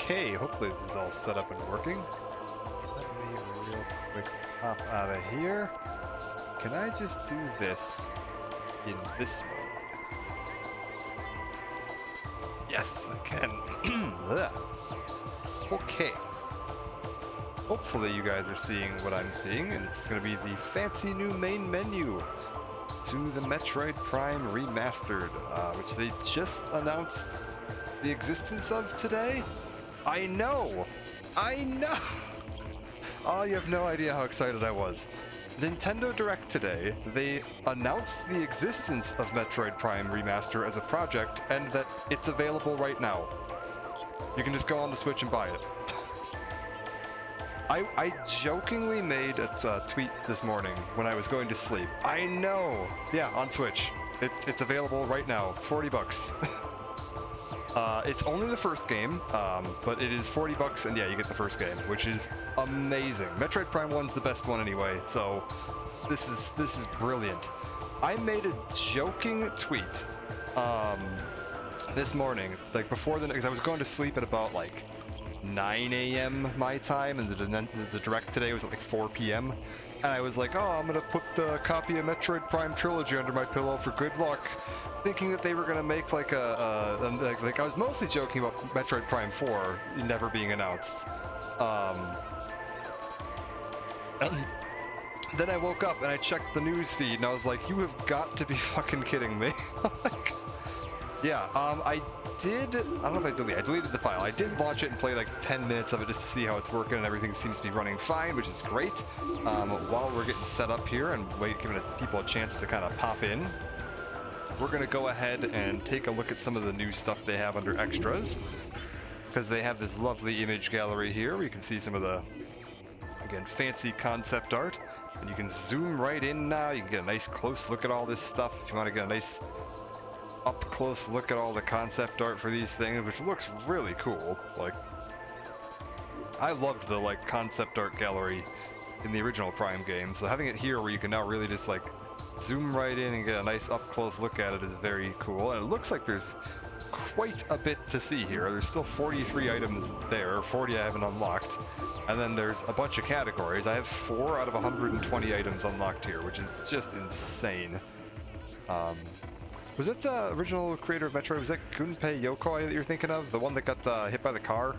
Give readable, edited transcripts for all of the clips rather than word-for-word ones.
Okay, hopefully this is all set up and working. Let me real quick pop out of here. Can I just do this in this mode? Yes, I can. Okay. Hopefully you guys are seeing what I'm seeing, and it's going to be the fancy new main menu to the Metroid Prime Remastered, which they just announced the existence of today. I know! Oh, you have no idea how excited I was. Nintendo Direct today, they announced the existence of Metroid Prime Remaster as a project, and that it's available right now. You can just go on the Switch and buy it. I jokingly made a tweet this morning when I was going to sleep. I know! Yeah, on Switch. It's available right now, 40 bucks. It's only the first game, but it is 40 bucks, and yeah, you get the first game, which is amazing. Metroid Prime 1's the best one anyway, so this is brilliant. I made a joking tweet this morning, like before because I was going to sleep at about like 9 a.m. my time, and the Direct today was at like 4 p.m. And I was like, oh, I'm gonna put the copy of Metroid Prime Trilogy under my pillow for good luck, thinking that they were gonna make like like I was mostly joking about Metroid Prime 4 never being announced. Then I woke up and I checked the news feed and I was like, you have got to be fucking kidding me. Like, yeah, I don't know if I deleted the file. I did launch it and play like 10 minutes of it just to see how it's working, and everything seems to be running fine, which is great. While we're getting set up here and giving people a chance to kind of pop in, we're going to go ahead and take a look at some of the new stuff they have under extras, because they have this lovely image gallery here where you can see some of the, again, fancy concept art, and you can zoom right in now. You can get a nice close look at all this stuff if you want to get a nice up close look at all the concept art for these things, which looks really cool. Like, I loved the like concept art gallery in the original Prime game, so having it here where you can now really just like zoom right in and get a nice up close look at it is very cool. And it looks like there's quite a bit to see here. There's still 43 items there, 40 I haven't unlocked, and then there's a bunch of categories. I have 4 out of 120 items unlocked here, which is just insane. Was that the original creator of Metroid? Was that Gunpei Yokoi that you're thinking of? The one that got hit by the car?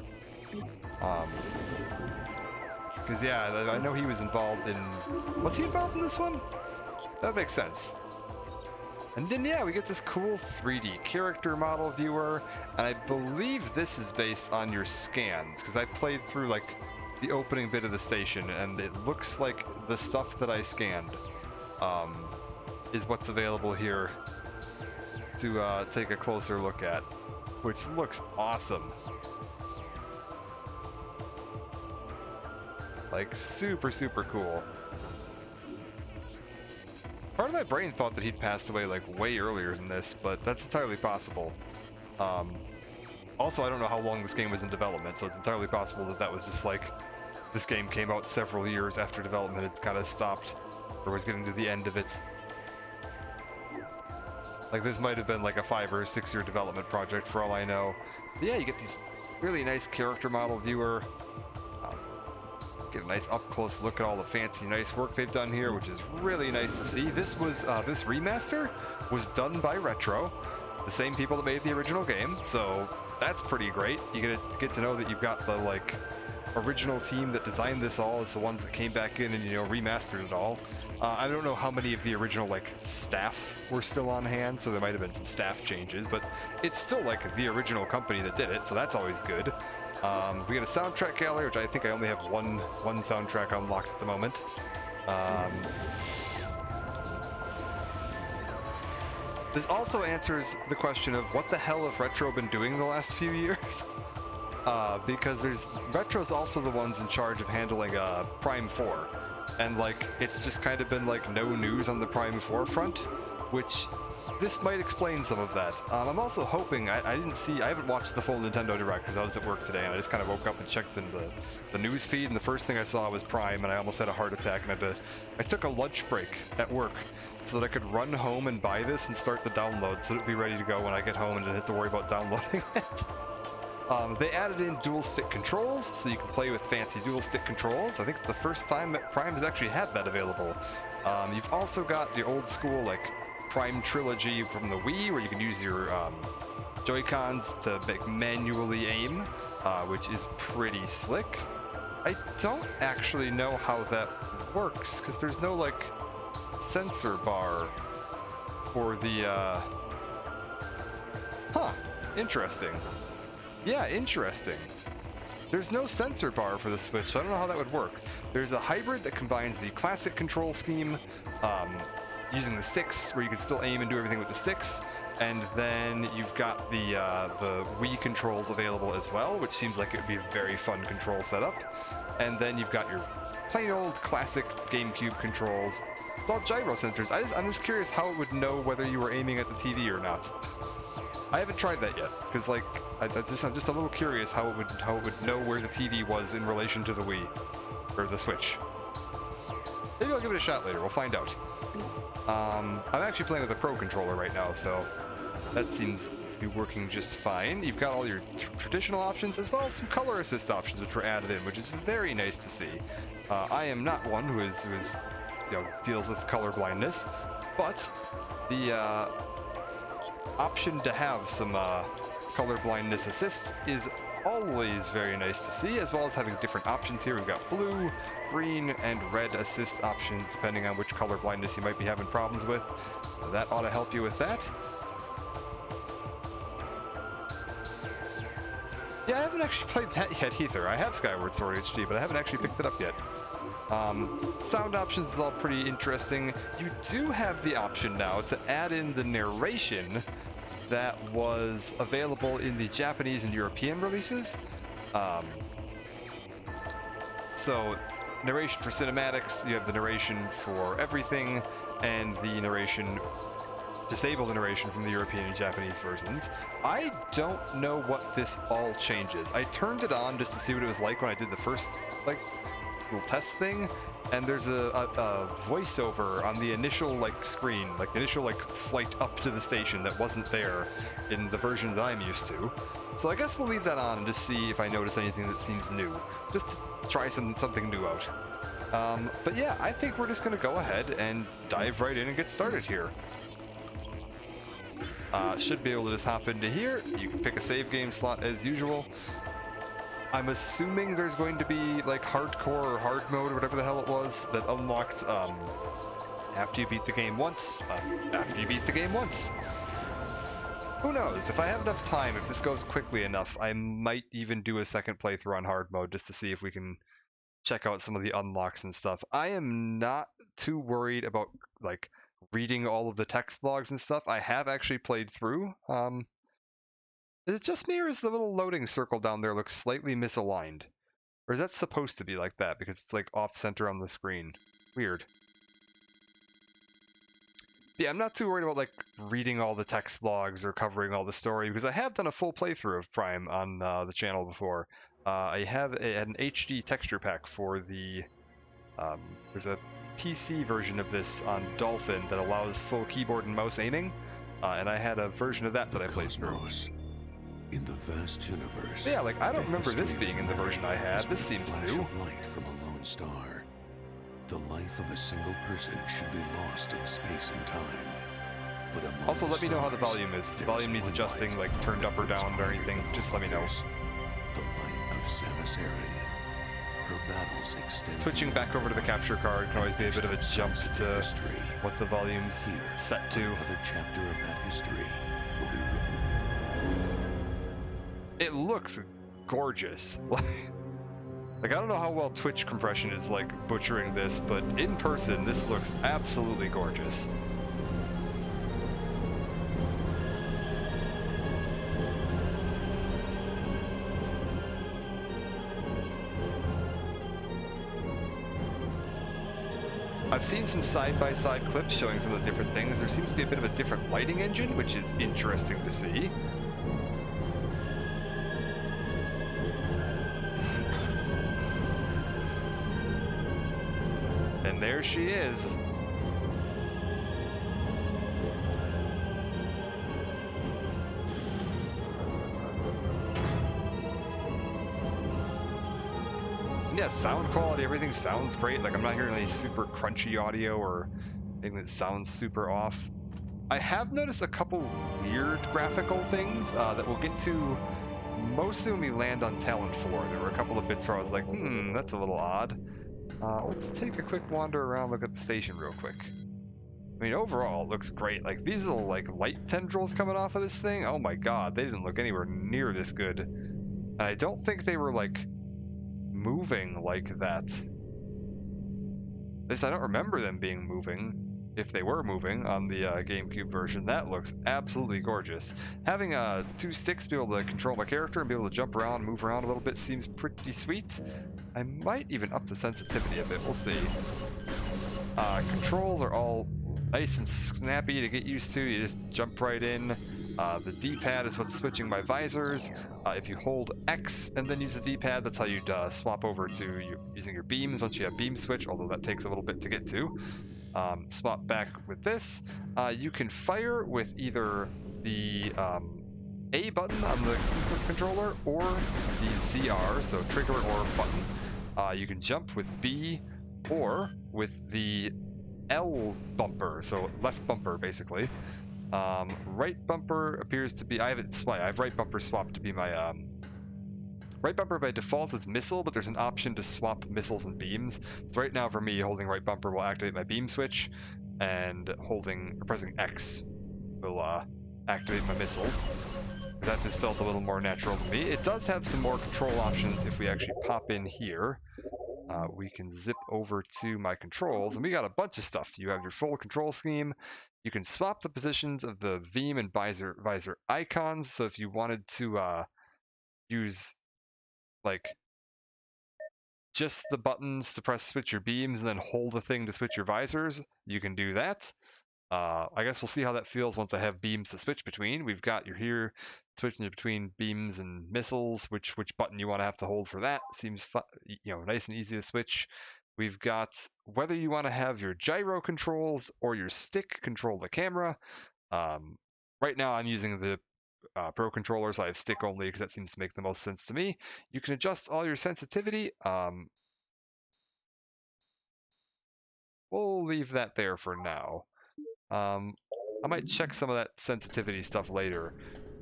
Because yeah, I know he was involved in... Was he involved in this one? That makes sense. And then yeah, we get this cool 3D character model viewer, and I believe this is based on your scans, because I played through like the opening bit of the station, and it looks like the stuff that I scanned is what's available here to take a closer look at, which looks awesome. Like, super, super cool. Part of my brain thought that he'd passed away like way earlier than this, but that's entirely possible. Also, I don't know how long this game was in development, so it's entirely possible that that was just like, this game came out several years after development had kind of stopped, or was getting to the end of it. Like, this might have been like a 5 or 6 year development project for all I know. But yeah, you get these really nice character model viewer. Get a nice up close look at all the fancy nice work they've done here, which is really nice to see. This was this remaster was done by Retro, the same people that made the original game, so that's pretty great. You get to know that you've got the like original team that designed this all is the ones that came back in and, you know, remastered it all. I don't know how many of the original like staff were still on hand, so there might have been some staff changes, but it's still like the original company that did it, so that's always good. We get a soundtrack gallery, which I think I only have one soundtrack unlocked at the moment. This also answers the question of what the hell have Retro been doing the last few years? Because Retro's also the ones in charge of handling Prime 4. And like, it's just kind of been like no news on the Prime 4 front, which this might explain some of that. I'm also hoping, I haven't watched the full Nintendo Direct because I was at work today and I just kind of woke up and checked in the news feed, and the first thing I saw was Prime, and I almost had a heart attack, and I took a lunch break at work so that I could run home and buy this and start the download so that it would be ready to go when I get home and didn't have to worry about downloading it. They added in dual stick controls, so you can play with fancy dual stick controls. I think it's the first time that Prime has actually had that available. You've also got the old school like Prime Trilogy from the Wii, where you can use your Joy-Cons to manually aim, which is pretty slick. I don't actually know how that works, because there's no like sensor bar for the interesting. Yeah, interesting. There's no sensor bar for the Switch, so I don't know how that would work. There's a hybrid that combines the classic control scheme, using the sticks, where you can still aim and do everything with the sticks, and then you've got the Wii controls available as well, which seems like it would be a very fun control setup. And then you've got your plain old classic GameCube controls. It's all gyro sensors. I'm just curious how it would know whether you were aiming at the TV or not. I haven't tried that yet, because like I'm just a little curious how it would know where the TV was in relation to the Wii or the Switch. Maybe I'll give it a shot later. We'll find out. I'm actually playing with a Pro controller right now, so that seems to be working just fine. You've got all your traditional options as well as some color assist options which were added in, which is very nice to see. I am not one who is deals with color blindness, but the option to have some color blindness assist is always very nice to see, as well as having different options here. We've got blue, green, and red assist options depending on which color blindness you might be having problems with. So that ought to help you with that. Yeah, I haven't actually played that yet either. I have Skyward Sword HD, but I haven't actually picked it up yet. Sound options is all pretty interesting. You do have the option now to add in the narration that was available in the Japanese and European releases. So narration for cinematics, you have the narration for everything, and the narration, disable the narration from the European and Japanese versions. I don't know what this all changes. I turned it on just to see what it was like when I did the first little test thing, and there's a voiceover on the initial screen, the initial flight up to the station that wasn't there in the version that I'm used to. So I guess we'll leave that on and just see if I notice anything that seems new, just to try something new out. But yeah, I think we're just gonna go ahead and dive right in and get started here. Should be able to just hop into here. You can pick a save game slot as usual. I'm assuming there's going to be hardcore or hard mode or whatever the hell it was that unlocked after you beat the game once. Who knows? If I have enough time, if this goes quickly enough, I might even do a second playthrough on hard mode just to see if we can check out some of the unlocks and stuff. I am not too worried about reading all of the text logs and stuff. I have actually played through. Is it just me, or is the little loading circle down there look slightly misaligned? Or is that supposed to be like that because it's off-center on the screen? Weird. Yeah, I'm not too worried about reading all the text logs or covering all the story, because I have done a full playthrough of Prime on the channel before. I had an HD texture pack for the... there's a PC version of this on Dolphin that allows full keyboard and mouse aiming, and I had a version of that I played through. In the vast universe, yeah, I don't remember this being in the version I had. This seems new. Of light from a lone star. The life of a single person should be lost in space and time. But also, let me know how the volume is. If the volume needs adjusting, turned up or down or anything, just let me know. The light of Samus Aran. Her battles extend. Switching back over to the capture card can always be a bit of a jump to what the volume's set to. Another chapter of that history will be written. It looks gorgeous. I don't know how well Twitch compression is butchering this, but in person this looks absolutely gorgeous. I've seen some side-by-side clips showing some of the different things. There seems to be a bit of a different lighting engine, which is interesting to see. And there she is. Yeah, sound quality, everything sounds great. Like, I'm not hearing any super crunchy audio or anything that sounds super off. I have noticed a couple weird graphical things that we'll get to mostly when we land on Talon 4. There were a couple of bits where I was like, that's a little odd. Let's take a quick wander around, look at the station real quick. I mean, overall, it looks great. Like, these little, like, light tendrils coming off of this thing, oh my god, they didn't look anywhere near this good. And I don't think they were, like, moving like that. At least I don't remember them being moving. If they were moving on the GameCube version, that looks absolutely gorgeous. Having 2 sticks to be able to control my character and be able to jump around and move around a little bit seems pretty sweet. I might even up the sensitivity a bit, we'll see. Controls are all nice and snappy to get used to. You just jump right in. The D-pad is what's switching my visors. If you hold X and then use the D-pad, that's how you'd swap over to using your beams once you have beam switch, although that takes a little bit to get to. Swap back with this. You can fire with either the A button on the controller or the ZR, so trigger or button. You can jump with B or with the L bumper, so left bumper basically. Right bumper appears to be, I have right bumper swapped to be my right bumper by default is missile, but there's an option to swap missiles and beams. So right now for me, holding right bumper will activate my beam switch, and pressing X will activate my missiles. That just felt a little more natural to me. It does have some more control options if we actually pop in here. We can zip over to my controls, and we got a bunch of stuff. You have your full control scheme. You can swap the positions of the beam and visor icons. So if you wanted to use like just the buttons to press switch your beams and then hold the thing to switch your visors, you can do that. I guess we'll see how that feels once I have beams to switch between. We've got you're here switching between beams and missiles. Which button you want to have to hold for that seems nice and easy to switch. We've got whether you want to have your gyro controls or your stick control the camera. Right now I'm using the Pro controller, so I have stick only because that seems to make the most sense to me. You can adjust all your sensitivity. We'll leave that there for now. I might check some of that sensitivity stuff later.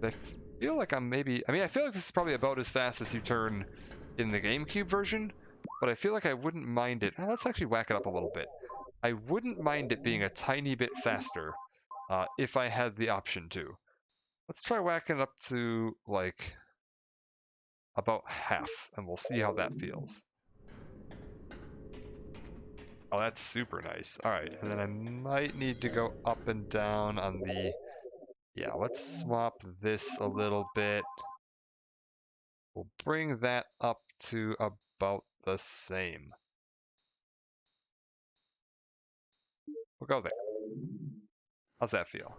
I feel like I feel like this is probably about as fast as you turn in the GameCube version, but I feel like I wouldn't mind it. Let's actually whack it up a little bit. I wouldn't mind it being a tiny bit faster if I had the option to. Let's try whacking it up to, like, about half, and we'll see how that feels. Oh, that's super nice. All right, and then I might need to go up and down on the... Yeah, let's swap this a little bit. We'll bring that up to about the same. We'll go there. How's that feel?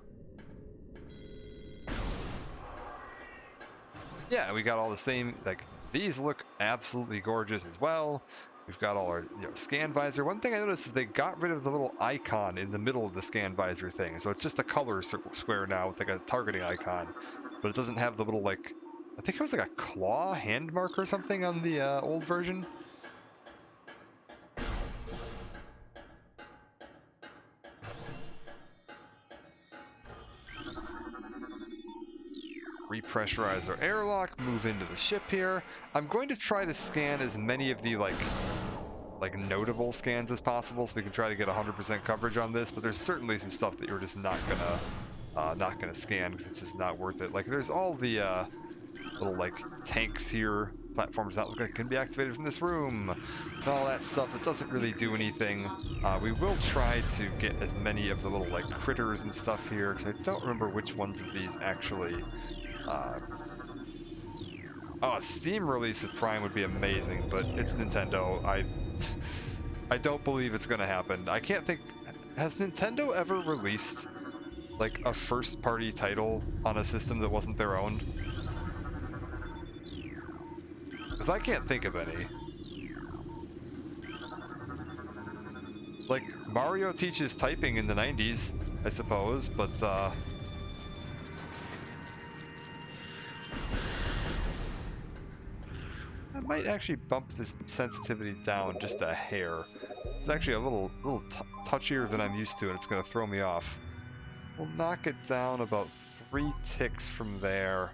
Yeah, we got all the same, like, these look absolutely gorgeous as well. We've got all our scan visor. One thing I noticed is they got rid of the little icon in the middle of the scan visor thing. So it's just a color square now with like a targeting icon. But it doesn't have the little, like, I think it was like a claw hand mark or something on the old version. Repressurize our airlock, move into the ship here. I'm going to try to scan as many of the like notable scans as possible so we can try to get 100% coverage on this, but there's certainly some stuff that you're just not gonna scan because it's just not worth it. Like there's all the little like tanks here, platforms that look like can be activated from this room, and all that stuff that doesn't really do anything. We will try to get as many of the little like critters and stuff here because I don't remember which ones of these actually. A Steam release of Prime would be amazing, but it's Nintendo. I don't believe it's going to happen. I can't think... Has Nintendo ever released, like, a first-party title on a system that wasn't their own? Because I can't think of any. Like, Mario teaches typing in the 90s, I suppose, but, might actually bump this sensitivity down just a hair. It's actually a little touchier than I'm used to, and it's going to throw me off. We'll knock it down about 3 ticks from there.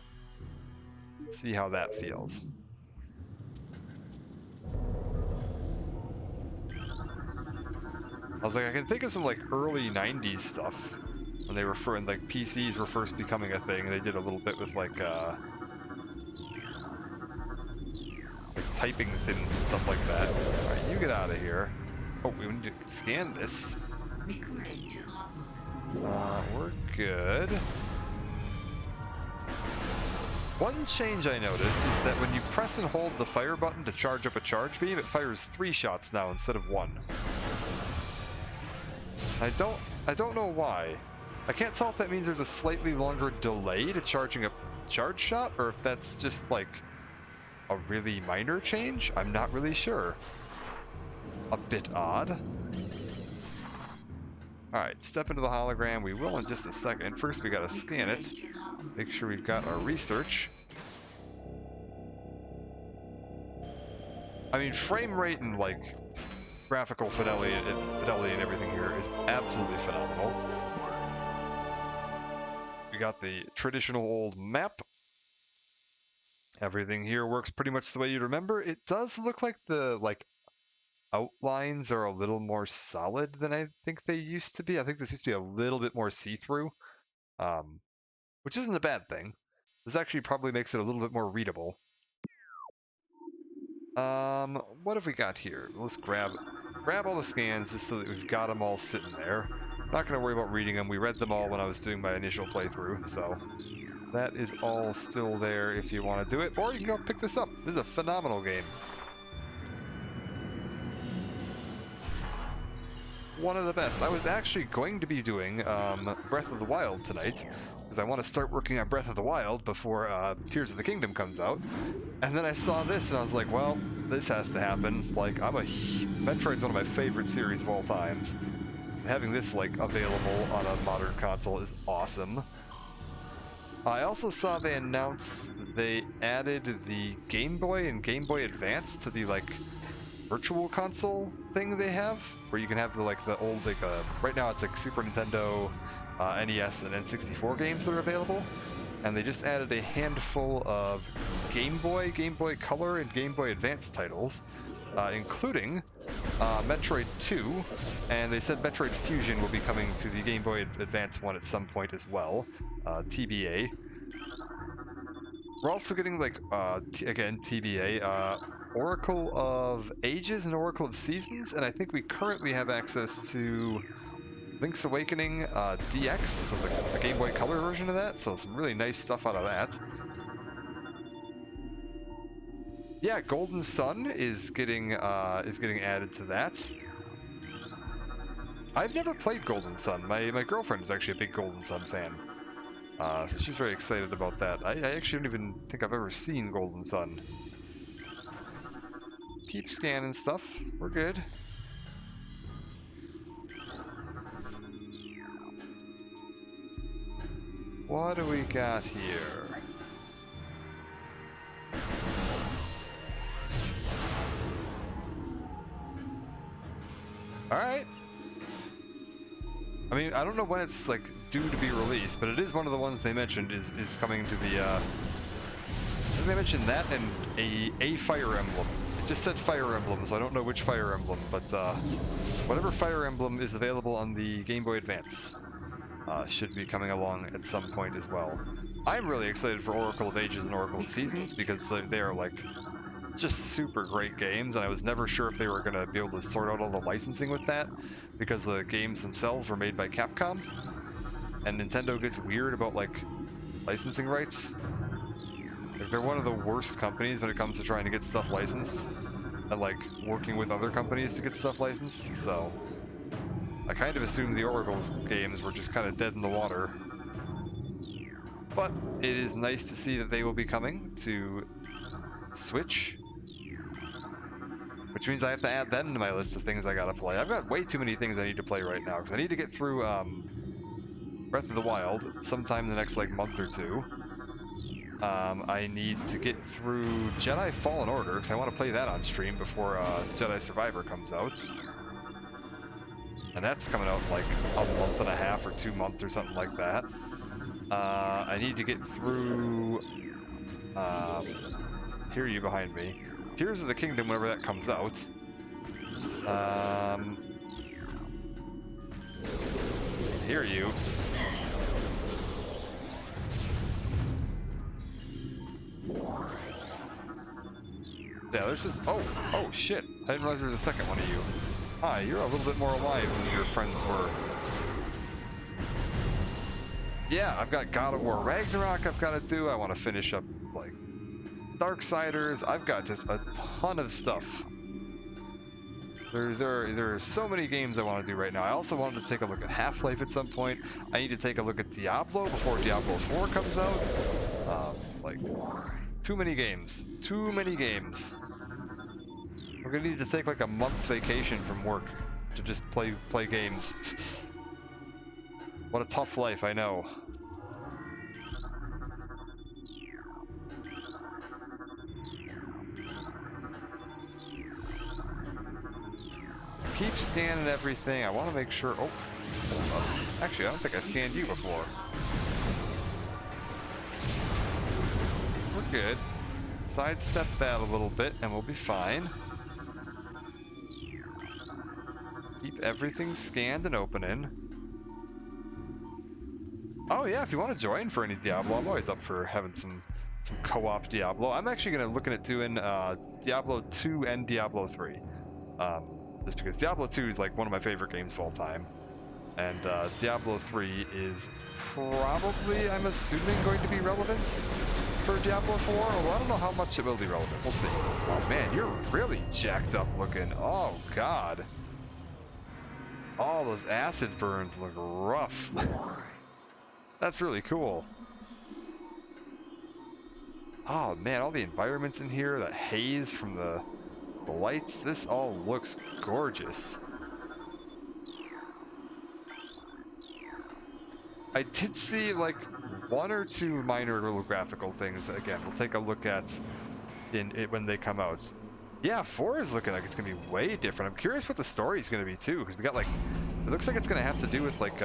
See how that feels. I was like, I can think of some like early 90s stuff when they refer when like PCs were first becoming a thing. They did a little bit with like typing sims and stuff like that. Alright, you get out of here. Oh, we need to scan this. We're good. One change I noticed is that when you press and hold the fire button to charge up a charge beam, it fires 3 shots now instead of 1. I don't know why. I can't tell if that means there's a slightly longer delay to charging a charge shot, or if that's just like a really minor change. I'm not really sure. A bit odd. Alright, step into the hologram. We will in just a second. First we gotta scan it. Make sure we've got our research. I mean, frame rate and like graphical fidelity and everything here is absolutely phenomenal. We got the traditional old map. Everything here works pretty much the way you'd remember. It does look like the outlines are a little more solid than I think they used to be. I think this used to be a little bit more see-through, which isn't a bad thing. This actually probably makes it a little bit more readable. What have we got here? Let's grab all the scans just so that we've got them all sitting there. Not going to worry about reading them. We read them all when I was doing my initial playthrough, so that is all still there if you want to do it, or you can go pick this up. This is a phenomenal game. One of the best. I was actually going to be doing Breath of the Wild tonight, because I want to start working on Breath of the Wild before Tears of the Kingdom comes out. And then I saw this and I was like, well, this has to happen. Like, Metroid's one of my favorite series of all times. Having this like available on a modern console is awesome. I also saw they announced they added the Game Boy and Game Boy Advance to the like virtual console thing they have, where you can have the old right now it's like Super Nintendo, NES, and N64 games that are available, and they just added a handful of Game Boy Color, and Game Boy Advance titles, including Metroid 2, and they said Metroid Fusion will be coming to the Game Boy Advance one at some point as well, TBA. We're also getting again TBA, Oracle of Ages and Oracle of Seasons, and I think we currently have access to Link's Awakening DX, so the Game Boy Color version of that, so some really nice stuff out of that. Yeah, Golden Sun is getting added to that. I've never played Golden Sun. My girlfriend is actually a big Golden Sun fan, so she's very excited about that. I actually don't even think I've ever seen Golden Sun. Keep scanning stuff. We're good. What do we got here? Alright. I mean, I don't know when it's like due to be released, but it is one of the ones they mentioned is coming to the I think they mentioned that and a Fire Emblem. It just said Fire Emblem, so I don't know which Fire Emblem, but whatever Fire Emblem is available on the Game Boy Advance should be coming along at some point as well. I'm really excited for Oracle of Ages and Oracle of Seasons because they are like just super great games, and I was never sure if they were going to be able to sort out all the licensing with that because the games themselves were made by Capcom, and Nintendo gets weird about like licensing rights. Like, they're one of the worst companies when it comes to trying to get stuff licensed and like working with other companies to get stuff licensed, so I kind of assumed the Oracle games were just kind of dead in the water. But it is nice to see that they will be coming to Switch, which means I have to add them to my list of things I gotta play. I've got way too many things I need to play right now because I need to get through Breath of the Wild sometime in the next like month or two. I need to get through Jedi Fallen Order, because I want to play that on stream before Jedi Survivor comes out. And that's coming out like a month and a half or 2 months or something like that. I need to get through... hear you behind me. Tears of the Kingdom whenever that comes out. Hear you. Yeah, there's just... Oh shit. I didn't realize there was a second one of you. Hi, you're a little bit more alive than your friends were. Yeah, I've got God of War Ragnarok I've got to do. I want to finish up, like, Darksiders. I've got just a ton of stuff. There are so many games I want to do right now. I also wanted to take a look at Half-Life at some point. I need to take a look at Diablo before Diablo 4 comes out. Like, too many games. Too many games. We're gonna need to take like a month's vacation from work to just play games. What a tough life, I know. Just keep scanning everything. I want to make sure. Oh, actually, I don't think I scanned you before. We're good. Sidestep that a little bit, and we'll be fine. Keep everything scanned and opening. Oh yeah, if you want to join for any Diablo, I'm always up for having some co-op Diablo. I'm actually gonna looking at doing Diablo 2 and Diablo 3. Just because Diablo 2 is like one of my favorite games of all time. And Diablo 3 is probably, I'm assuming, going to be relevant for Diablo 4. Well, I don't know how much it will be relevant. We'll see. Oh man, you're really jacked up looking. Oh god. All those acid burns look rough. That's really cool. Oh man, all the environments in here, that haze from the lights, this all looks gorgeous. I did see like 1 or 2 minor little graphical things that, again, we'll take a look at when they come out. Yeah, 4 is looking like it's gonna be way different. I'm curious what the story is gonna be too, because we got like, it looks like it's gonna have to do with like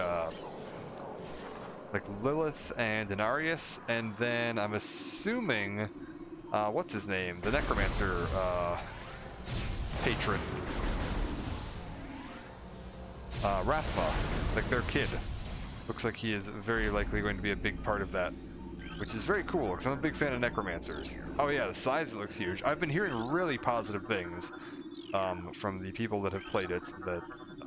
Lilith and Denarius, and then I'm assuming, what's his name? The Necromancer patron, Rathma, like their kid. Looks like he is very likely going to be a big part of that, which is very cool, because I'm a big fan of Necromancers. Oh yeah, the size of it looks huge. I've been hearing really positive things from the people that have played it, that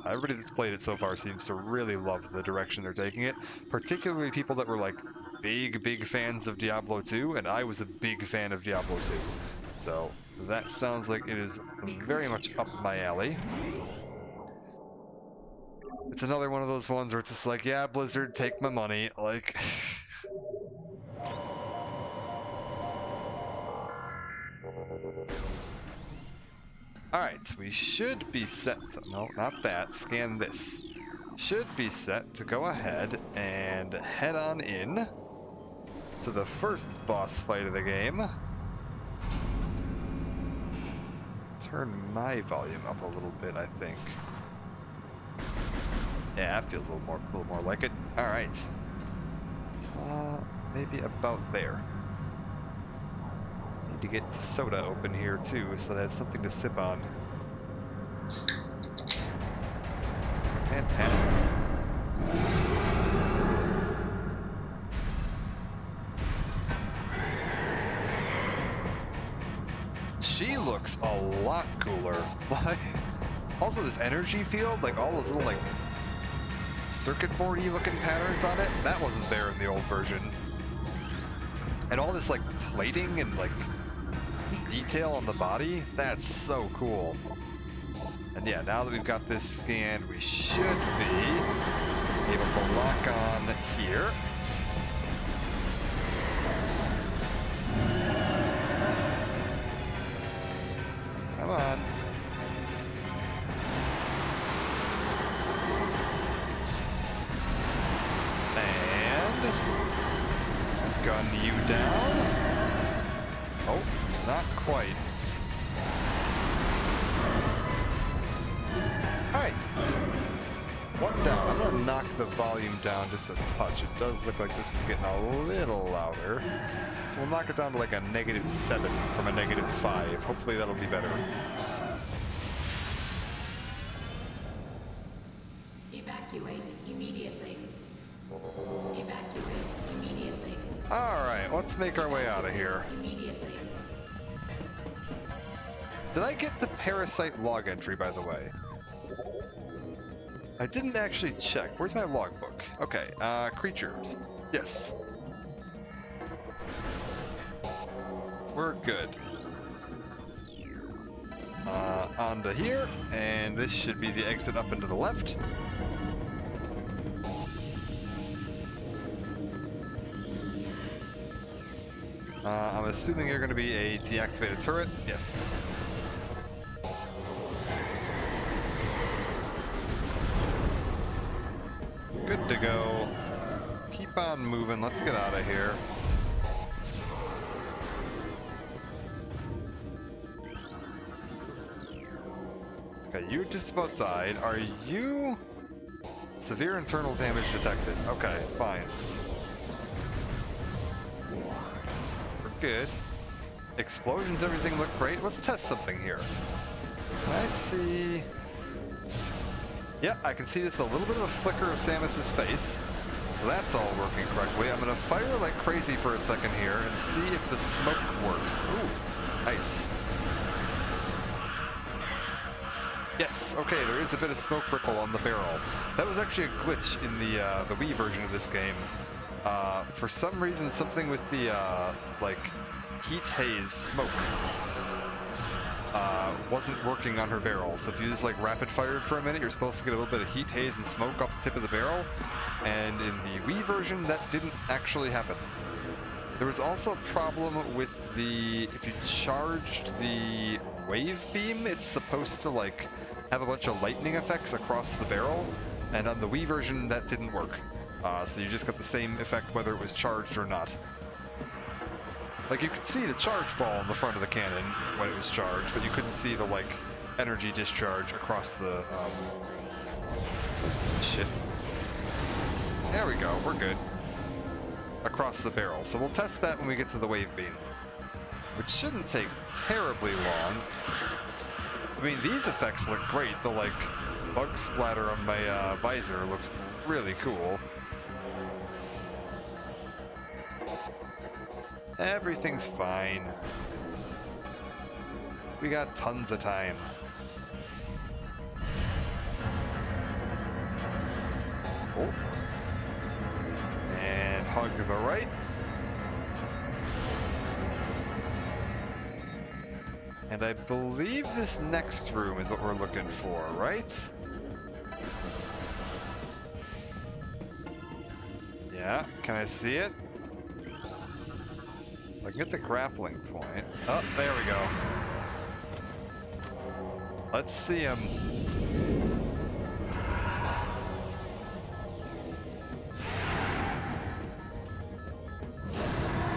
everybody that's played it so far seems to really love the direction they're taking it, particularly people that were like big fans of Diablo 2, and I was a big fan of Diablo 2. So that sounds like it is very much up my alley. It's another one of those ones where it's just like, yeah, Blizzard, take my money, like... Alright, we should be set to, no, not that, scan this. Should be set to go ahead and head on in to the first boss fight of the game. Turn my volume up a little bit, I think. Yeah, that feels a little more like it. Alright. Maybe about there. Need to get the soda open here too, so that I have something to sip on. Fantastic. She looks a lot cooler. Like, also this energy field, like all those little like circuit boardy looking patterns on it, that wasn't there in the old version. And all this like plating and like detail on the body, that's so cool. And yeah, now that we've got this scanned, we should be able to lock on here. Come on. And gun you down. Not quite. Alright. One down. I'm gonna knock the volume down just a touch. It does look like this is getting a little louder. So we'll knock it down to like a -7 from a -5. Hopefully that'll be better. Evacuate immediately. Evacuate immediately. Alright, let's make our way out of here. Immediately. Did I get the parasite log entry, by the way? I didn't actually check. Where's my logbook? Okay, creatures. Yes. We're good. On to here, and this should be the exit up and to the left. I'm assuming you're going to be a deactivated turret. Yes. Good to go. Keep on moving. Let's get out of here. Okay, you just about died. Are you... Severe internal damage detected. Okay, fine. We're good. Explosions, everything look great. Let's test something here. Can I see... Yep, I can see just a little bit of a flicker of Samus's face. So that's all working correctly. I'm gonna fire like crazy for a second here and see if the smoke works. Ooh, nice. Yes, okay, there is a bit of smoke ripple on the barrel. That was actually a glitch in the Wii version of this game. For some reason, something with the, like, heat haze smoke wasn't working on her barrel. So if you just, like, rapid fired for a minute, you're supposed to get a little bit of heat haze and smoke off the tip of the barrel. And in the Wii version, that didn't actually happen. There was also a problem with the... If you charged the wave beam, it's supposed to, like, have a bunch of lightning effects across the barrel, and on the Wii version that didn't work. So you just got the same effect whether it was charged or not. Like, you could see the charge ball in the front of the cannon when it was charged, but you couldn't see the, like, energy discharge across the, shit. There we go, we're good. Across the barrel. So we'll test that when we get to the wave beam, which shouldn't take terribly long. I mean, these effects look great. The, like, bug splatter on my visor looks really cool. Everything's fine. We got tons of time. Oh. And hug to the right. And I believe this next room is what we're looking for, right? Yeah, can I see it? I can get the grappling point. Oh, there we go. Let's see him.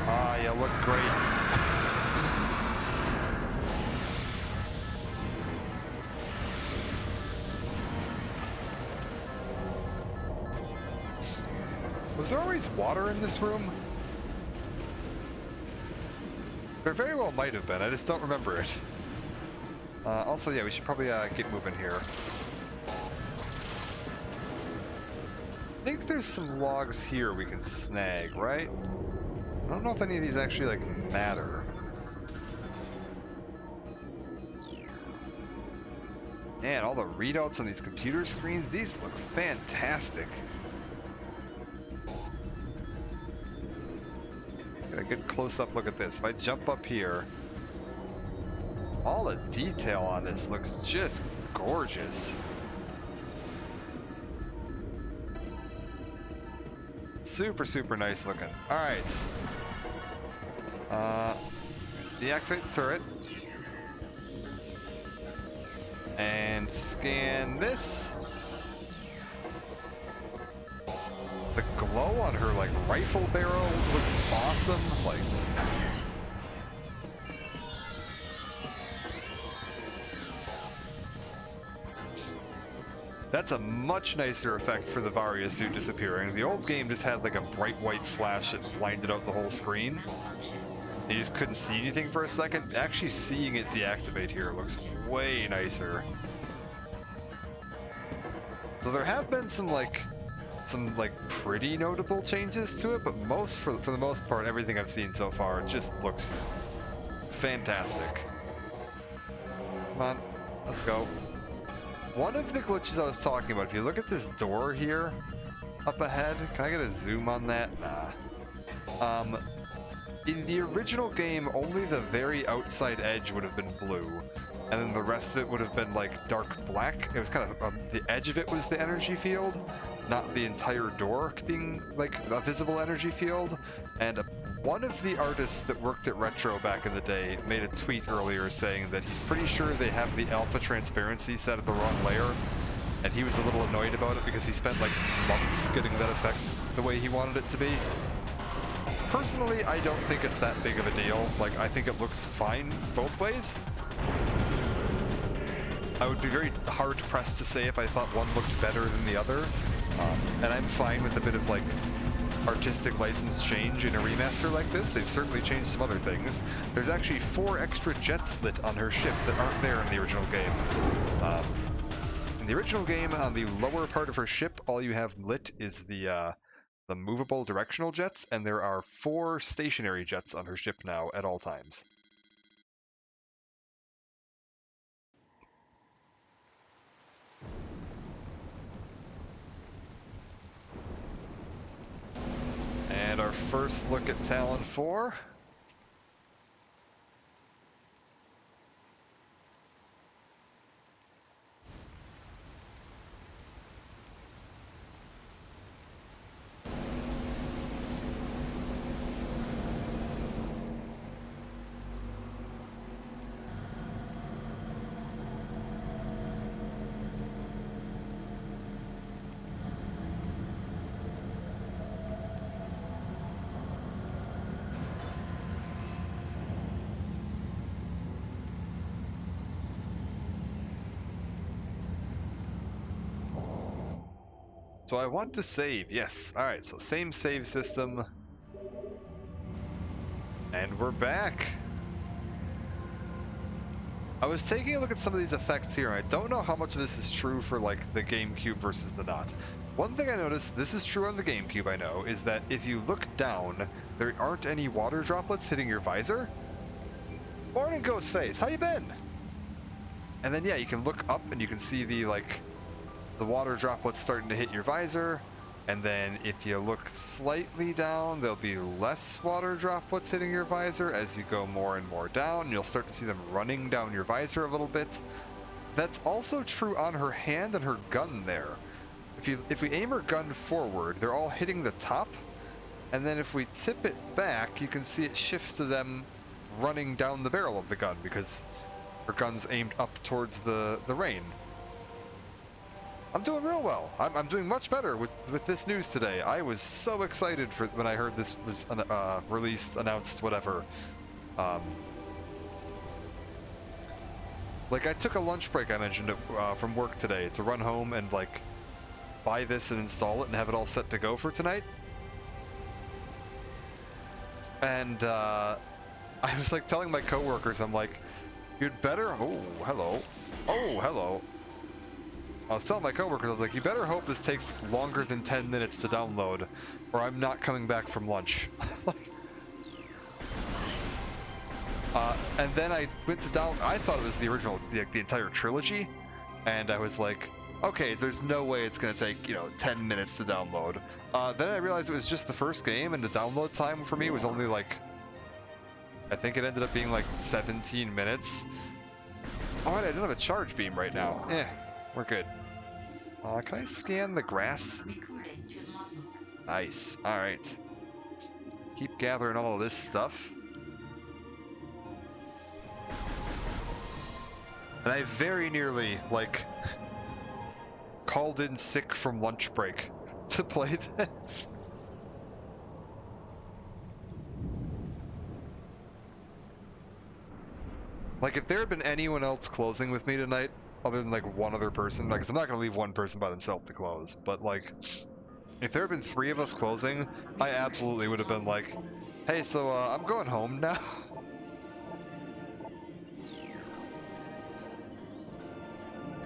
Ah, you look great. Was there always water in this room? There very well might have been, I just don't remember it. Also, yeah, we should probably get moving here. I think there's some logs here we can snag, right? I don't know if any of these actually, like, matter. Man, all the readouts on these computer screens, these look fantastic. Get a good close-up look at this. If I jump up here, all the detail on this looks just gorgeous. Super, super nice looking. All right. Deactivate the turret. And scan this. The glow on her, like, rifle barrel looks awesome. Like, That's a much nicer effect for the Varia suit disappearing. The old game just had like a bright white flash that blinded out the whole screen. You just couldn't see anything for a second. Actually seeing it deactivate here looks way nicer. So there have been some pretty notable changes to it, but for the most part, everything I've seen so far just looks fantastic. Come on, let's go. One of the glitches I was talking about, if you look at this door here up ahead, can I get a zoom on that? Nah. In the original game, only the very outside edge would have been blue, and then the rest of it would have been like dark black. It was kind of the edge of it was the energy field, not the entire door being like a visible energy field. And one of the artists that worked at Retro back in the day made a tweet earlier saying that he's pretty sure they have the alpha transparency set at the wrong layer, and he was a little annoyed about it because he spent like months getting that effect the way he wanted it to be. Personally, I don't think it's that big of a deal. Like, I think it looks fine both ways. I would be very hard pressed to say if I thought one looked better than the other. And I'm fine with a bit of like artistic license change in a remaster like this. They've certainly changed some other things. There's actually 4 extra jets lit on her ship that aren't there in the original game. In the original game, on the lower part of her ship, all you have lit is the movable directional jets, and there are 4 stationary jets on her ship now at all times. And our first look at Talon 4. So I want to save, yes. Alright, so same save system. And we're back. I was taking a look at some of these effects here, and I don't know how much of this is true for like the GameCube versus the not. One thing I noticed, this is true on the GameCube I know, is that if you look down, there aren't any water droplets hitting your visor. Morning, Ghostface, how you been? And then yeah, you can look up and you can see the water droplets starting to hit your visor, and then if you look slightly down, there'll be less water droplets hitting your visor. As you go more and more down, you'll start to see them running down your visor a little bit. That's also true on her hand and her gun there. If we aim her gun forward, they're all hitting the top, and then if we tip it back, you can see it shifts to them running down the barrel of the gun because her gun's aimed up towards the rain. I'm doing real well. I'm doing much better with this news today. I was so excited for when I heard this was released, announced, whatever. Like I took a lunch break, I mentioned it, from work today to run home and like buy this and install it and have it all set to go for tonight. And I was like telling my coworkers, I'm like, you'd better. Oh, hello. Oh, hello. I was telling my coworkers, I was like, you better hope this takes longer than 10 minutes to download, or I'm not coming back from lunch. And then I went to I thought it was the original, the entire trilogy, and I was like, okay, there's no way it's going to take, 10 minutes to download. Then I realized it was just the first game, and the download time for me was only like, I think it ended up being like 17 minutes. Alright, I don't have a charge beam right now. We're good. Can I scan the grass? Nice. Alright. Keep gathering all of this stuff. And I very nearly, called in sick from lunch break to play this. Like, if there had been anyone else closing with me tonight, other than like one other person. Like, 'cause I'm not gonna leave one person by themselves to close. But like, if there had been 3 of us closing, I absolutely would have been like, "Hey, so I'm going home now."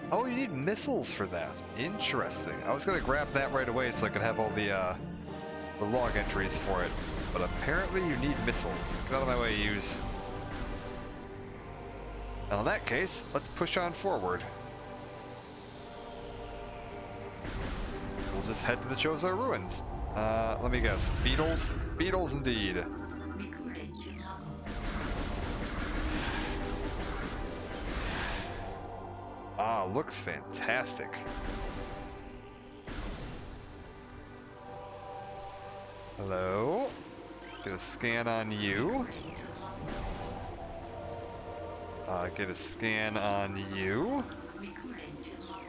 Oh, you need missiles for that. Interesting. I was gonna grab that right away so I could have all the log entries for it, but apparently you need missiles. Get out of my way, use. Now in that case, let's push on forward. We'll just head to the Chozo ruins. Let me guess. Beetles? Beetles indeed. Recording to logbook. Ah, looks fantastic. Hello? Get a scan on you. Get a scan on you. Recording to logbook.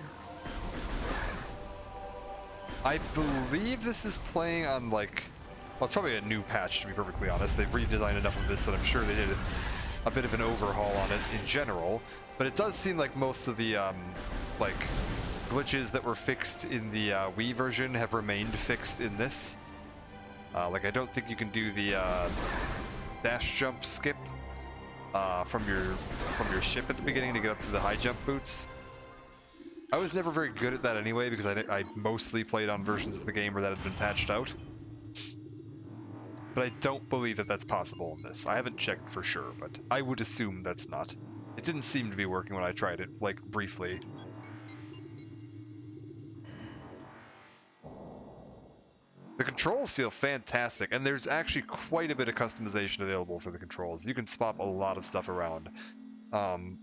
I believe this is playing on like, well, it's probably a new patch to be perfectly honest. They've redesigned enough of this that I'm sure they did a bit of an overhaul on it in general. But it does seem like most of the like glitches that were fixed in the Wii version have remained fixed in this. Like I don't think you can do the dash jump skip from your ship at the beginning to get up to the high jump boots. I was never very good at that anyway because I mostly played on versions of the game where that had been patched out. But I don't believe that that's possible in this. I haven't checked for sure, but I would assume that's not. It didn't seem to be working when I tried it, like, briefly. The controls feel fantastic, and there's actually quite a bit of customization available for the controls. You can swap a lot of stuff around,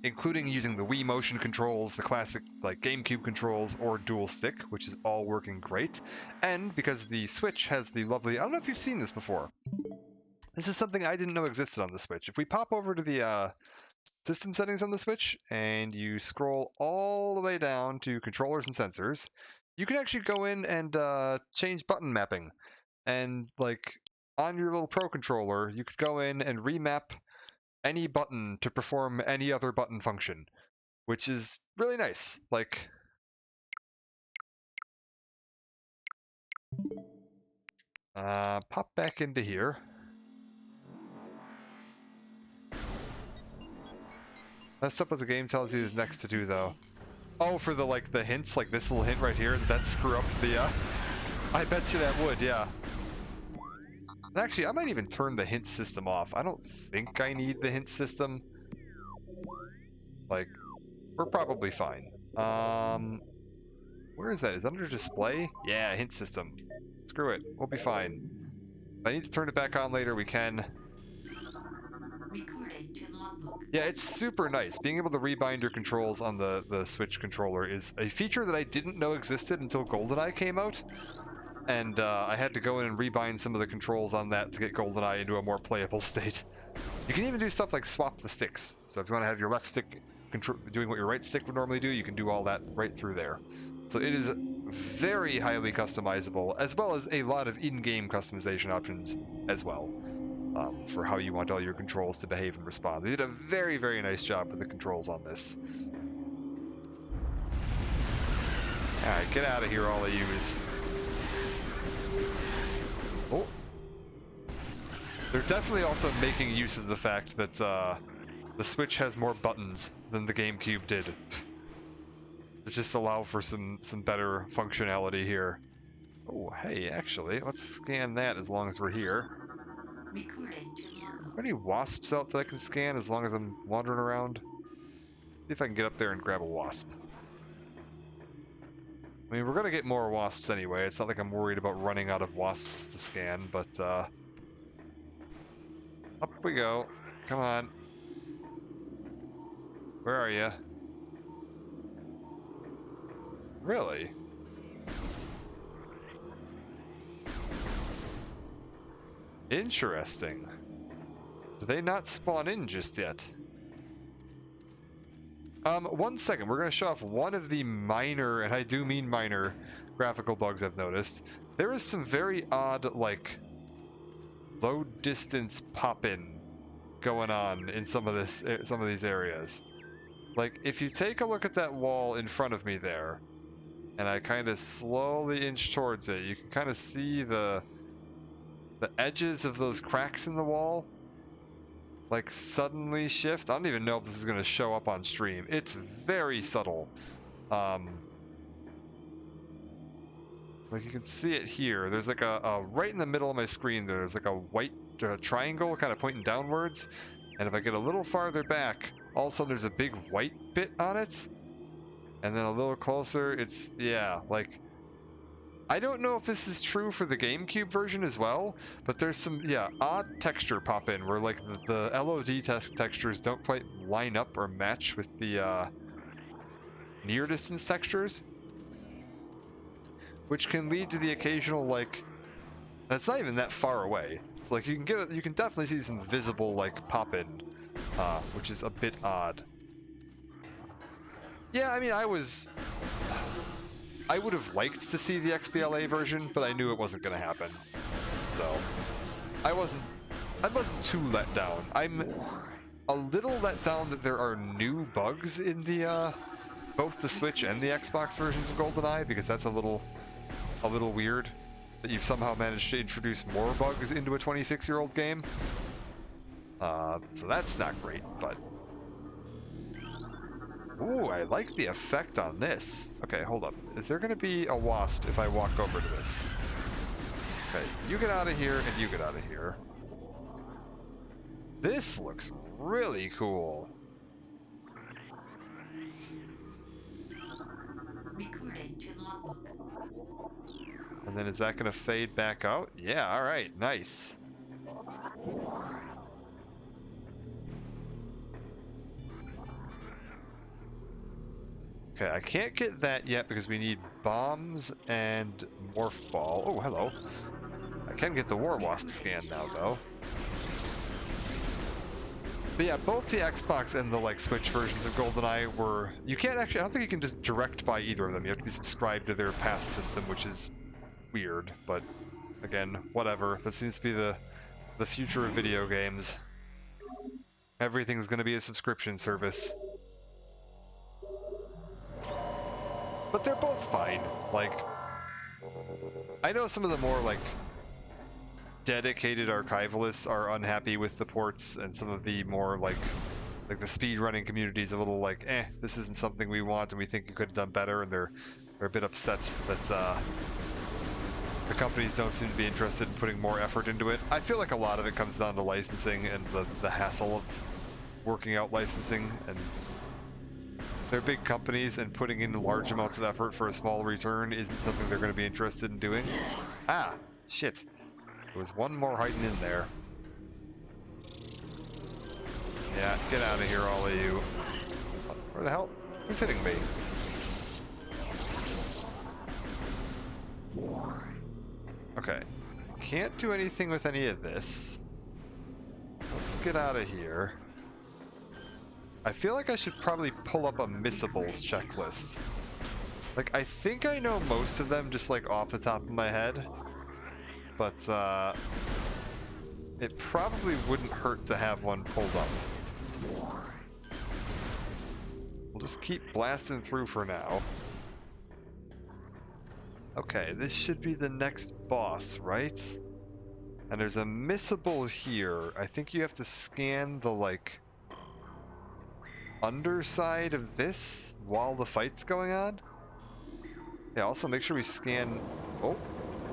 including using the Wii motion controls, the classic like GameCube controls, or dual stick, which is all working great. And because the Switch has the lovely, I don't know if you've seen this before. This is something I didn't know existed on the Switch. If we pop over to the system settings on the Switch and you scroll all the way down to controllers and sensors, you can actually go in and change button mapping. And like on your little Pro controller, you could go in and remap any button to perform any other button function, which is really nice. Like, pop back into here. Messed up what the game tells you is next to do though. Oh, for the like the hints, like this little hint right here, that screw up the I bet you that would, yeah. And actually, I might even turn the hint system off. I don't think I need the hint system. Like, we're probably fine. Where is that? Is that under display? Yeah, hint system. Screw it. We'll be fine. If I need to turn it back on later, we can. Recording to logbook. Yeah, it's super nice. Being able to rebind your controls on the Switch controller is a feature that I didn't know existed until GoldenEye came out. And I had to go in and rebind some of the controls on that to get GoldenEye into a more playable state. You can even do stuff like swap the sticks. So if you want to have your left stick doing what your right stick would normally do, you can do all that right through there. So it is very highly customizable, as well as a lot of in-game customization options as well, for how you want all your controls to behave and respond. They did a very, very nice job with the controls on this. Alright, get out of here, all of yous. Oh. They're definitely also making use of the fact that the Switch has more buttons than the GameCube did. To just allow for some better functionality here. Oh, hey, actually, let's scan that as long as we're here. Recording to logbook. Are there any wasps out that I can scan as long as I'm wandering around? See if I can get up there and grab a wasp. I mean, we're gonna get more wasps anyway. It's not like I'm worried about running out of wasps to scan, but up we go. Come on. Where are you? Really? Interesting. Do they not spawn in just yet? 1 second. We're going to show off one of the minor, and I do mean minor, graphical bugs I've noticed. There is some very odd, like, low distance pop-in going on in some of these areas. Like, if you take a look at that wall in front of me there, and I kind of slowly inch towards it, you can kind of see the edges of those cracks in the wall, like, suddenly shift. I don't even know if this is going to show up on stream. It's very subtle. Like, you can see it here. There's like a right in the middle of my screen, there's like a white triangle kind of pointing downwards. And if I get a little farther back, all of a sudden there's a big white bit on it. And then a little closer, it's, yeah, like, I don't know if this is true for the GameCube version as well, but there's some, yeah, odd texture pop in where, like, the LOD textures don't quite line up or match with the near distance textures, which can lead to the occasional, like, that's not even that far away. So, like, you can definitely see some visible, like, pop in, which is a bit odd. Yeah, I mean, I would have liked to see the XBLA version, but I knew it wasn't going to happen. So, I wasn't too let down. I'm a little let down that there are new bugs in the both the Switch and the Xbox versions of GoldenEye, because that's a little weird that you've somehow managed to introduce more bugs into a 26-year-old game. So that's not great, but ooh, I like the effect on this. Okay, hold up. Is there going to be a wasp if I walk over to this? Okay, you get out of here, and you get out of here. This looks really cool. Recording to logbook. And then is that going to fade back out? Yeah, alright, nice. Okay, I can't get that yet because we need bombs and morph ball. Oh, hello. I can get the War Wasp scan now, though. But yeah, both the Xbox and the, like, Switch versions of GoldenEye were... You can't actually... I don't think you can just direct buy either of them. You have to be subscribed to their pass system, which is weird. But, again, whatever. That seems to be the future of video games. Everything's going to be a subscription service. But they're both fine. Like, I know some of the more, like, dedicated archivalists are unhappy with the ports, and some of the more, like the speedrunning community's a little like, this isn't something we want, and we think you could have done better, and they're a bit upset that the companies don't seem to be interested in putting more effort into it. I feel like a lot of it comes down to licensing and the hassle of working out licensing, and they're big companies, and putting in large amounts of effort for a small return isn't something they're going to be interested in doing. Ah, shit. There was one more hiding in there. Yeah, get out of here, all of you. Where the hell? Who's hitting me? Okay. Can't do anything with any of this. Let's get out of here. I feel like I should probably pull up a missables checklist. Like, I think I know most of them just, like, off the top of my head. But, it probably wouldn't hurt to have one pulled up. We'll just keep blasting through for now. Okay, this should be the next boss, right? And there's a missable here. I think you have to scan the, like, underside of this while the fight's going on. Yeah, also make sure we scan... Oh.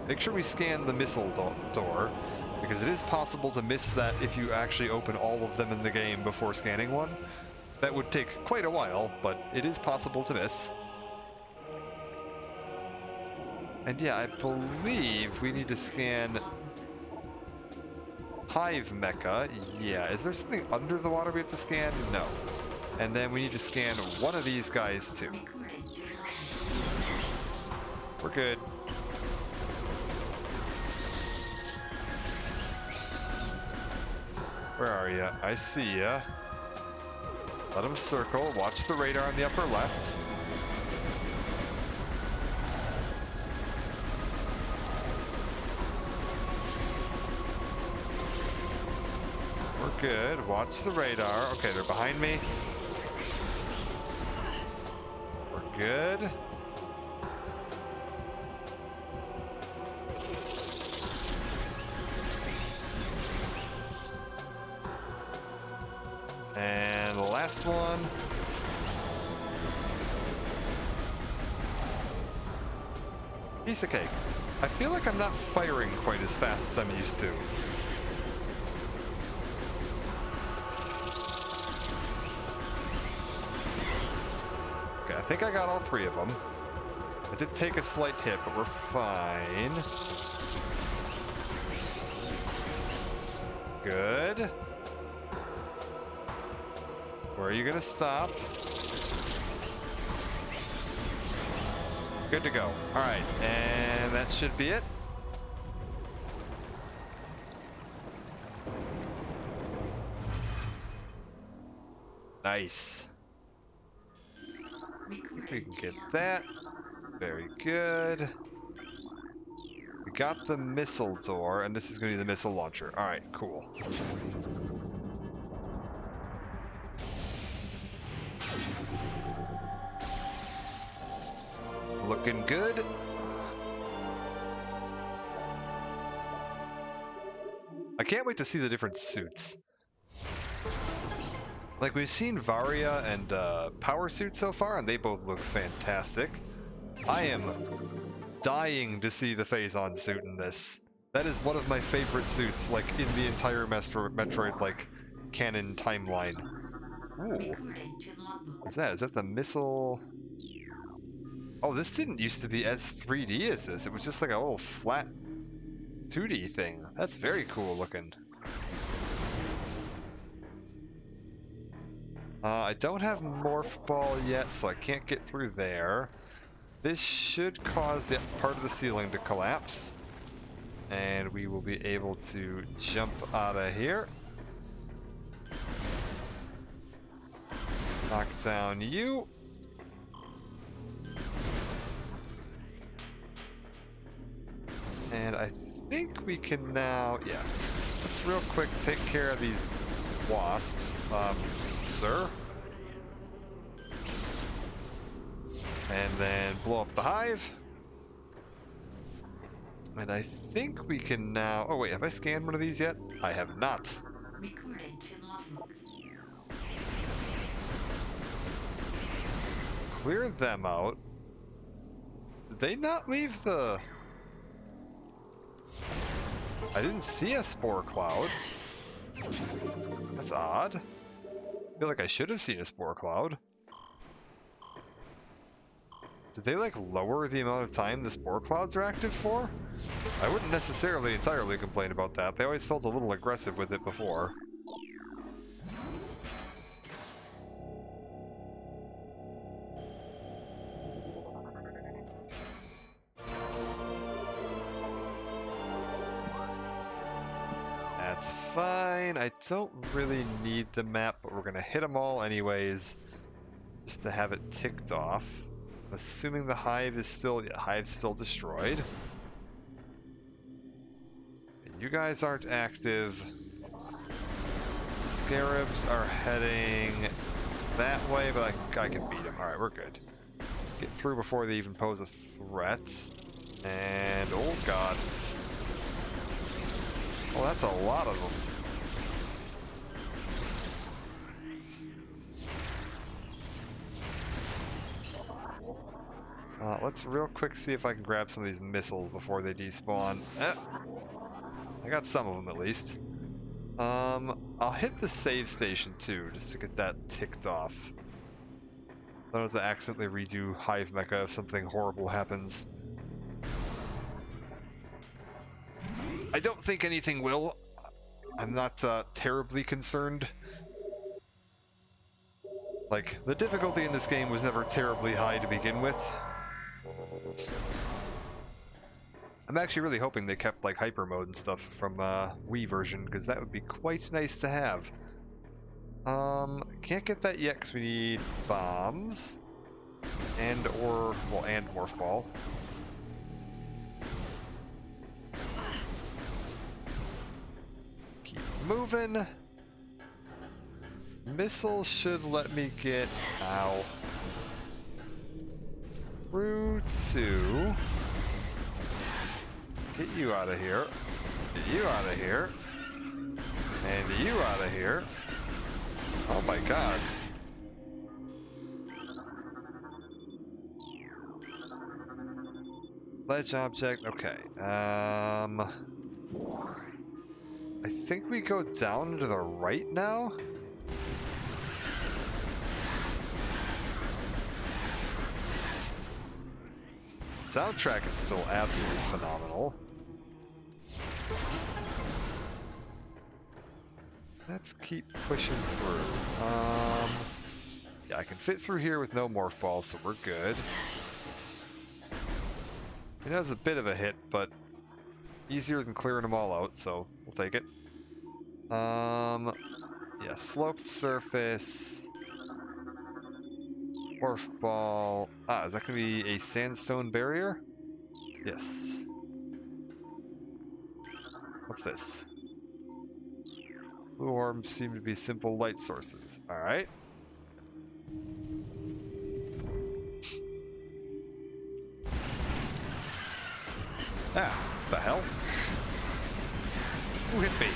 Make sure we scan the missile door, because it is possible to miss that if you actually open all of them in the game before scanning one. That would take quite a while, but it is possible to miss. And yeah, I believe we need to scan Hive Mecha. Yeah, is there something under the water we have to scan? No. And then we need to scan one of these guys too. We're good. Where are you? I see ya. Let him circle. Watch the radar on the upper left. We're good. Watch the radar. Okay, they're behind me. good. And the last one. Piece of cake. I feel like I'm not firing quite as fast as I'm used to. Okay, I think I got all 3 of them. I did take a slight hit, but we're fine. Good. Where are you gonna stop? Good to go. Alright, and that should be it. Nice. We can get that. Very good. We got the missile door, and this is going to be the missile launcher. Alright, cool. Looking good. I can't wait to see the different suits. Like, we've seen Varia and Power Suit so far, and they both look fantastic. I am dying to see the Phazon suit in this. That is one of my favorite suits, like, in the entire Metroid, like, canon timeline. Ooh. What's that? Is that the missile? Oh, this didn't used to be as 3D as this. It was just like a little flat 2D thing. That's very cool looking. I don't have Morph Ball yet, so I can't get through there. This should cause the part of the ceiling to collapse. And we will be able to jump out of here. Knock down you. And I think we can now, yeah. Let's real quick take care of these wasps. Sir. And then blow up the hive. And I think we can now... Oh wait, have I scanned one of these yet? I have not. Recorded to logbook. Clear them out. Did they not leave the... I didn't see a spore cloud. That's odd. I feel like I should have seen a spore cloud. Did they like lower the amount of time the spore clouds are active for? I wouldn't necessarily entirely complain about that. They always felt a little aggressive with it before. That's fine. I don't really need the map, but we're gonna hit them all anyways, just to have it ticked off. Assuming the hive is still, yeah, hive's still destroyed. And you guys aren't active. Scarabs are heading that way, but I can beat them. Alright, we're good. Get through before they even pose a threat. And, oh god. Oh, that's a lot of them. Let's real quick see if I can grab some of these missiles before they despawn. I got some of them at least. I'll hit the save station too, just to get that ticked off. I don't have to accidentally redo Hive Mecha if something horrible happens. I don't think anything will. I'm not terribly concerned. Like, the difficulty in this game was never terribly high to begin with. I'm actually really hoping they kept like hyper mode and stuff from Wii version, because that would be quite nice to have. Can't get that yet because we need bombs and Morph Ball. Keep moving. Missiles should let me get... Ow. through to get you out of here, get you out of here, and you out of here. Oh my god. Ledge object, okay. I think we go down to the right now. Soundtrack is still absolutely phenomenal. Let's keep pushing through. Yeah, I can fit through here with no morph balls, so we're good. It has a bit of a hit, but easier than clearing them all out, so we'll take it. Yeah, sloped surface. Morph ball. Ah, is that going to be a sandstone barrier? Yes. What's this? Blue orbs seem to be simple light sources. Alright. Ah, the hell? Who hit me?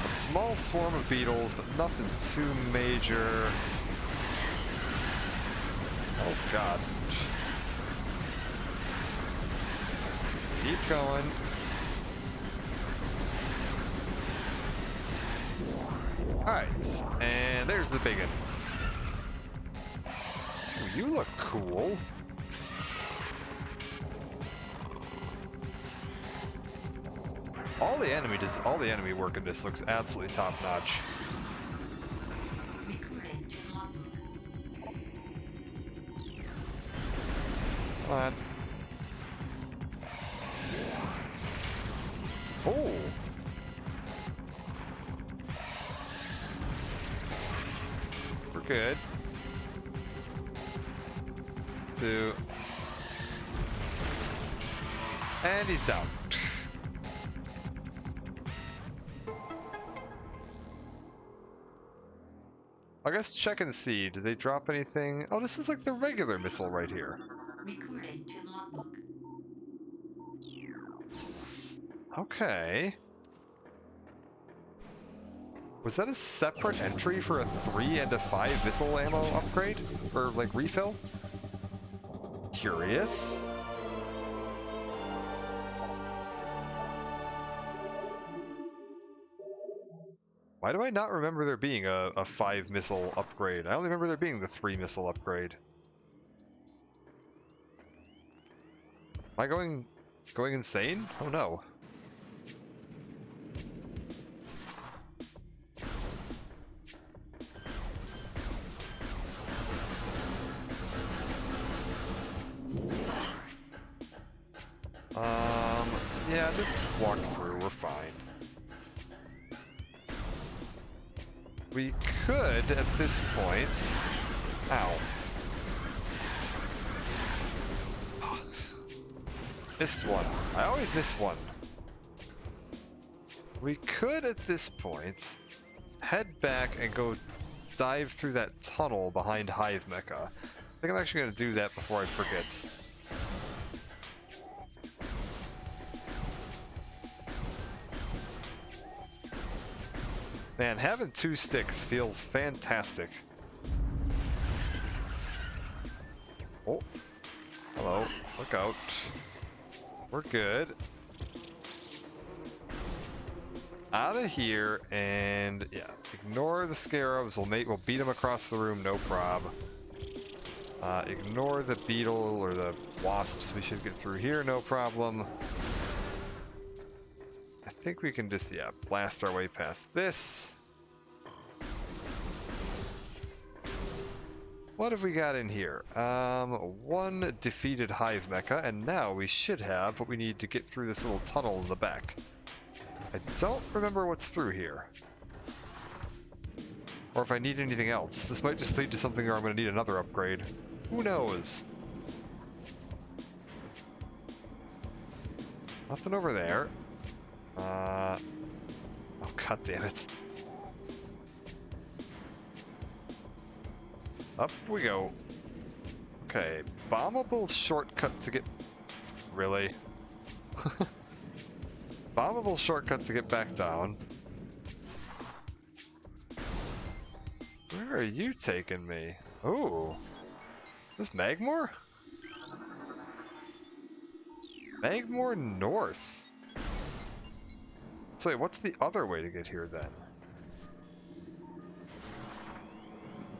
A small swarm of beetles, but nothing too major. Oh god. Let's keep going. Alright, and there's the biggin. Ooh, you look cool. All the enemy work in this looks absolutely top notch. Recording to logbook. Come on. Oh. We're good. 2. And he's down. I guess check and see. Did they drop anything? Oh, this is like the regular missile right here. Recording to logbook. Okay. Was that a separate entry for a 3 and a 5 missile ammo upgrade? Or like refill? Curious. Why do I not remember there being a 5 missile upgrade? I only remember there being the 3 missile upgrade. Am I going insane? Oh no. Yeah, just walk through, we're fine. We could, at this point... Ow. Missed one. I always miss one. We could, at this point, head back and go dive through that tunnel behind Hive Mecha. I think I'm actually going to do that before I forget. Man, having 2 sticks feels fantastic. Oh. Hello. Look out. We're good. Out of here, and yeah, ignore the scarabs. We'll beat them across the room, no prob. Ignore the beetle or the wasps. We should get through here, no problem. I think we can just, yeah, blast our way past this. What have we got in here? 1 defeated Hive Mecha, and now we should have what we need to get through this little tunnel in the back. I don't remember what's through here. Or if I need anything else. This might just lead to something where I'm going to need another upgrade. Who knows? Nothing over there. Oh, god damn it. Up we go. Okay, bombable shortcut to get... Really? Bombable shortcut to get back down. Where are you taking me? Ooh. Is this Magmore? Magmore North. So wait, what's the other way to get here then?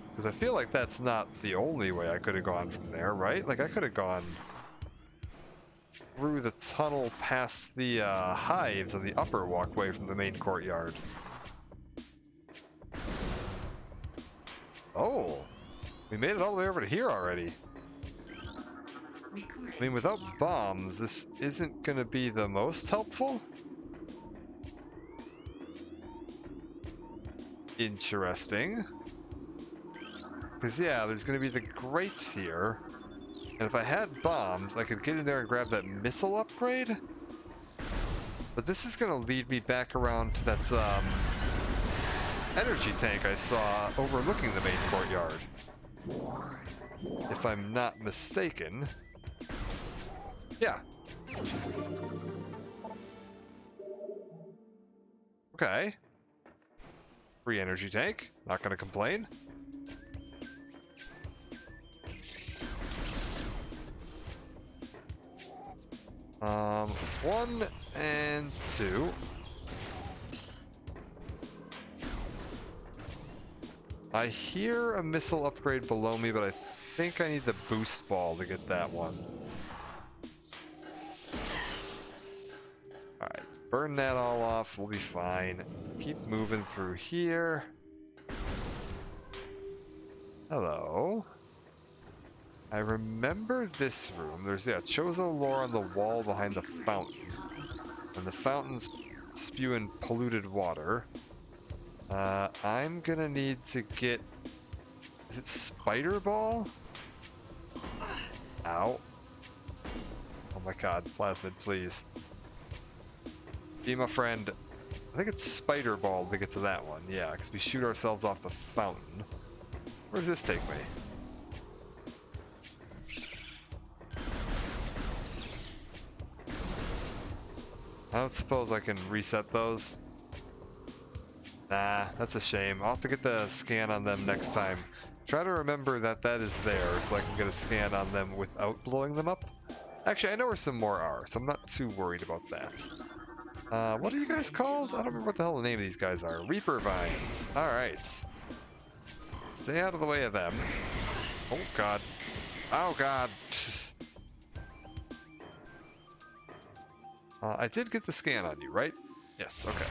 Because I feel like that's not the only way I could have gone from there, right? Like I could have gone through the tunnel past the hives on the upper walkway from the main courtyard. Oh, we made it all the way over to here already. Recording I mean, without bombs, this isn't going to be the most helpful. Interesting. Because, yeah, there's going to be the grates here. And if I had bombs, I could get in there and grab that missile upgrade. But this is going to lead me back around to that energy tank I saw overlooking the main courtyard. If I'm not mistaken. Yeah. Okay. Free energy tank. Not gonna complain. One and two. I hear a missile upgrade below me, but I think I need the boost ball to get that one. Alright, burn that all off, we'll be fine. Keep moving through here. Hello. I remember this room. There's, yeah, Chozo lore on the wall behind the fountain. And the fountain's spewing polluted water. I'm gonna need to get... Is it Spider Ball? Ow. Oh my god, Plasmid, please. Be my friend. I think it's Spider Ball to get to that one. Yeah, because we shoot ourselves off the fountain. Where does this take me? I don't suppose I can reset those. Nah, that's a shame. I'll have to get the scan on them next time. Try to remember that that is there so I can get a scan on them without blowing them up. Actually, I know where some more are, so I'm not too worried about that. What are you guys called? I don't remember what the hell the name of these guys are. Reaper Vines. Alright. Stay out of the way of them. Oh god. Oh god. I did get the scan on you, right? Yes, okay.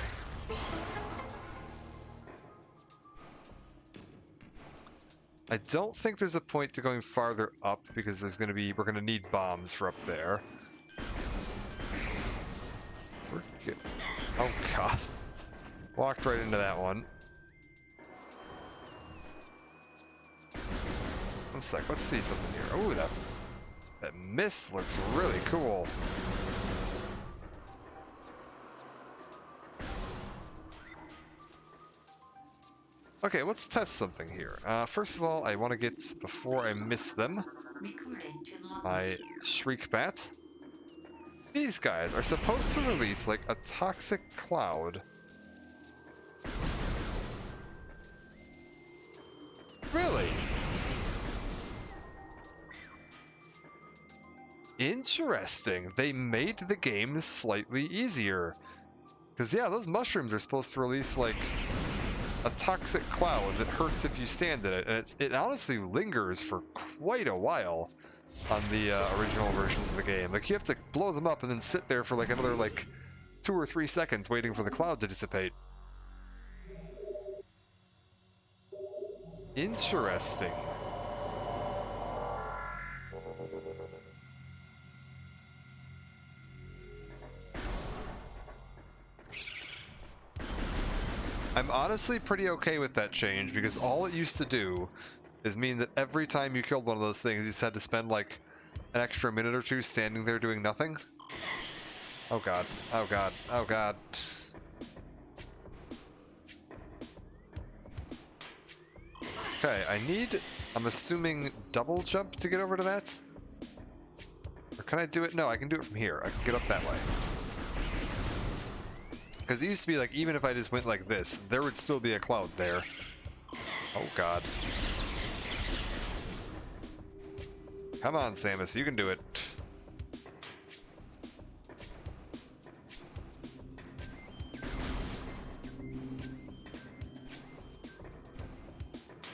I don't think there's a point to going farther up because there's gonna be, we're gonna need bombs for up there. We're good. Oh god. Walked right into that one. One sec, let's see something here. Ooh, that mist looks really cool. Okay, let's test something here. First of all, I want to get, before I miss them, my Shriek Bat. These guys are supposed to release, like, a toxic cloud. Really? Interesting. They made the game slightly easier. Because, yeah, those mushrooms are supposed to release, like, a toxic cloud that hurts if you stand in it, and it honestly lingers for quite a while on the original versions of the game. Like, you have to blow them up and then sit there for like another like 2 or 3 seconds waiting for the cloud to dissipate. Interesting. I'm honestly pretty okay with that change because all it used to do is mean that every time you killed one of those things, you just had to spend like an extra minute or two standing there doing nothing. Oh god, oh god, oh god. Okay, I need, I'm assuming, double jump to get over to that? Or can I do it? No, I can do it from here. I can get up that way. Because it used to be like, even if I just went like this, there would still be a cloud there. Oh god. Come on, Samus, you can do it.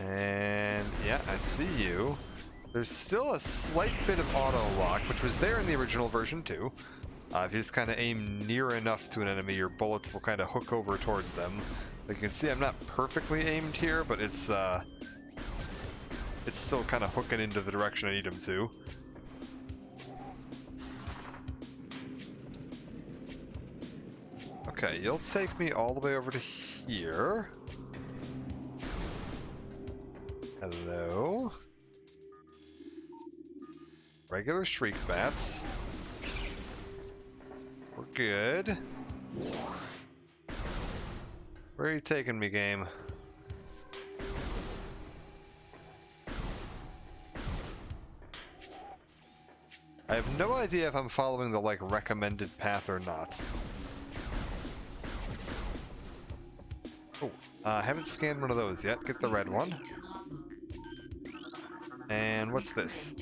And yeah, I see you. There's still a slight bit of auto lock, which was there in the original version too. If you just kind of aim near enough to an enemy, your bullets will kind of hook over towards them. Like you can see, I'm not perfectly aimed here, but it's still kind of hooking into the direction I need them to. Okay, you'll take me all the way over to here. Hello. Regular shriek bats. We're good. Where are you taking me, game? I have no idea if I'm following the, like, recommended path or not. Oh, I haven't scanned one of those yet. Get the red one. And what's this?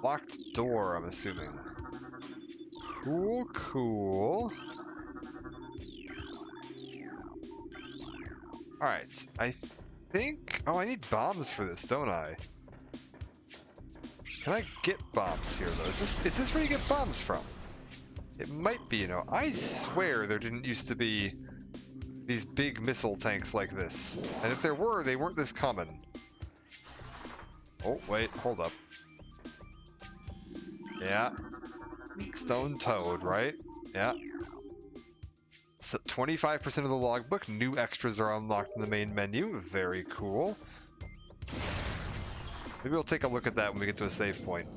Locked door, I'm assuming. Cool, cool. Alright, I think... Oh, I need bombs for this, don't I? Can I get bombs here, though? Is this where you get bombs from? It might be, you know. I swear there didn't used to be these big missile tanks like this. And if there were, they weren't this common. Oh, wait, hold up. Yeah. Stone Toad, right? Yeah. So 25% of the logbook. New extras are unlocked in the main menu. Very cool. Maybe we'll take a look at that when we get to a save point.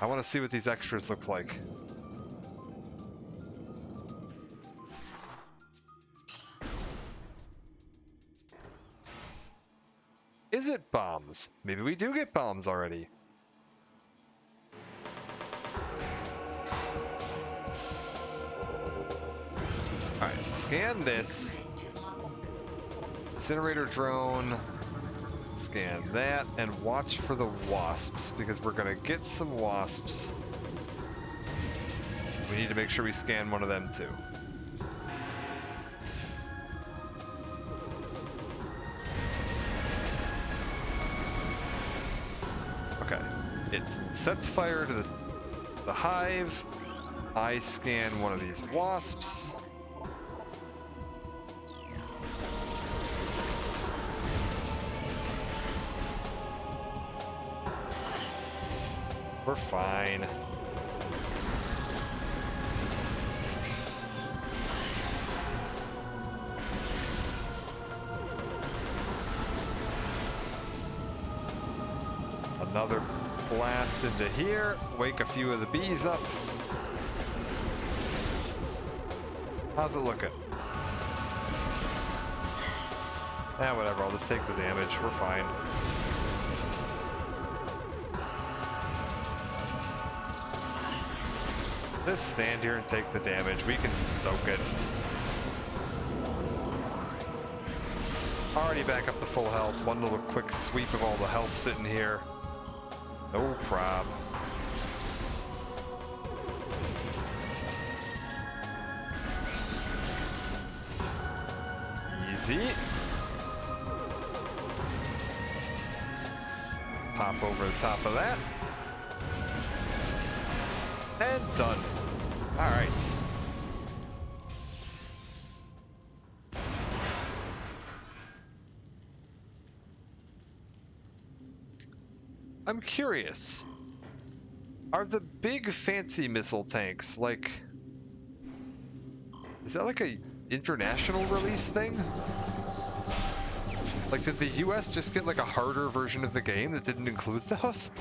I want to see what these extras look like. Is it bombs? Maybe we do get bombs already. Alright, scan this. Incinerator drone. Scan that, and watch for the wasps, because we're gonna get some wasps. We need to make sure we scan one of them too. Okay, it sets fire to the hive. I scan one of these wasps. We're fine. Another blast into here. Wake a few of the bees up. How's it looking? Whatever. I'll just take the damage. We're fine. Just stand here and take the damage. We can soak it. Already back up to full health. One little quick sweep of all the health sitting here. No prob. Easy. Pop over the top of that. And done. All right. I'm curious. Are the big fancy missile tanks like... Is that like a international release thing? Like, did the US just get like a harder version of the game that didn't include those?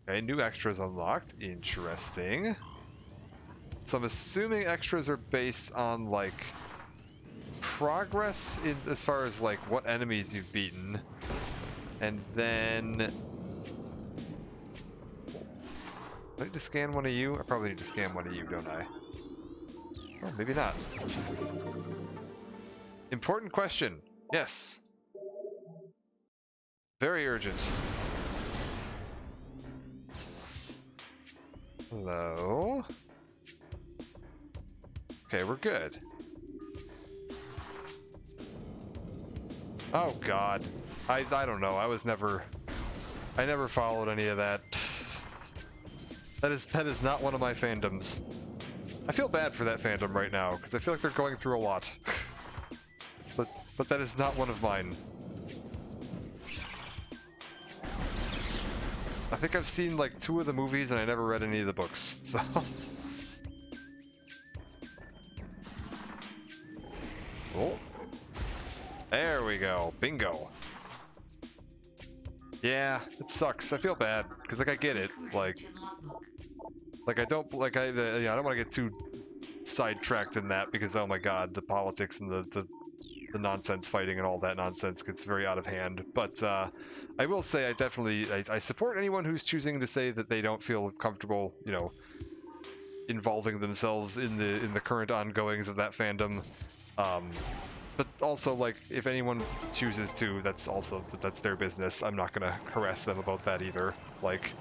Okay, new extras unlocked. Interesting. So I'm assuming extras are based on, like, progress in, as far as, like, what enemies you've beaten. And then... Do I need to scan one of you? I probably need to scan one of you, don't I? Oh, maybe not. Important question. Yes. Very urgent. Hello? Okay, we're good. Oh god. I don't know. I never followed any of that. That is not one of my fandoms. I feel bad for that fandom right now because I feel like they're going through a lot. but that is not one of mine. I think I've seen like 2 of the movies and I never read any of the books. So oh. There we go. Bingo. Yeah, it sucks. I feel bad because like I get it. Like I don't like I don't want to get too sidetracked in that because oh my god, the politics and the nonsense fighting and all that nonsense gets very out of hand. But I will say I definitely I support anyone who's choosing to say that they don't feel comfortable, you know, involving themselves in the current ongoings of that fandom. But also, like, if anyone chooses to, that's their business. I'm not gonna harass them about that either. Like,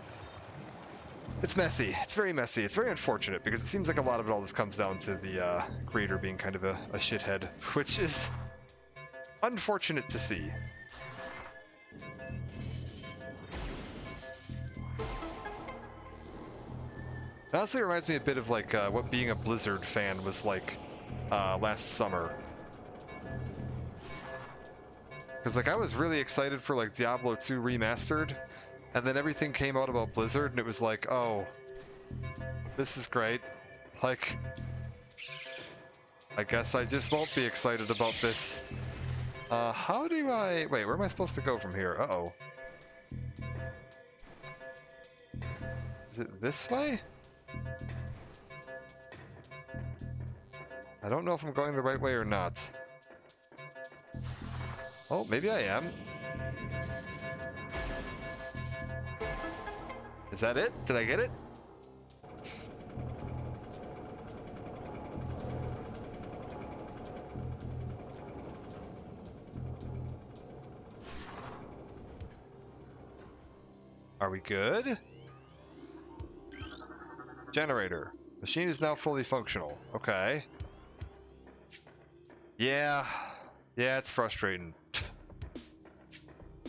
it's messy. It's very messy. It's very unfortunate because it seems like a lot of it all just comes down to the creator being kind of a shithead, which is unfortunate to see. Honestly, it reminds me a bit of like what being a Blizzard fan was like last summer. Because like I was really excited for like Diablo 2 Remastered, and then everything came out about Blizzard, and it was like, oh, this is great. Like, I guess I just won't be excited about this. How do I... Wait, where am I supposed to go from here? Uh-oh. Is it this way? I don't know if I'm going the right way or not. Oh, maybe I am. Is that it? Did I get it? Are we good? Generator. Machine is now fully functional. Okay. Yeah. Yeah, it's frustrating.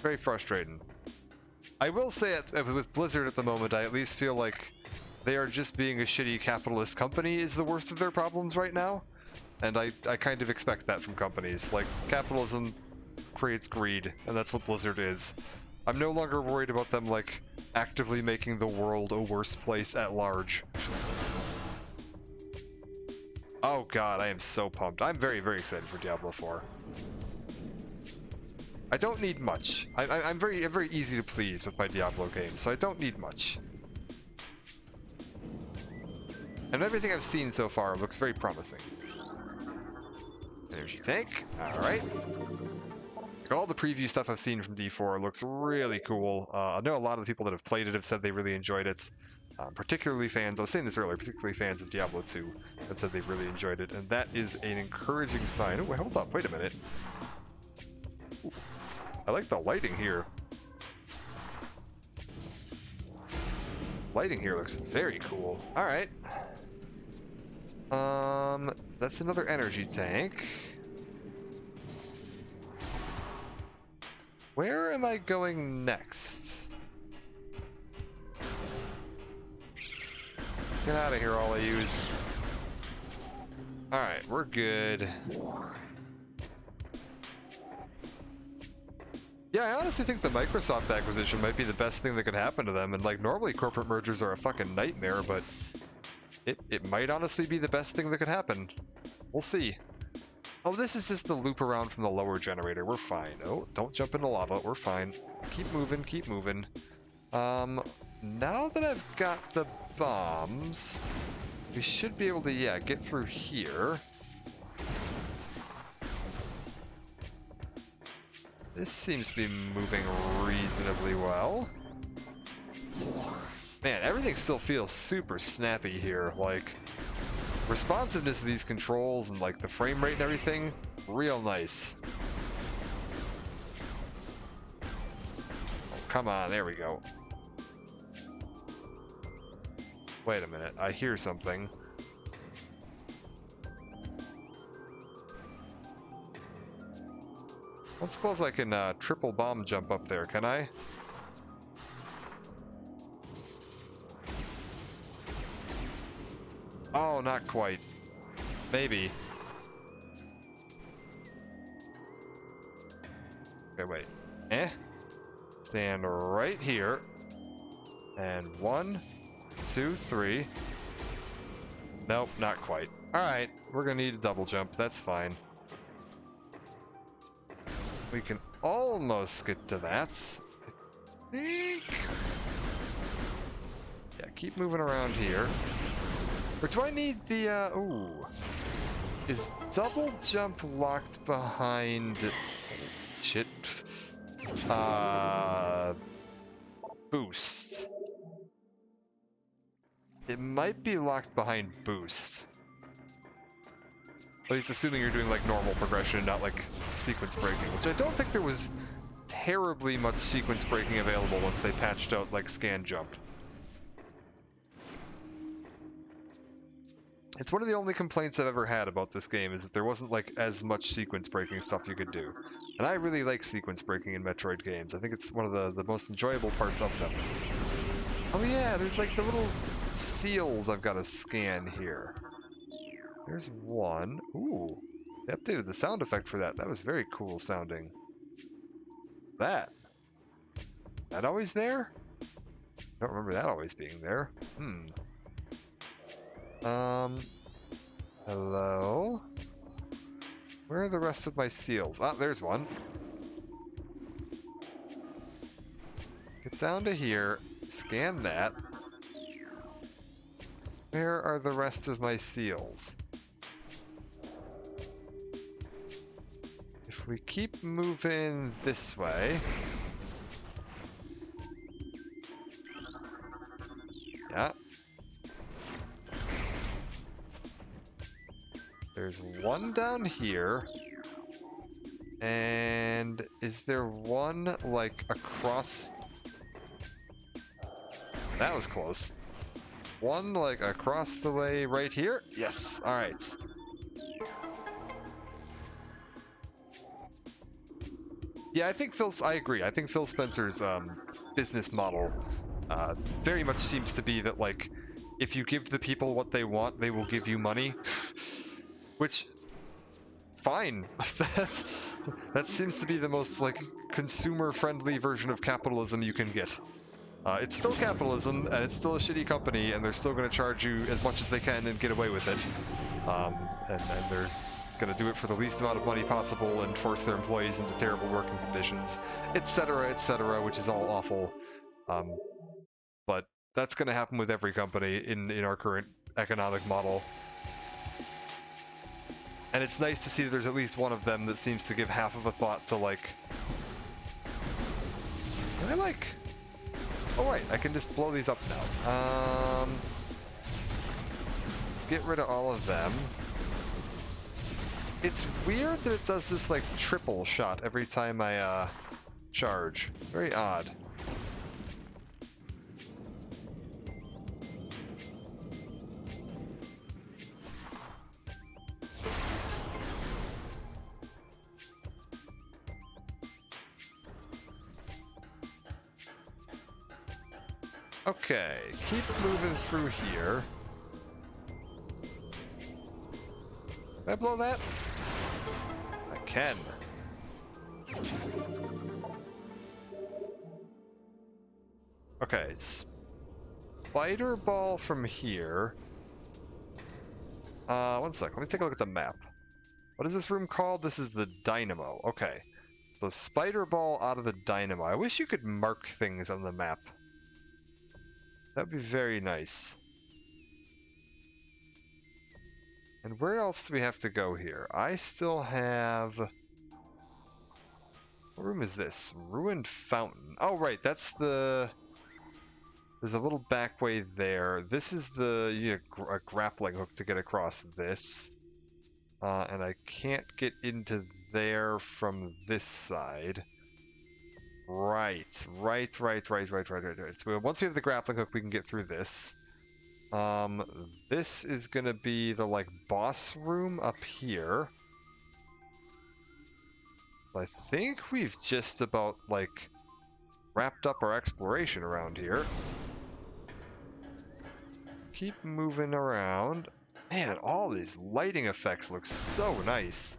Very frustrating. I will say with Blizzard at the moment, I at least feel like they are just being a shitty capitalist company is the worst of their problems right now. And I kind of expect that from companies. Like, capitalism creates greed, and that's what Blizzard is. I'm no longer worried about them, like, actively making the world a worse place at large. Oh god, I am so pumped. I'm very, very excited for Diablo 4. I don't need much. I'm very easy to please with my Diablo games, so I don't need much. And everything I've seen so far looks very promising. Energy tank. Alright. All the preview stuff I've seen from D4 looks really cool. I know a lot of the people that have played it have said they really enjoyed it. Particularly fans, I was saying this earlier, particularly fans of Diablo 2 have said they've really enjoyed it, and that is an encouraging sign. Oh, wait, hold up, wait a minute. Ooh, I like the lighting here. Lighting here looks very cool. Alright. That's another energy tank. Where am I going next? Get out of here, all I use. Alright, we're good. Yeah, I honestly think the Microsoft acquisition might be the best thing that could happen to them. And like, normally corporate mergers are a fucking nightmare, but it might honestly be the best thing that could happen. We'll see. Oh, this is just the loop around from the lower generator. We're fine. Oh, don't jump into lava. We're fine. Keep moving, keep moving. Now that I've got the bombs, we should be able to, yeah, get through here. This seems to be moving reasonably well. Man, everything still feels super snappy here. Like, responsiveness of these controls and like the frame rate and everything, real nice. Oh, come on, there we go. Wait a minute, I hear something. I don't suppose I can triple bomb jump up there, can I? Oh, not quite. Maybe. Okay, wait. Stand right here. And 1, 2, 3. Nope, not quite. Alright, we're gonna need a double jump. That's fine. We can almost get to that. I think. Yeah, keep moving around here. Or do I need the, ooh. Is double jump locked behind... Shit. Boost. It might be locked behind boost. At least assuming you're doing like normal progression, not like sequence breaking, which I don't think there was terribly much sequence breaking available once they patched out like scan jump. It's one of the only complaints I've ever had about this game is that there wasn't like as much sequence breaking stuff you could do. And I really like sequence breaking in Metroid games. I think it's one of the most enjoyable parts of them. Oh yeah, there's like the little seals I've got to scan here. There's one. Ooh, they updated the sound effect for that. That was very cool sounding. That always there? I don't remember that always being there. Hello? Where are the rest of my seals? Ah, there's one. Get down to here, scan that. Where are the rest of my seals? If we keep moving this way... Yeah. There's one down here. And is there one, like, across... That was close. One, like, across the way right here? Yes, alright. Yeah, I agree. I think Phil Spencer's business model very much seems to be that, like, if you give the people what they want, they will give you money. Which, fine. That seems to be the most, like, consumer-friendly version of capitalism you can get. It's still capitalism, and it's still a shitty company, and they're still going to charge you as much as they can and get away with it. And they're going to do it for the least amount of money possible and force their employees into terrible working conditions, etc., which is all awful. But that's going to happen with every company in our current economic model. And it's nice to see that there's at least one of them that seems to give half of a thought to, like... Can I, like... Oh, right, I can just blow these up now. Let's just get rid of all of them. It's weird that it does this, like, triple shot every time I, charge. Very odd. Okay, keep moving through here. Can I blow that? I can. Okay, spider ball from here. One sec, let me take a look at the map. What is this room called? This is the dynamo. Okay. So spider ball out of the dynamo. I wish you could mark things on the map. That'd be very nice. And where else do we have to go here? I still have... What room is this? Ruined Fountain. Oh, right, that's the... There's a little back way there. This is the a grappling hook to get across this. And I can't get into there from this side. Right. So once we have the grappling hook, we can get through this. This is gonna be the like boss room up here. I think we've just about like wrapped up our exploration around here. Keep moving around. Man, all these lighting effects look so nice.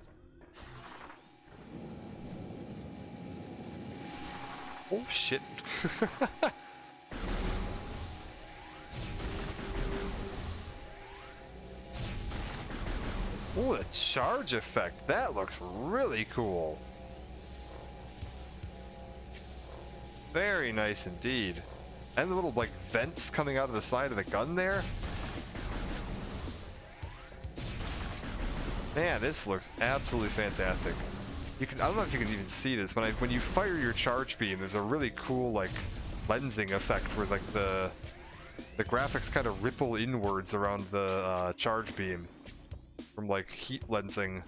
Oh shit. Oh, the charge effect. That looks really cool. Very nice indeed. And the little like vents coming out of the side of the gun there. Man, this looks absolutely fantastic. You can, I don't know if you can even see this, when you fire your charge beam, there's a really cool like lensing effect where like the graphics kind of ripple inwards around the charge beam from like heat lensing.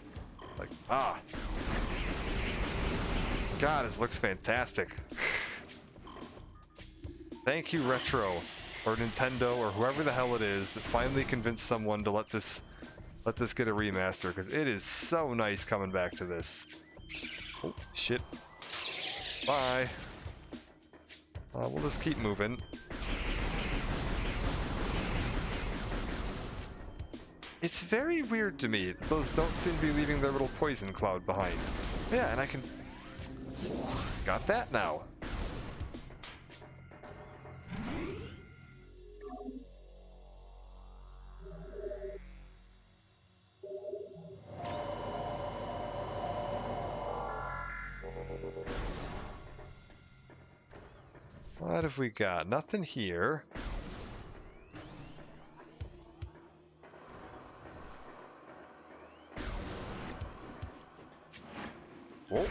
Like, ah. God, this looks fantastic. Thank you, Retro, or Nintendo, or whoever the hell it is that finally convinced someone to let this get a remaster, because it is so nice coming back to this. Oh, shit. Bye. We'll just keep moving. It's very weird to me that those don't seem to be leaving their little poison cloud behind. Yeah, and I can... Got that now. What have we got? Nothing here. Whoa.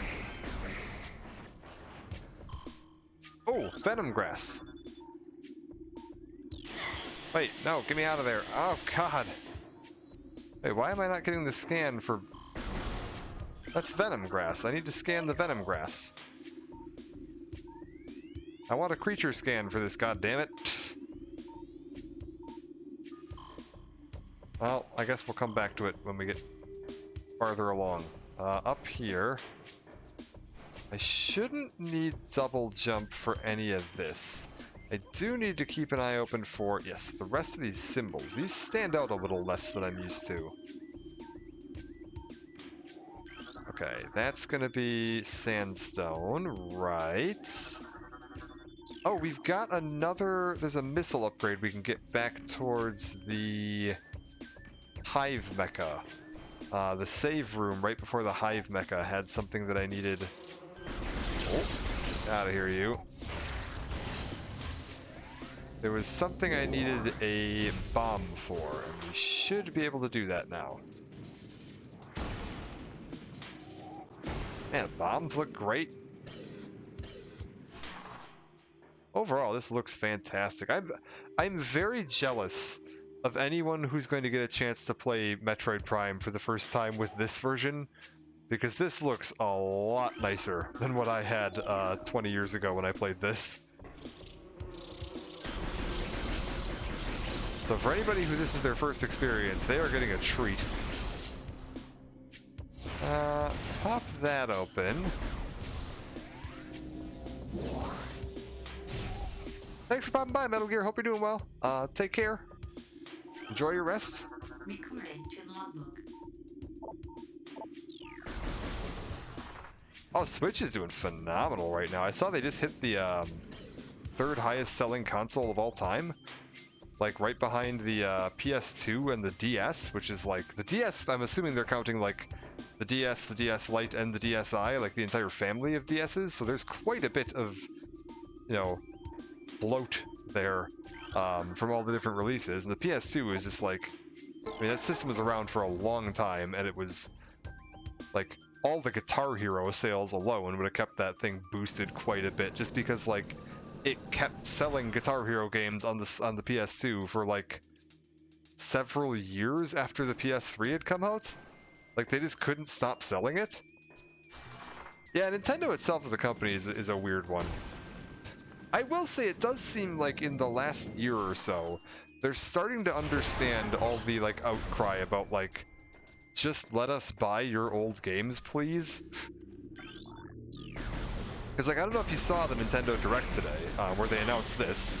Oh, venom grass. Wait, no, get me out of there. Oh, God. Wait, why am I not getting the scan for... That's venom grass. I need to scan the venom grass. I want a creature scan for this, goddammit. Well, I guess we'll come back to it when we get farther along. Up here, I shouldn't need double jump for any of this. I do need to keep an eye open for, yes, the rest of these symbols. These stand out a little less than I'm used to. Okay, that's gonna be sandstone, right? Oh, we've got another, there's a missile upgrade we can get back towards the Hive Mecha. The save room right before the Hive Mecha had something that I needed. Oh, out of here, you. There was something I needed a bomb for, and we should be able to do that now. Man, bombs look great. Overall, this looks fantastic. I'm very jealous of anyone who's going to get a chance to play Metroid Prime for the first time with this version, because this looks a lot nicer than what I had 20 years ago when I played this. So for anybody who this is their first experience, they are getting a treat. Pop that open. Thanks for popping by, Metal Gear. Hope you're doing well. Take care. Enjoy your rest. Recorded to logbook. Oh, Switch is doing phenomenal right now. I saw they just hit the third highest selling console of all time. Like right behind the PS2 and the DS, which is like the DS. I'm assuming they're counting like the DS, the DS Lite, and the DSi, like the entire family of DSs. So there's quite a bit of, you know, bloat there. from all the different releases. And the PS2 is just like, I mean, that system was around for a long time, and it was like all the Guitar Hero sales alone would have kept that thing boosted quite a bit, just because like it kept selling Guitar Hero games on the PS2 for like several years after the PS3 had come out. Like they just couldn't stop selling it. Yeah, Nintendo itself as a company is a weird one. I will say it does seem like in the last year or so, they're starting to understand all the like outcry about like, just let us buy your old games, please. Because like I don't know if you saw the Nintendo Direct today, where they announced this,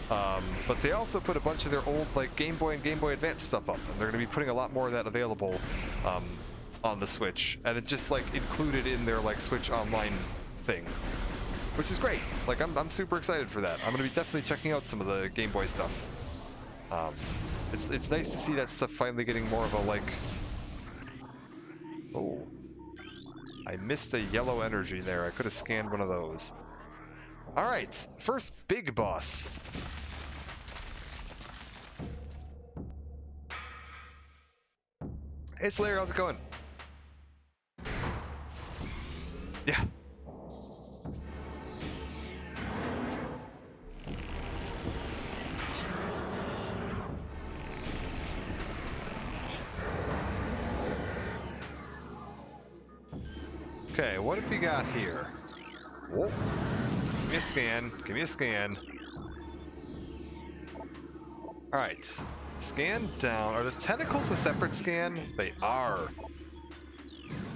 but they also put a bunch of their old like Game Boy and Game Boy Advance stuff up, and they're going to be putting a lot more of that available on the Switch, and it's just like included in their like Switch Online thing, which is great. Like I'm super excited for that. I'm going to be definitely checking out some of the Game Boy stuff. It's nice to see that stuff finally getting more of a like. Oh, I missed a yellow energy there. I could have scanned one of those. All right, first big boss. Hey Slayer, how's it going? Yeah. Okay, what have we got here? Whoa. Give me a scan. Give me a scan. Alright. Scan down. Are the tentacles a separate scan? They are.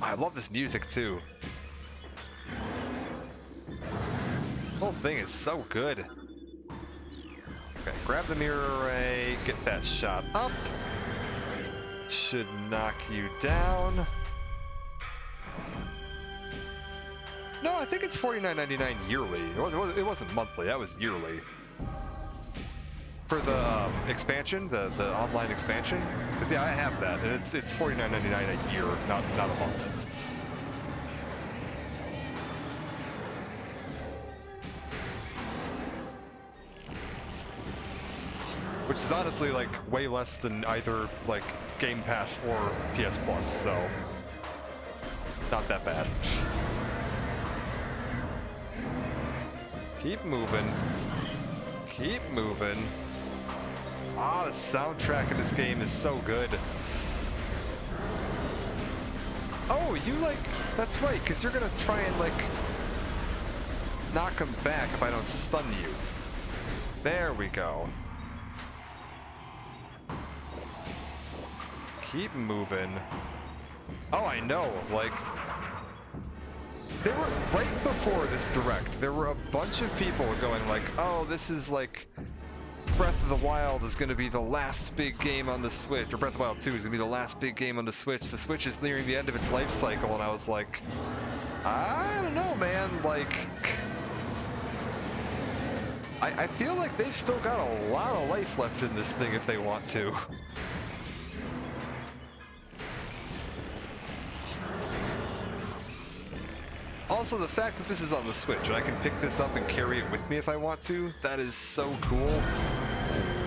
I love this music too. The whole thing is so good. Okay, grab the mirror array. Get that shot up. Should knock you down. No, I think it's $49.99 yearly. It wasn't monthly. That was yearly. For the expansion, the online expansion. Because yeah, I have that, and it's $49.99 a year, not a month. Which is honestly like way less than either like Game Pass or PS Plus, so not that bad. Keep moving. Keep moving. Ah, the soundtrack in this game is so good. Oh, you like... That's right, because you're going to try and, like, knock him back if I don't stun you. There we go. Keep moving. Oh, I know, like... They were right before this direct. There were a bunch of people going like, "Oh, this is like Breath of the Wild is going to be the last big game on the Switch, or Breath of the Wild 2 is going to be the last big game on the Switch. The Switch is nearing the end of its life cycle," and I was like, "I don't know, man. Like, I feel like they've still got a lot of life left in this thing if they want to." Also, the fact that this is on the Switch and I can pick this up and carry it with me if I want to, that is so cool.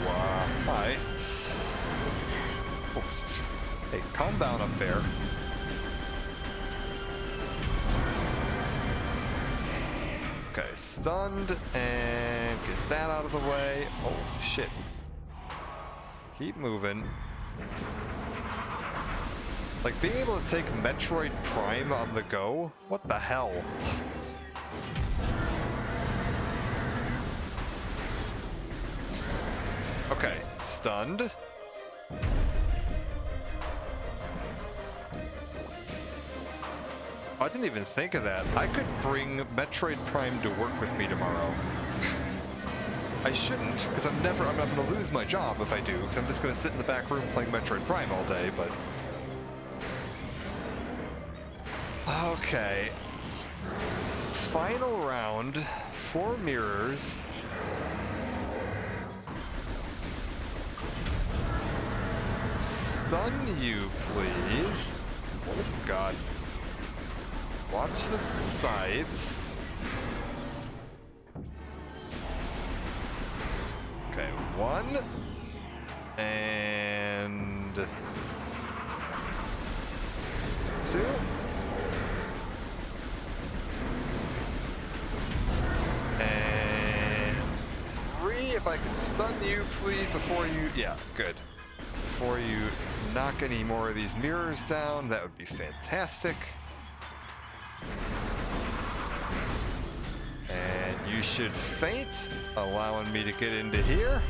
Hi. Oh, hey, calm down up there. Okay, stunned, and get that out of the way. Oh, shit. Keep moving. Like, being able to take Metroid Prime on the go? What the hell? Okay, stunned. I didn't even think of that. I could bring Metroid Prime to work with me tomorrow. I shouldn't, because I'm gonna lose my job if I do, because I'm just gonna sit in the back room playing Metroid Prime all day, but... Okay. Final round. 4 mirrors. Stun you, please. Oh, God. Watch the sides. Okay, 1 and 2. And 3. If I could stun you, please, before you... Yeah, good. Before you knock any more of these mirrors down, that would be fantastic. And you should faint, allowing me to get into here.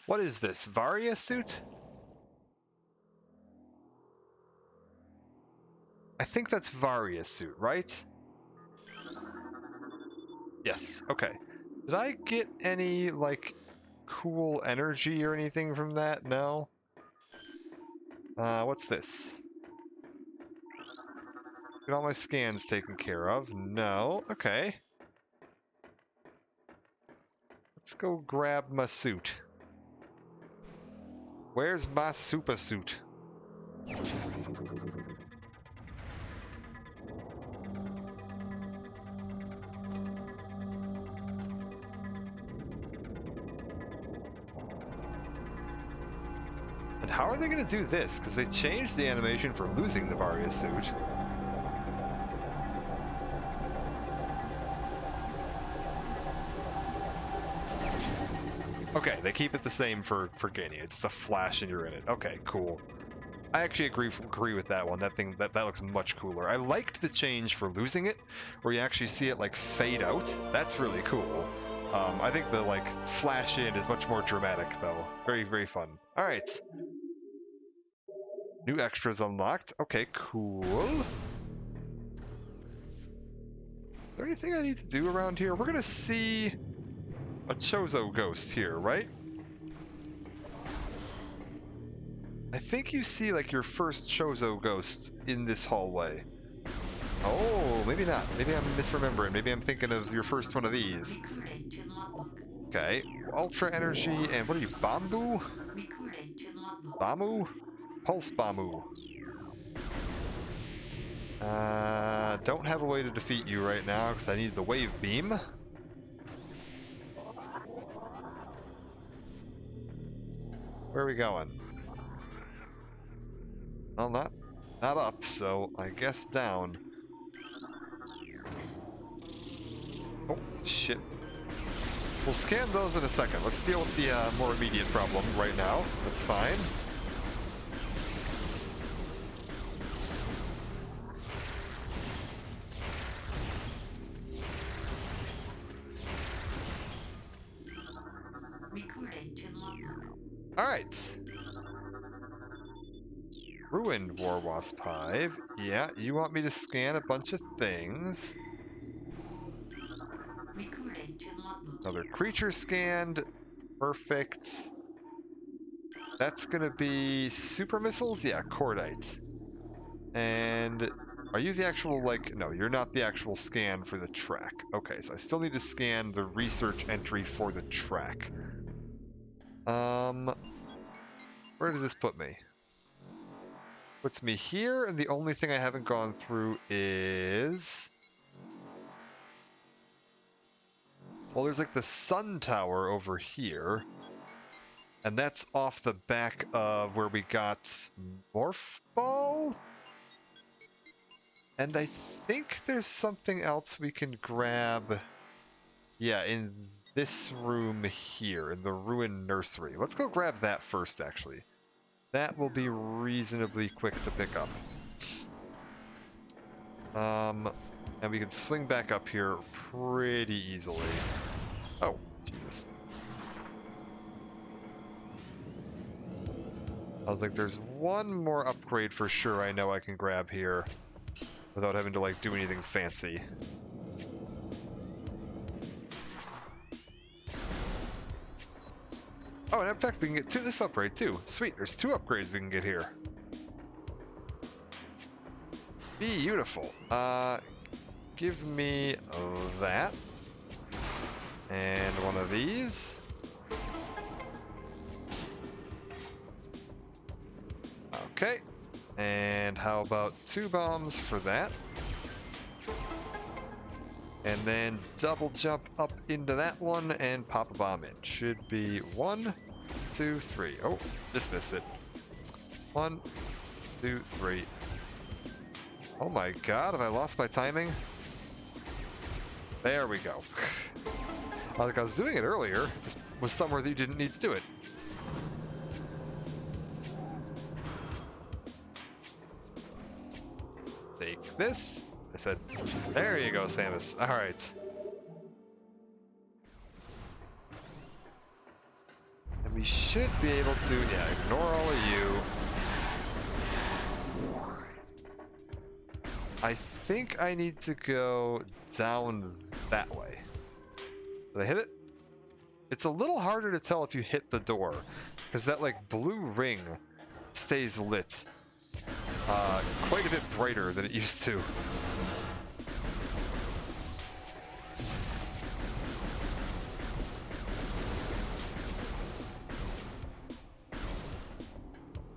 What is this, Varia suit? I think that's Varia's suit, right? Yes, okay. Did I get any, like, cool energy or anything from that? No? What's this? Get all my scans taken care of? No. Okay. Let's go grab my suit. Where's my super suit? And how are they going to do this? Because they changed the animation for losing the Varia suit. Okay, they keep it the same for gaining it. It's a flash and you're in it. Okay, cool. I actually agree with that one. That thing that looks much cooler. I liked the change for losing it, where you actually see it like fade out. That's really cool. I think the like flash in is much more dramatic though. Very, very fun. All right. New extras unlocked. Okay, cool. Is there anything I need to do around here? We're gonna see a Chozo ghost here, right? I think you see like your first Chozo ghost in this hallway. Oh, maybe not. Maybe I'm misremembering. Maybe I'm thinking of your first one of these. Recorded to logbook. Okay, Ultra Energy, and what are you, Bamboo? Recorded to logbook. Bamu? Pulse Bamu. Don't have a way to defeat you right now because I need the Wave Beam. Where are we going? Well, not up, so I guess down. Oh, shit. We'll scan those in a second. Let's deal with the more immediate problem right now. That's fine. Recorded to logbook. Alright. Ruined War Wasp Hive. Yeah, you want me to scan a bunch of things. Recorded to logbook. Another creature scanned. Perfect. That's gonna be super missiles? Yeah, Cordite. And are you the actual, like, no, you're not the actual scan for the track. Okay, so I still need to scan the research entry for the track. Where does this put me? Puts me here, and the only thing I haven't gone through is... Well, there's like the sun tower over here. And that's off the back of where we got Morph Ball? And I think there's something else we can grab. Yeah, in this room here, in the ruined nursery. Let's go grab that first, actually. That will be reasonably quick to pick up. And we can swing back up here pretty easily. Oh, Jesus. I was like, there's one more upgrade for sure I know I can grab here without having to, like, do anything fancy. Oh, and in fact, we can get this upgrade too. Sweet, there's 2 upgrades we can get here. Beautiful. Give me that. And one of these. Okay. And how about 2 bombs for that? And then double jump up into that one and pop a bomb in. Should be 1, 2, 3. Oh, just missed it. 1, 2, 3. Oh my god, have I lost my timing? There we go. I was doing it earlier, just was somewhere that you didn't need to do it. Take this. I said, there you go, Samus. Alright. And we should be able to, yeah, ignore all of you. I think I need to go down that way. Did I hit it? It's a little harder to tell if you hit the door, because that like blue ring stays lit quite a bit brighter than it used to.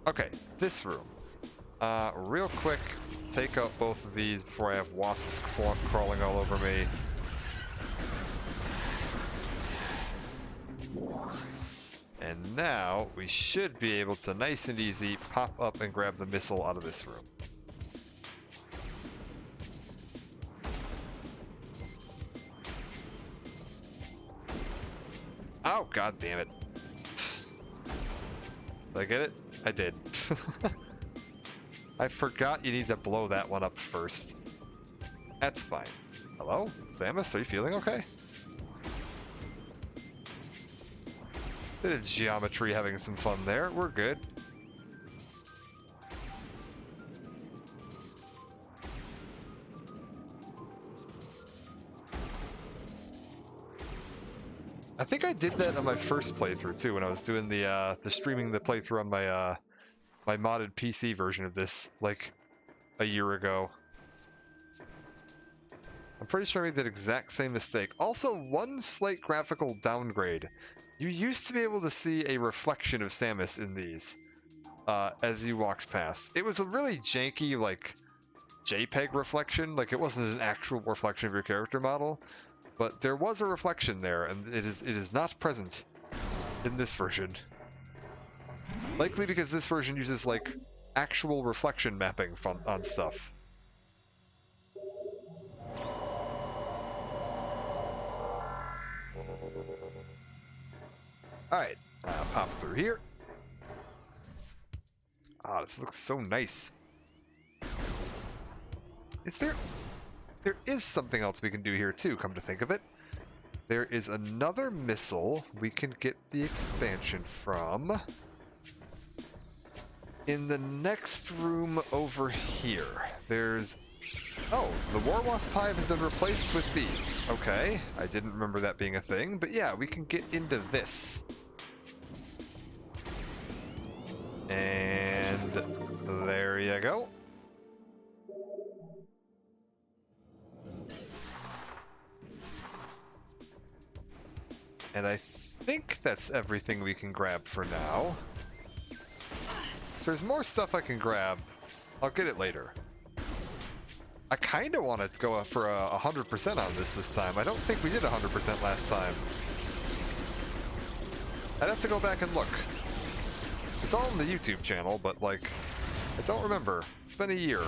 Okay, this room. Real quick, take out both of these before I have wasps crawling all over me. And now we should be able to nice and easy pop up and grab the missile out of this room. Oh, god damn it. Did I get it? I did. I forgot you need to blow that one up first. That's fine. Hello? Samus, are you feeling okay? Bit of geometry, having some fun there. We're good. I think I did that on my first playthrough too, when I was doing the streaming the playthrough on my my modded PC version of this, like a year ago. I'm pretty sure I made that exact same mistake. Also, one slight graphical downgrade. You used to be able to see a reflection of Samus in these as you walked past. It was a really janky, like, JPEG reflection. Like, it wasn't an actual reflection of your character model, but there was a reflection there, and it is not present in this version. Likely because this version uses, like, actual reflection mapping on stuff. Alright, pop through here. Ah, this looks so nice. There is something else we can do here too, come to think of it. There is another missile we can get the expansion from in the next room over here. There's... Oh, the War Wasp Hive has been replaced with these. Okay, I didn't remember that being a thing, but yeah, we can get into this. And there you go. And I think that's everything we can grab for now. If there's more stuff I can grab, I'll get it later. I kind of want to go for 100% on this time. I don't think we did 100% last time. I'd have to go back and look. It's all on the YouTube channel, but like, I don't remember. It's been a year.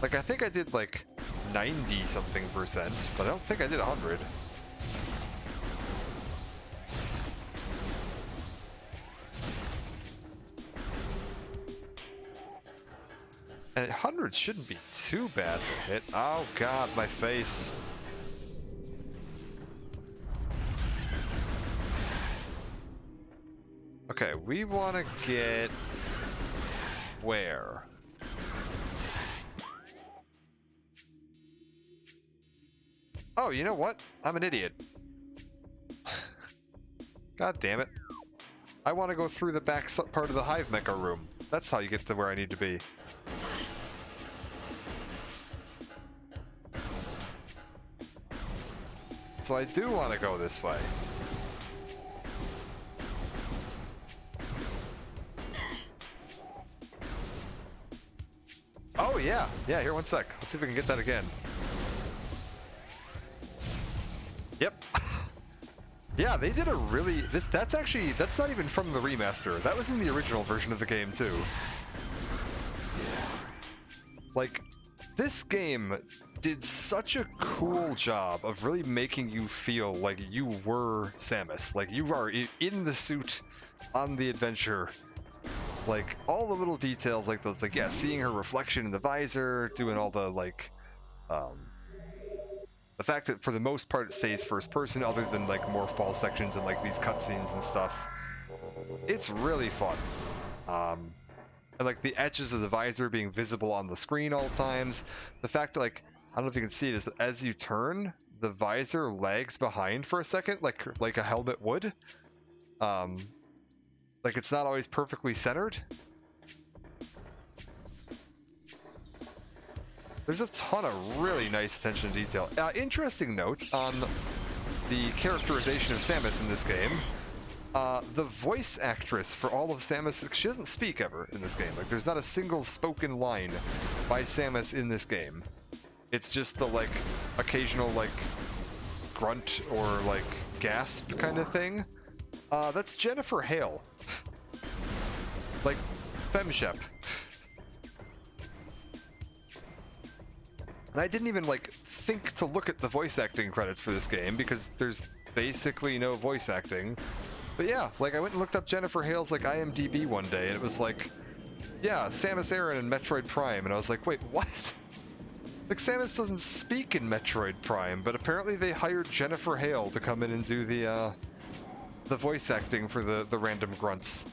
Like, I think I did like 90-something%, but I don't think I did 100. And 100 shouldn't be too bad to hit. Oh god, my face. Okay, we want to get... where? Oh, you know what? I'm an idiot. God damn it. I want to go through the back part of the Hive Mecha room. That's how you get to where I need to be. So I do want to go this way. Oh yeah, yeah, here, one sec. Let's see if we can get that again. Yep. Yeah, they did a really, that's not even from the remaster. That was in the original version of the game too. Like, this game did such a cool job of really making you feel like you were Samus. Like, you are in the suit on the adventure. Like, all the little details like those, like, yeah, seeing her reflection in the visor, doing all the, like, the fact that for the most part it stays first person other than, like, morph ball sections and, like, these cutscenes and stuff. It's really fun. And, like, the edges of the visor being visible on the screen all times. The fact that, like, I don't know if you can see this, but as you turn, the visor lags behind for a second, like a helmet would. Like, it's not always perfectly centered. There's a ton of really nice attention to detail. Interesting note on the characterization of Samus in this game. The voice actress for all of Samus, she doesn't speak ever in this game. Like, there's not a single spoken line by Samus in this game. It's just the, like, occasional, like, grunt or, like, gasp kind of thing. That's Jennifer Hale. Like, FemShep. And I didn't even, like, think to look at the voice acting credits for this game because there's basically no voice acting. But yeah, like, I went and looked up Jennifer Hale's, like, IMDb one day, and it was like, yeah, Samus Aran in Metroid Prime, and I was like, wait, what? Like, Samus doesn't speak in Metroid Prime, but apparently they hired Jennifer Hale to come in and do the voice acting for the random grunts.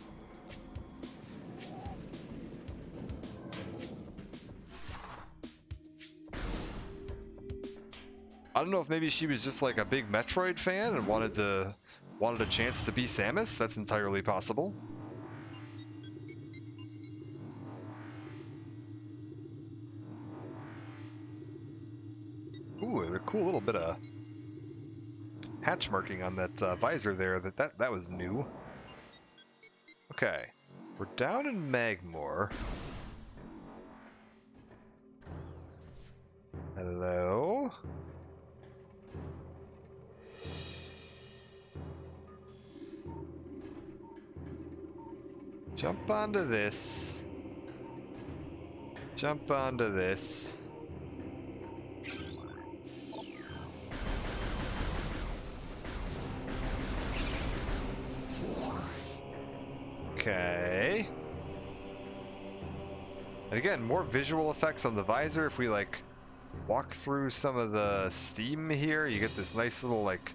I don't know if maybe she was just, like, a big Metroid fan and wanted a chance to be Samus. That's entirely possible. Ooh, a cool little bit of hatch marking on that visor there. That was new. Okay, we're down in Magmore. Hello. Jump onto this. Jump onto this. Okay. And again, more visual effects on the visor. If we, like, walk through some of the steam here, you get this nice little, like,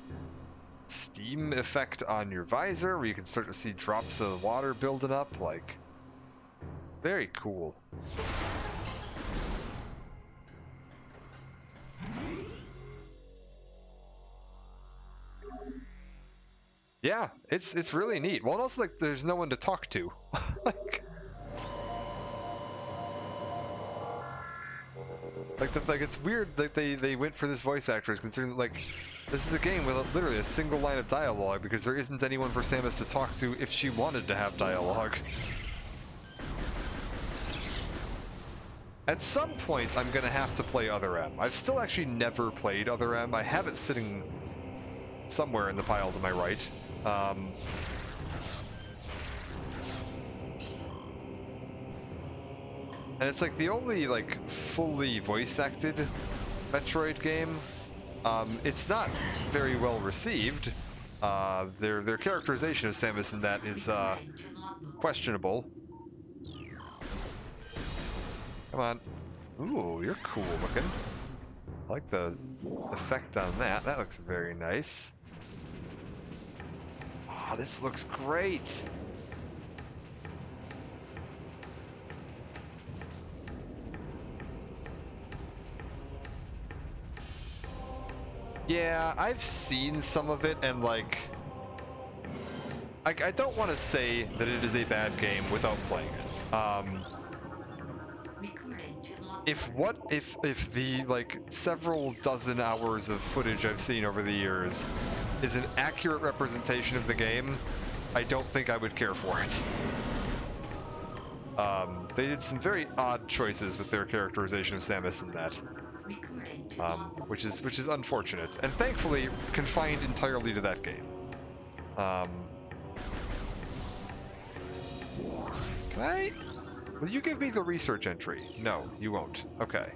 steam effect on your visor where you can start to see drops of water building up. Like, very cool. Yeah, it's really neat. Well, and also, like, there's no one to talk to. like it's weird that they went for this voice actress, considering, like, this is a game with literally a single line of dialogue because there isn't anyone for Samus to talk to if she wanted to have dialogue. At some point, I'm gonna have to play Other M. I've still actually never played Other M. I have it sitting somewhere in the pile to my right. And it's, like, the only, like, fully voice-acted Metroid game. It's not very well received. Their characterization of Samus in that is questionable. Come on. Ooh, you're cool looking. I like the effect on that. That looks very nice. Oh, this looks great. Yeah, I've seen some of it, and like, I don't want to say that it is a bad game without playing it. Recording to If the like several dozen hours of footage I've seen over the years is an accurate representation of the game, I don't think I would care for it. They did some very odd choices with their characterization of Samus in that, recording to logbook. which is unfortunate, and thankfully confined entirely to that game. Can I? Will you give me the research entry? No, you won't. Okay.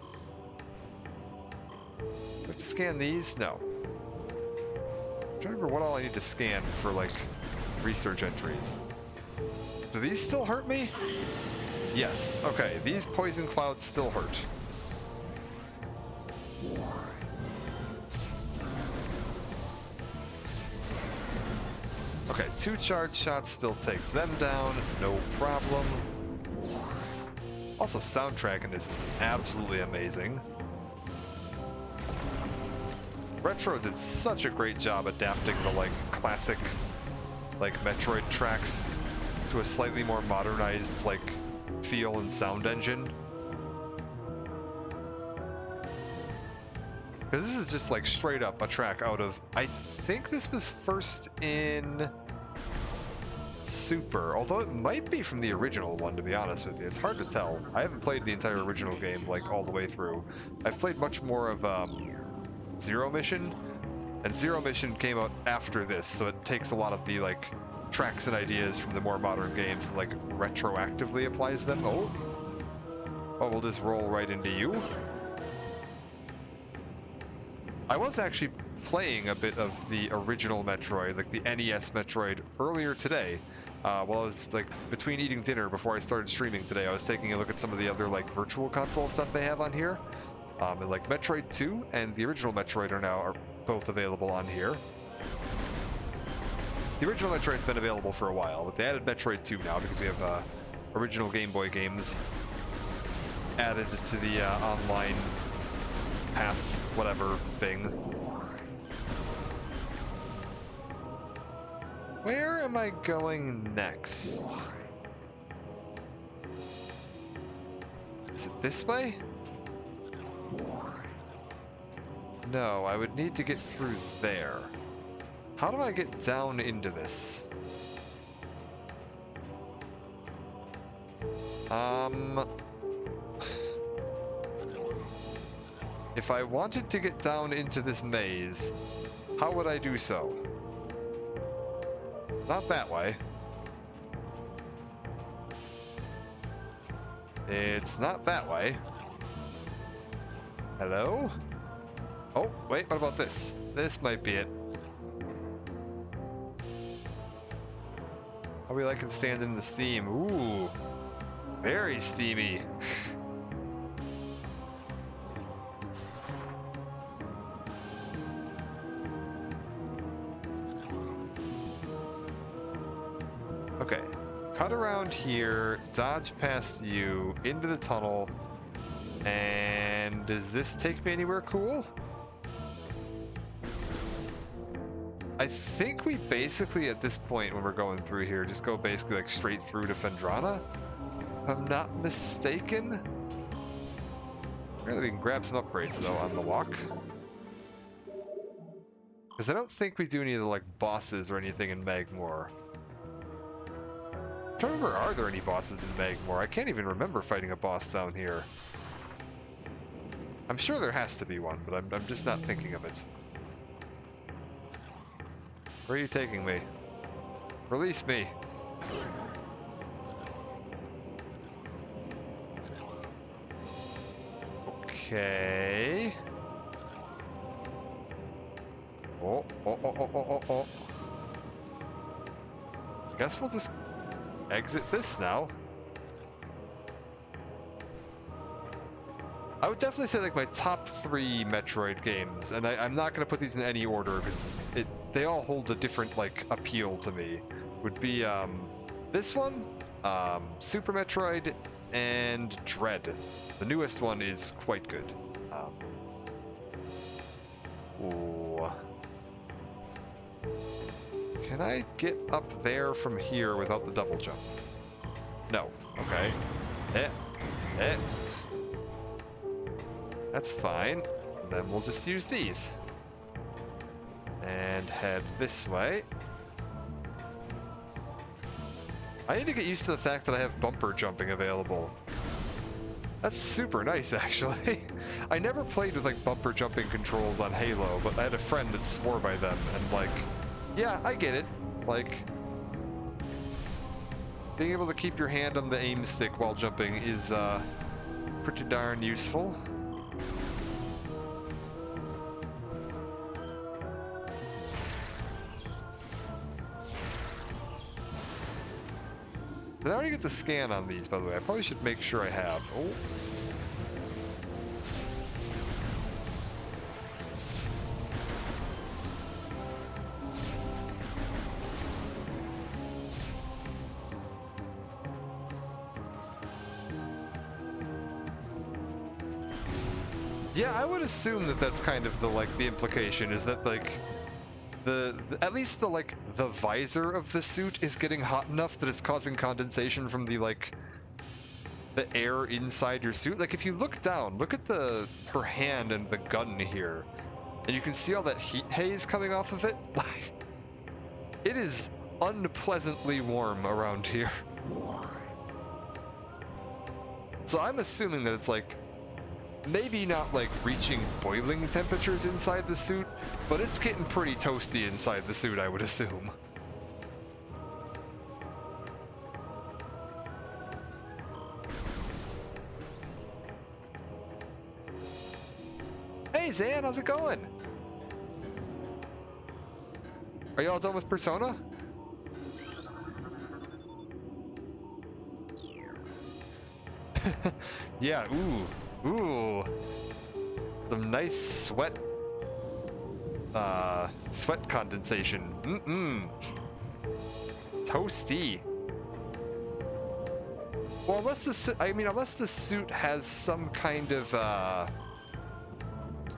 Do I have to scan these? No. I'm trying to remember what all I need to scan for, like, research entries. Do these still hurt me? Yes. Okay, these poison clouds still hurt. Okay, 2 charge shots still takes them down, no problem. Also, soundtrack in this is absolutely amazing. Retro did such a great job adapting the like classic like Metroid tracks to a slightly more modernized like feel and sound engine. Because this is just like straight up a track out of, I think this was first in Super, although it might be from the original one, to be honest with you. It's hard to tell. I haven't played the entire original game like all the way through. I've played much more of Zero Mission, and Zero Mission came out after this, so it takes a lot of the like tracks and ideas from the more modern games and like retroactively applies them. Oh, we'll just roll right into you. I was actually playing a bit of the original Metroid, like the NES Metroid, earlier today. While I was like between eating dinner before I started streaming today, I was taking a look at some of the other like virtual console stuff they have on here. And like Metroid 2 and the original Metroid are both available on here. The original Metroid's been available for a while, but they added Metroid 2 now because we have original Game Boy games added to the online pass whatever thing. Where am I going next? Is it this way? No, I would need to get through there. How do I get down into this? If I wanted to get down into this maze, how would I do so? Not that way. It's not that way. Hello? Oh, wait, what about this? This might be it. How are we liking standing in the steam? Ooh, very steamy. Okay, cut around here, dodge past you, into the tunnel, and does this take me anywhere cool? I think we basically, at this point when we're going through here, just go basically like straight through to Phendrana, if I'm not mistaken. Apparently we can grab some upgrades though on the walk. Because I don't think we do any of the like bosses or anything in Magmore. I'm trying to remember, are there any bosses in Magmore? I can't even remember fighting a boss down here. I'm sure there has to be one, but I'm just not thinking of it. Where are you taking me? Release me. Okay. Oh. Guess we'll just exit this now. I would definitely say like my top 3 Metroid games, and I'm not going to put these in any order because they all hold a different like appeal to me. Would be this one, Super Metroid, and Dread. The newest one is quite good. Ooh. So... Can I get up there from here without the double jump? No. Okay. That's fine. Then we'll just use these. And head this way. I need to get used to the fact that I have bumper jumping available. That's super nice, actually. I never played with like bumper jumping controls on Halo, but I had a friend that swore by them, and like, yeah, I get it. Like, being able to keep your hand on the aim stick while jumping is pretty darn useful. Did I already get the scan on these, by the way? I probably should make sure I have. Oh. Yeah, I would assume that that's kind of the the implication is that like at least the visor of the suit is getting hot enough that it's causing condensation from the air inside your suit. Like if you look down, look at her hand and the gun here, and you can see all that heat haze coming off of it. Like it is unpleasantly warm around here. So I'm assuming that it's like maybe not like reaching boiling temperatures inside the suit, but it's getting pretty toasty inside the suit, I would assume. Hey Zan, how's it going? Are you all done with Persona? Yeah, ooh, some nice sweat condensation. Toasty. Well, unless the suit has some kind of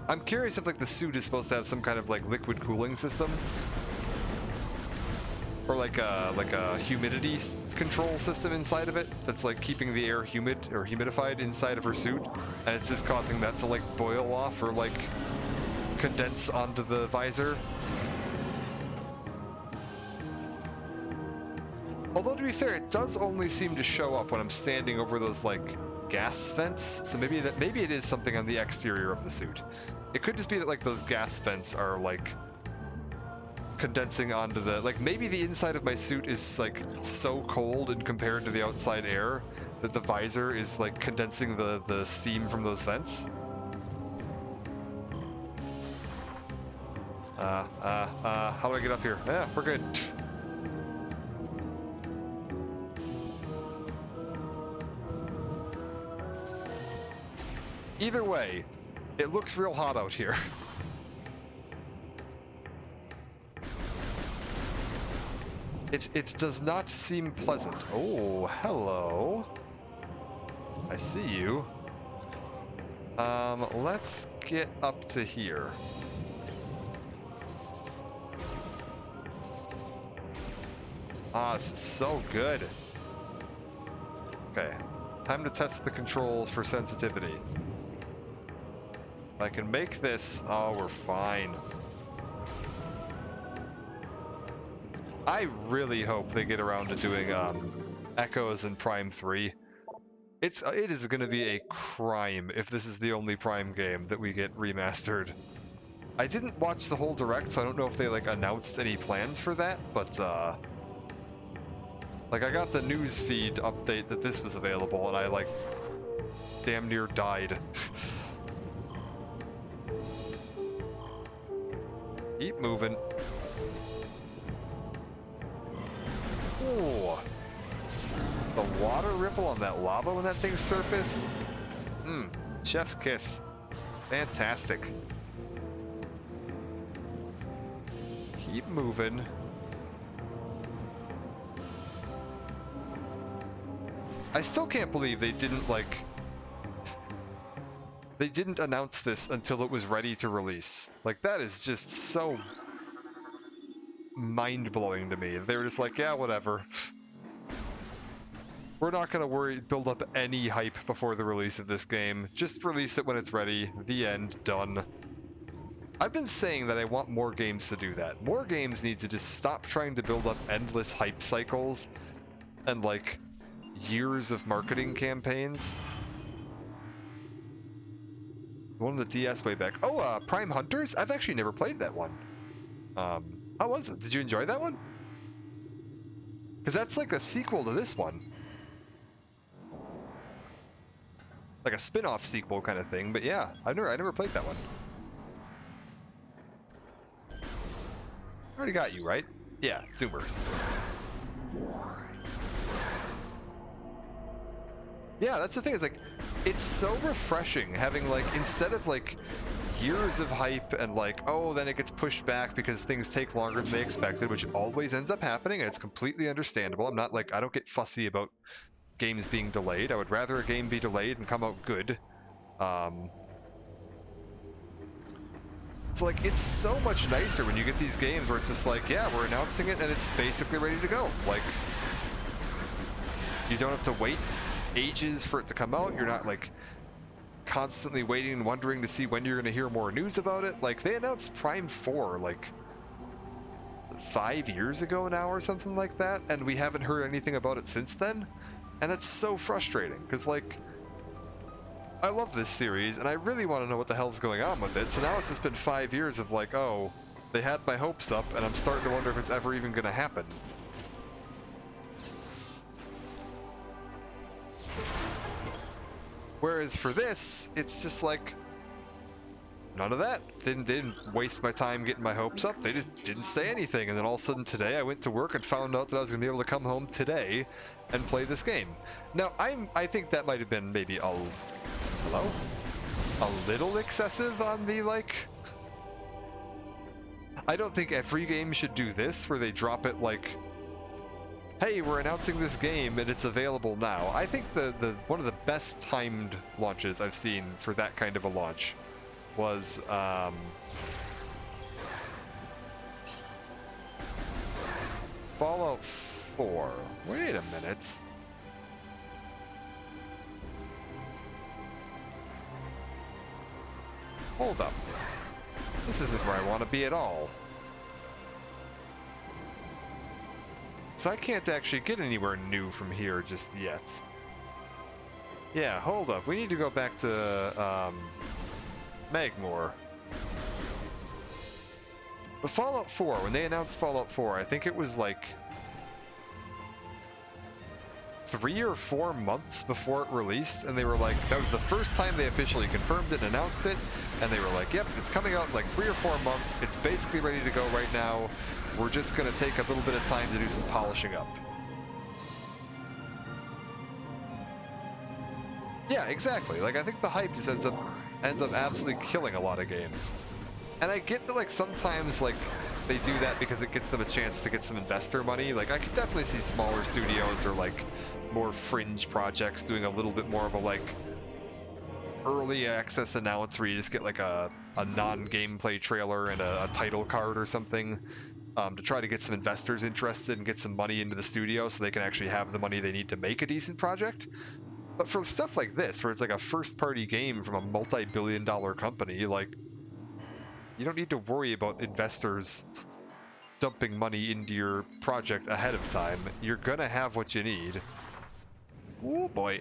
I'm curious if like the suit is supposed to have some kind of like liquid cooling system, or like a humidity control system inside of it that's like keeping the air humid or humidified inside of her suit, and it's just causing that to like boil off or like condense onto the visor. Although to be fair, it does only seem to show up when I'm standing over those like gas vents, so maybe it is something on the exterior of the suit. It could just be that like those gas vents are like condensing onto the maybe the inside of my suit is like so cold and compared to the outside air that the visor is like condensing the steam from those vents. How do I get up here? Yeah, we're good. Either way, it looks real hot out here. It does not seem pleasant. Oh, hello. I see you. Let's get up to here. Ah, this is so good. Okay, time to test the controls for sensitivity. If I can make this, oh, we're fine. I really hope they get around to doing Echoes in Prime 3. It is going to be a crime if this is the only Prime game that we get remastered. I didn't watch the whole direct, so I don't know if they like announced any plans for that, but like I got the news feed update that this was available, and I like damn near died. Keep moving. Ooh. The water ripple on that lava when that thing surfaced? Chef's kiss. Fantastic. Keep moving. I still can't believe they didn't, like... They didn't announce this until it was ready to release. Like, that is just so mind-blowing to me. They were just like, yeah, whatever. We're not gonna build up any hype before the release of this game. Just release it when it's ready. The end. Done. I've been saying that I want more games to do that. More games need to just stop trying to build up endless hype cycles and, like, years of marketing campaigns. One of the DS way back. Oh, Prime Hunters? I've actually never played that one. How was it? Did you enjoy that one? Because that's like a sequel to this one. Like a spin-off sequel kind of thing, but yeah, I never played that one. I already got you, right? Yeah, Zoomers. Yeah, that's the thing, it's like, it's so refreshing having, like, instead of, like, years of hype and, like, oh, then it gets pushed back because things take longer than they expected, which always ends up happening, and it's completely understandable. I'm not, like, I don't get fussy about games being delayed. I would rather a game be delayed and come out good. So, like, it's so much nicer when you get these games where it's just like, yeah, we're announcing it and it's basically ready to go. Like, you don't have to wait ages for it to come out. You're not, like, constantly waiting and wondering to see when you're going to hear more news about it. Like, they announced Prime 4, like, 5 years ago now or something like that, and we haven't heard anything about it since then. And that's so frustrating, because, like, I love this series, and I really want to know what the hell's going on with it, so now it's just been 5 years of, like, oh, they had my hopes up, and I'm starting to wonder if it's ever even going to happen. Whereas for this, it's just like, none of that. Didn't waste my time getting my hopes up. They just didn't say anything, and then all of a sudden today I went to work and found out that I was going to be able to come home today and play this game. Now, I think that might have been maybe a little excessive on the, like, I don't think every game should do this, where they drop it like, hey, we're announcing this game and it's available now. I think the one of the best timed launches I've seen for that kind of a launch was Fallout 4. Wait a minute. Hold up. This isn't where I want to be at all. So I can't actually get anywhere new from here just yet. Yeah, hold up. We need to go back to Magmore. But Fallout 4, when they announced Fallout 4, I think it was like 3 or 4 months before it released, and they were like, that was the first time they officially confirmed it and announced it, and they were like, yep, it's coming out in like 3 or 4 months, it's basically ready to go right now, we're just going to take a little bit of time to do some polishing up. Yeah, exactly. Like, I think the hype just ends up absolutely killing a lot of games. And I get that, like, sometimes, like, they do that because it gets them a chance to get some investor money. Like, I could definitely see smaller studios or, like, more fringe projects doing a little bit more of a, like, early access announce where you just get, like, a non-gameplay trailer and a title card or something to try to get some investors interested and get some money into the studio so they can actually have the money they need to make a decent project. But for stuff like this, where it's like a first-party game from a multi-billion-dollar company, like, you don't need to worry about investors dumping money into your project ahead of time. You're gonna have what you need. Oh boy.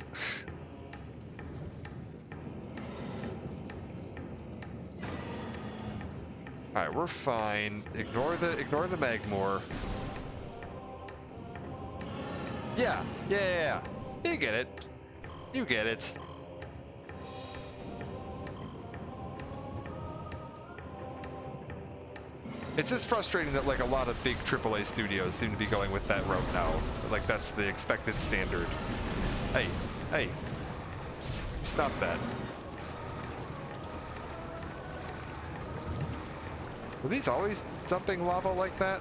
Alright, we're fine. Ignore the Magmore. Yeah. You get it. You get it. It's just frustrating that, like, a lot of big AAA studios seem to be going with that route now. Like, that's the expected standard. Hey. Stop that. Were these always dumping lava like that?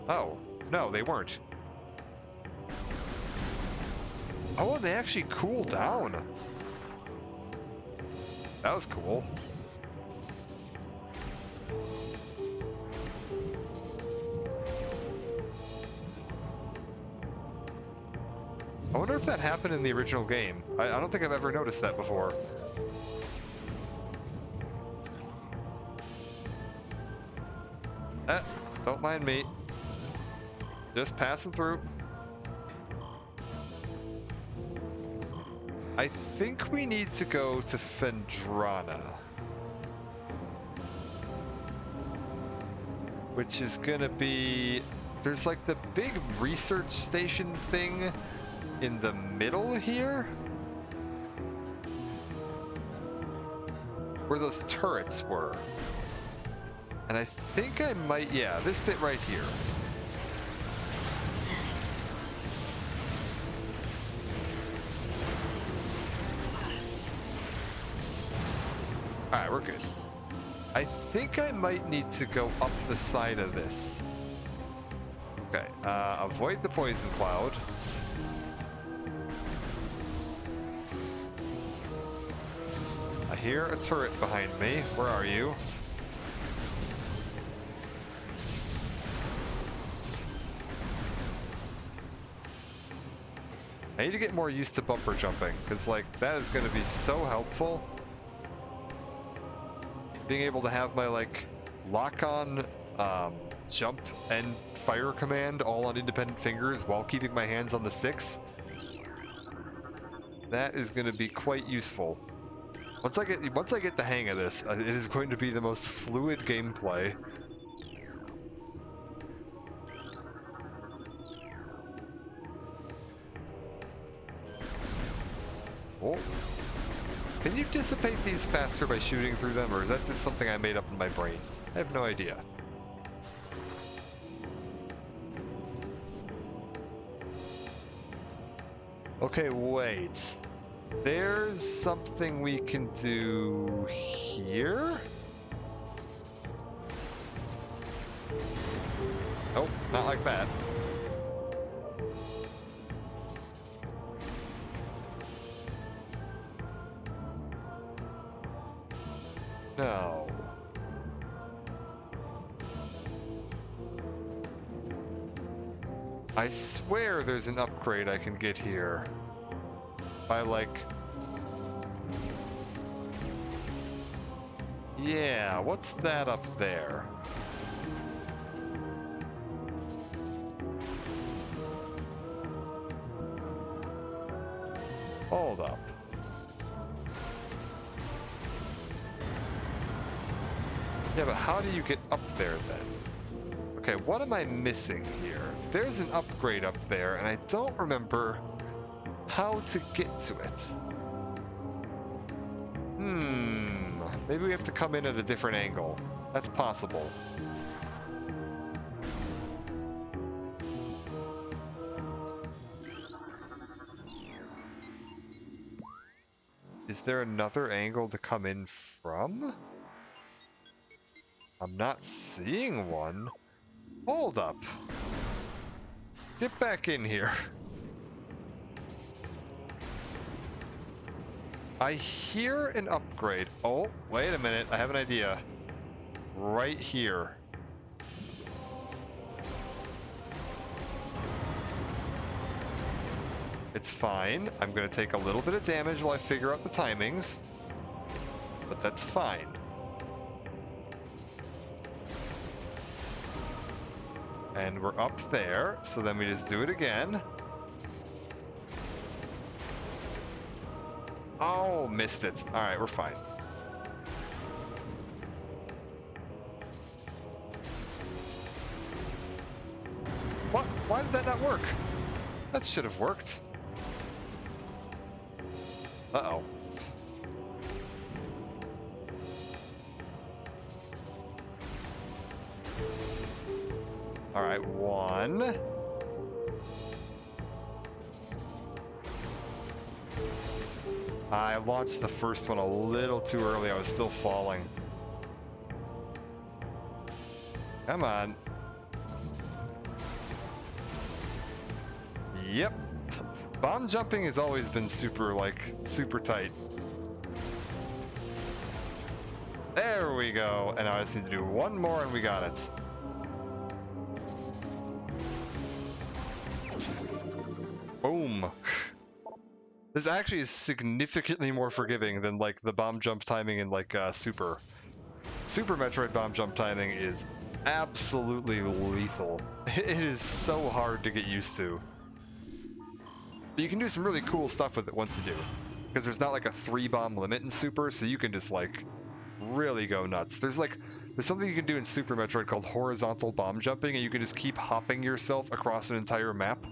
Oh, no, they weren't. Oh, and they actually cool down. That was cool. I wonder if that happened in the original game. I don't think I've ever noticed that before. Don't mind me. Just passing through. I think we need to go to Fendrana. Which is gonna be... There's like the big research station thing in the middle here? Where those turrets were. And I think I might... Yeah, this bit right here. Alright, we're good. I think I might need to go up the side of this. Okay, avoid the poison cloud. I hear a turret behind me. Where are you? I need to get more used to bumper jumping, because like that is going to be so helpful. Being able to have my like lock-on jump and fire command all on independent fingers while keeping my hands on the sticks. That is going to be quite useful. Once I get the hang of this, it is going to be the most fluid gameplay. Oh. Can you dissipate these faster by shooting through them, or is that just something I made up in my brain? I have no idea. Okay, wait. There's something we can do here? Nope, not like that. No. I swear there's an upgrade I can get here. By like... Yeah, what's that up there? Hold up. Yeah, but how do you get up there then? Okay, what am I missing here? There's an upgrade up there, and I don't remember how to get to it. Maybe we have to come in at a different angle. That's possible. Is there another angle to come in from? I'm not seeing one. Hold up. Get back in here. I hear an upgrade. Oh, wait a minute. I have an idea. Right here. It's fine. I'm going to take a little bit of damage while I figure out the timings. But that's fine. And we're up there, so then we just do it again. Oh, missed it. Alright, we're fine. What? Why did that not work? That should have worked. Uh-oh. Alright, one. I launched the first one a little too early. I was still falling. Come on. Yep. Bomb jumping has always been super, like, super tight. There we go. And now I just need to do one more and we got it. Boom. This actually is significantly more forgiving than, like, the bomb jump timing in, like, Super. Super Metroid bomb jump timing is absolutely lethal. It is so hard to get used to. But you can do some really cool stuff with it once you do. Because there's not like a 3-bomb limit in Super, so you can just like really go nuts. There's something you can do in Super Metroid called horizontal bomb jumping, and you can just keep hopping yourself across an entire map.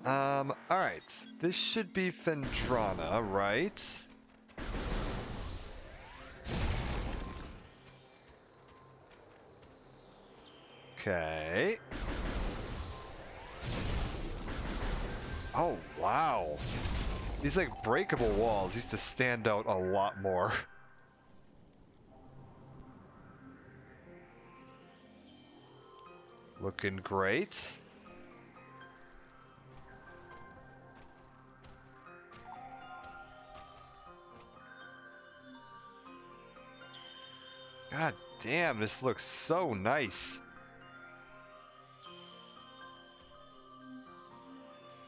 Alright. This should be Phendrana, right? Okay. Oh, wow. These, like, breakable walls used to stand out a lot more. Looking great. God damn, this looks so nice.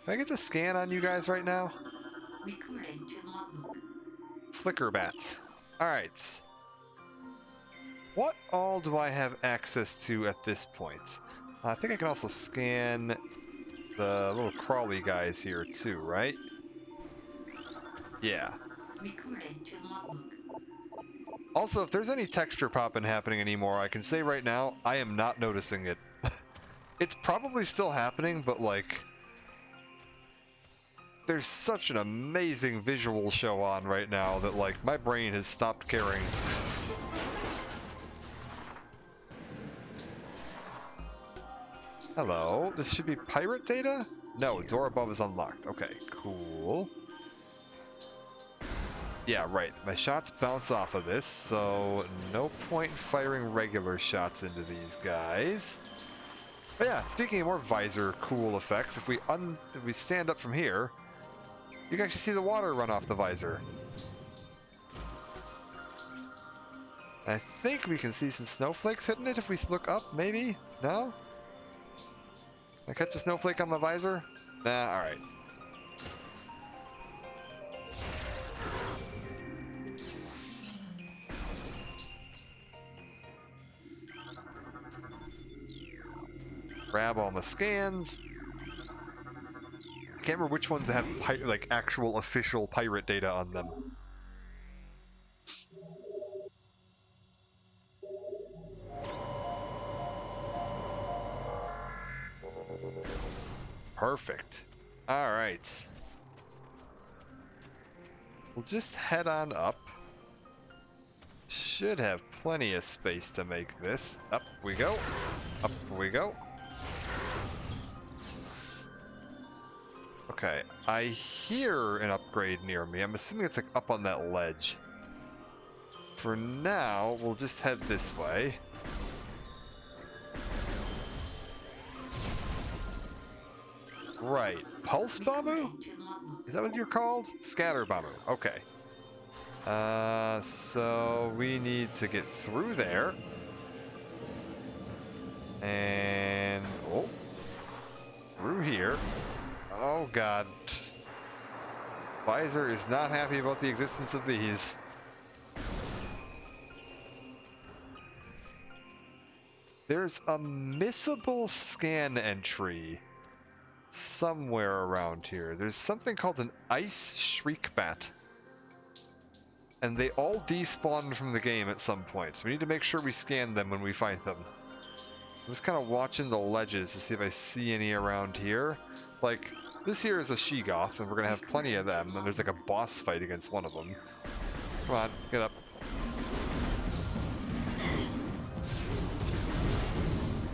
Can I get the scan on you guys right now? Recording to logbook. Flicker bat. Alright. What all do I have access to at this point? I think I can also scan the little crawly guys here too, right? Yeah. Recording to logbook. Also, if there's any texture popping happening anymore, I can say right now, I am not noticing it. It's probably still happening, but like... There's such an amazing visual show on right now that, like, my brain has stopped caring. Hello, this should be pirate data? No, door above is unlocked. Okay, cool. Yeah, right. My shots bounce off of this, so no point firing regular shots into these guys. But yeah, speaking of more visor cool effects, if we stand up from here, you can actually see the water run off the visor. I think we can see some snowflakes hitting it if we look up, maybe? No? Can I catch a snowflake on my visor? Nah, alright. Grab all my scans. I can't remember which ones have like actual official pirate data on them. Perfect. All right. We'll just head on up. Should have plenty of space to make this. Up we go. Up we go. Okay, I hear an upgrade near me. I'm assuming it's like up on that ledge. For now, we'll just head this way. Right, Pulse Bamu? Is that what you're called? Scatter Bamu, okay. So we need to get through there. And, oh, through here. Oh god. Visor is not happy about the existence of these. There's a missable scan entry somewhere around here. There's something called an ice shriek bat. And they all despawned from the game at some point, so we need to make sure we scan them when we find them. I'm just kind of watching the ledges to see if I see any around here. Like, this here is a Sheegoth, and we're gonna have plenty of them, and there's like a boss fight against one of them. Come on, get up.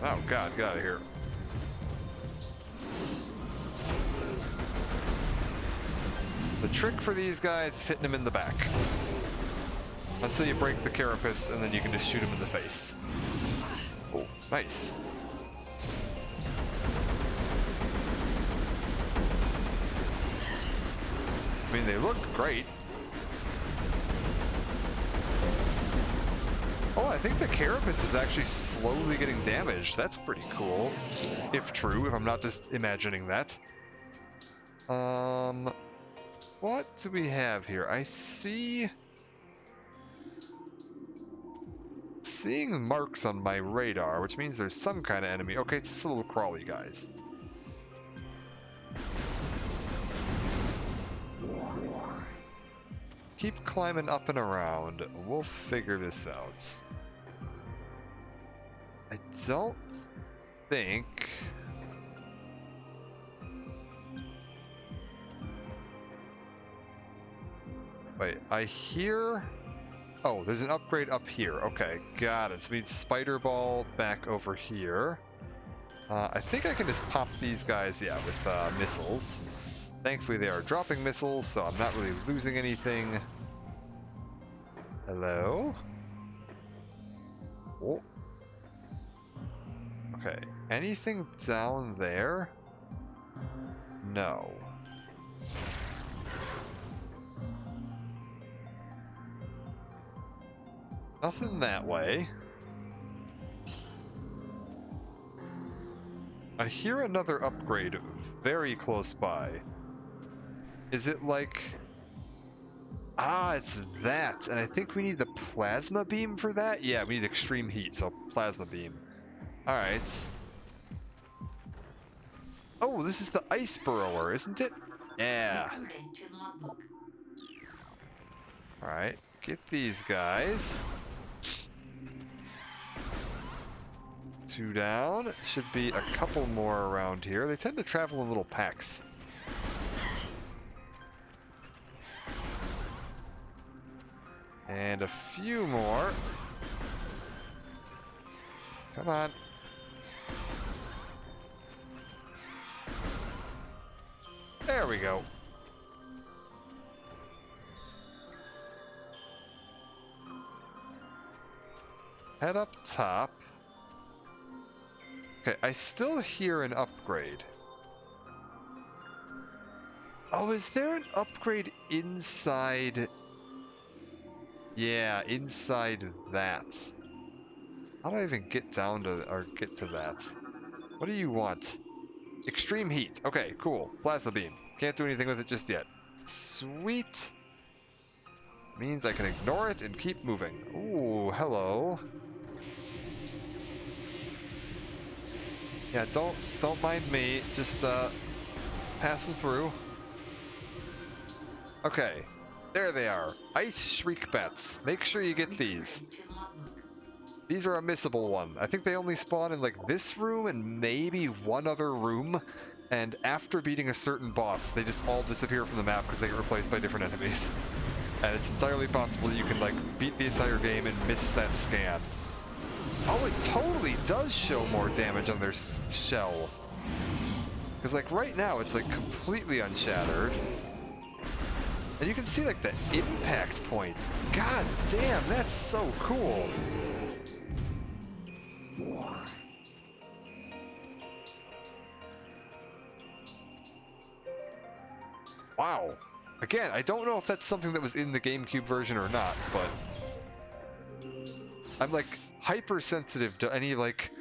Oh god, get out of here. The trick for these guys is hitting them in the back. Until you break the carapace, and then you can just shoot them in the face. Oh, nice. I mean, they look great. Oh, I think the carapace is actually slowly getting damaged. That's pretty cool. If true, if I'm not just imagining that. What do we have here? I see... Seeing marks on my radar, which means there's some kind of enemy. Okay, it's just little crawly guys. Keep climbing up and around. We'll figure this out. I don't think... Wait, I hear... Oh, there's an upgrade up here. Okay, got it. So we need Spider Ball back over here. I think I can just pop these guys, yeah, with missiles. Thankfully they are dropping missiles, so I'm not really losing anything. Hello? Oh. Okay, anything down there? No. Nothing that way. I hear another upgrade very close by. Is it like... Ah, it's that. And I think we need the plasma beam for that? Yeah, we need extreme heat, so plasma beam. Alright. Oh, this is the ice burrower, isn't it? Yeah. Recorded to logbook. Alright, get these guys. 2 down. Should be a couple more around here. They tend to travel in little packs. And a few more. Come on. There we go. Head up top. Okay, I still hear an upgrade. Oh, is there an upgrade inside? Yeah, inside that. How do I even get down to, or get to that? What do you want? Extreme heat. Okay, cool. Plasma beam. Can't do anything with it just yet. Sweet. Means I can ignore it and keep moving. Ooh, hello. Yeah, don't mind me. Just passing through. Okay. There they are. Ice Shriek Bats. Make sure you get these. Recorded to logbook. These are a missable one. I think they only spawn in like this room and maybe one other room. And after beating a certain boss, they just all disappear from the map because they get replaced by different enemies. And it's entirely possible that you can like beat the entire game and miss that scan. Oh, it totally does show more damage on their shell. Because like right now it's like completely unshattered. And you can see like the impact point. God damn, that's so cool. Wow. Again, I don't know if that's something that was in the GameCube version or not, but I'm like hypersensitive to any like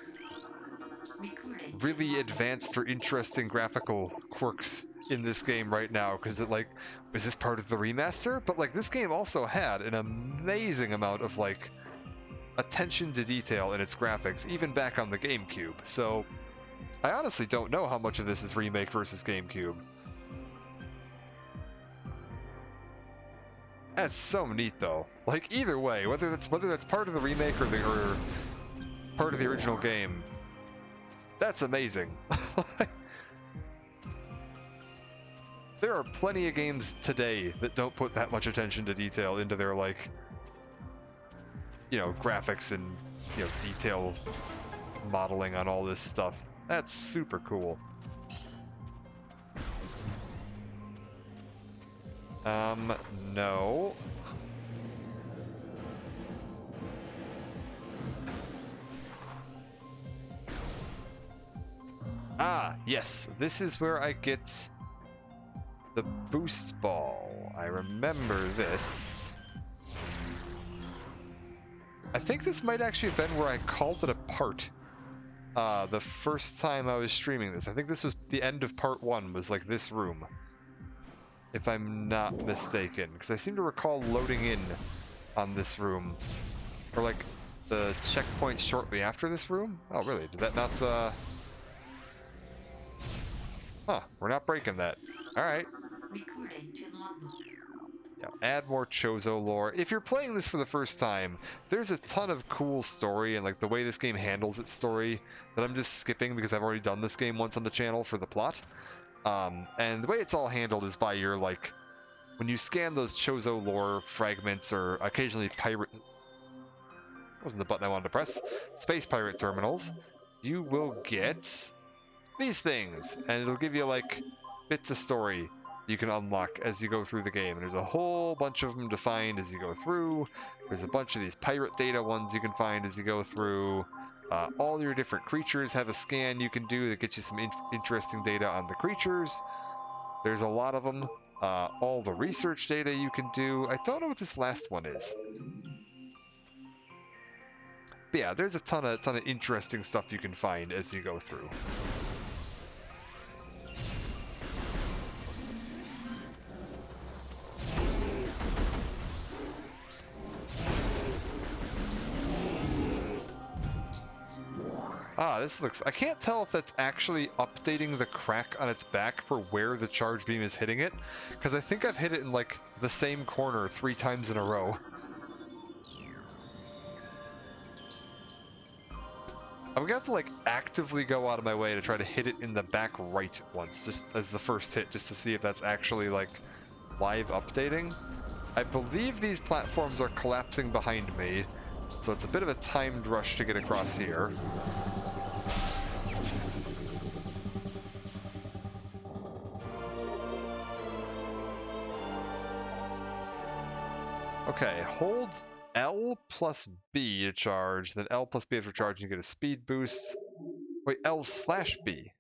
Recorded to really logbook. advanced or interesting graphical quirks in this game right now, because it like, was this part of the remaster? But like this game also had an amazing amount of like attention to detail in its graphics, even back on the GameCube. So I honestly don't know how much of this is remake versus GameCube. That's so neat though. Like either way, whether that's part of the remake or part of the original game, that's amazing. There are plenty of games today that don't put that much attention to detail into their like, you know, graphics and, you know, detail modeling on all this stuff. That's super cool. No. Ah, yes. This is where I get The boost ball. I remember this. I think this might actually have been where I called it apart. The first time I was streaming this. I think this was the end of part 1, was like this room. If I'm not mistaken. Because I seem to recall loading in on this room. Or like the checkpoint shortly after this room? Oh really? Did that not Huh, we're not breaking that. Alright. Recording to logbook. Yeah, add more Chozo lore. If you're playing this for the first time, there's a ton of cool story and like the way this game handles its story that I'm just skipping because I've already done this game once on the channel for the plot. And the way it's all handled is by your like, when you scan those Chozo lore fragments or occasionally pirate, wasn't the button I wanted to press, space pirate terminals, you will get these things, and it'll give you like bits of story you can unlock as you go through the game. And there's a whole bunch of them to find as you go through. There's a bunch of these pirate data ones you can find as you go through. All your different creatures have a scan you can do that gets you some interesting data on the creatures. There's a lot of them. All the research data you can do. I don't know what this last one is. But yeah, there's a ton of interesting stuff you can find as you go through. Ah, this looks... I can't tell if that's actually updating the crack on its back for where the charge beam is hitting it, because I think I've hit it in, like, the same corner 3 times in a row. I'm gonna have to, like, actively go out of my way to try to hit it in the back right once, just as the first hit, just to see if that's actually, like, live updating. I believe these platforms are collapsing behind me, so it's a bit of a timed rush to get across here. Okay, hold L plus B to charge, then L plus B after charge, you get a speed boost. Wait, L/B.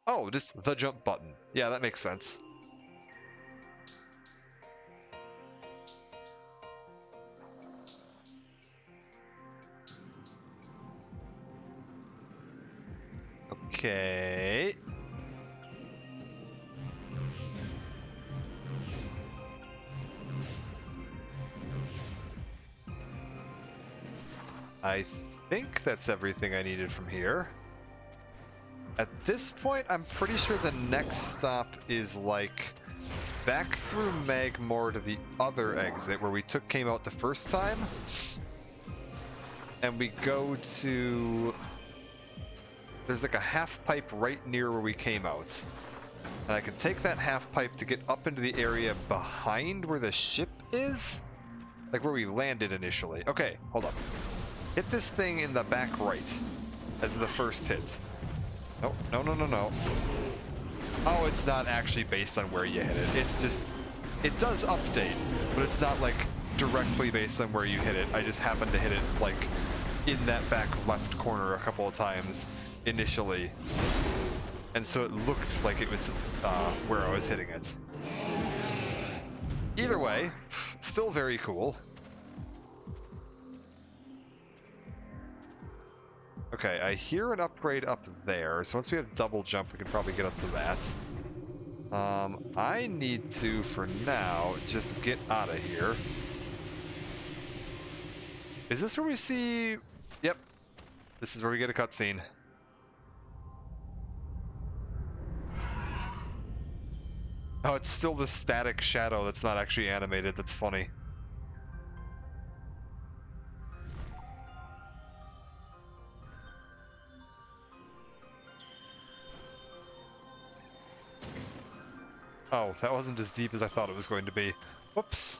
Oh, just the jump button. Yeah, that makes sense. Okay. I think that's everything I needed from here. At this point, I'm pretty sure the next stop is like back through Magmore to the other exit where we came out the first time. And we go to... There's like a half pipe right near where we came out. And I can take that half pipe to get up into the area behind where the ship is? Like where we landed initially. Okay, hold up. Hit this thing in the back right as the first hit. No, no, no, no, no. Oh, it's not actually based on where you hit it. It's just, it does update, but it's not like directly based on where you hit it. I just happened to hit it like in that back left corner a couple of times initially. And so it looked like it was where I was hitting it. Either way, still very cool. Okay, I hear an upgrade up there, so once we have double jump, we can probably get up to that. I need to, for now, just get out of here. Is this where we see... Yep. This is where we get a cutscene. Oh, it's still the static shadow that's not actually animated. That's funny. Oh, that wasn't as deep as I thought it was going to be. Whoops.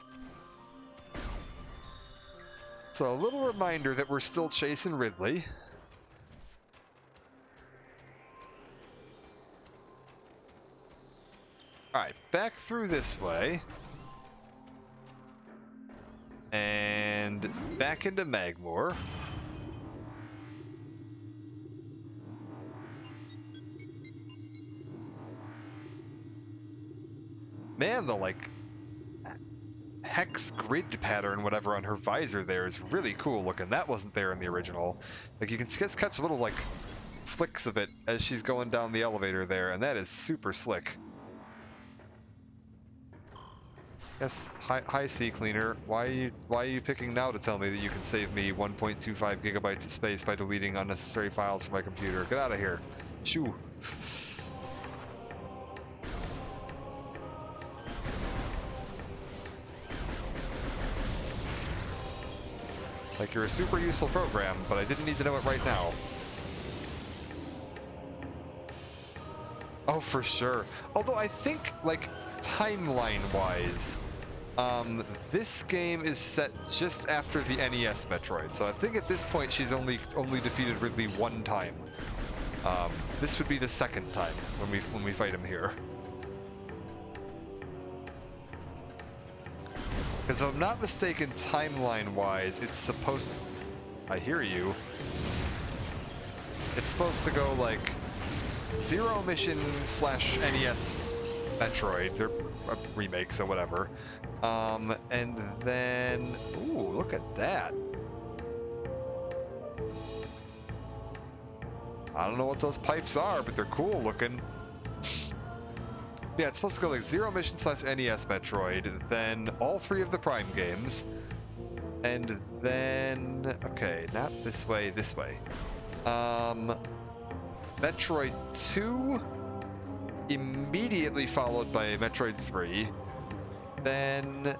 So a little reminder that we're still chasing Ridley. Alright, back through this way. And back into Magmore. Man, the like hex grid pattern, whatever, on her visor there is really cool looking. That wasn't there in the original. Like you can catch little like flicks of it as she's going down the elevator there, and that is super slick. Yes, hi Sea Cleaner. Why are you picking now to tell me that you can save me 1.25 gigabytes of space by deleting unnecessary files from my computer? Get out of here. Shoo. Like, you're a super useful program, but I didn't need to know it right now. Oh, for sure. Although I think, like, timeline-wise, this game is set just after the NES Metroid, so I think at this point she's only defeated Ridley one time. This would be the second time when we fight him here. Because if I'm not mistaken, timeline-wise, it's supposed... I hear you. It's supposed to go, like, Zero Mission / NES Metroid. They're remakes, so whatever. And then... Ooh, look at that. I don't know what those pipes are, but they're cool looking. Yeah, it's supposed to go like Zero Mission / NES Metroid, then all three of the Prime games, and then... Okay, not this way, this way. Metroid 2, immediately followed by Metroid 3, then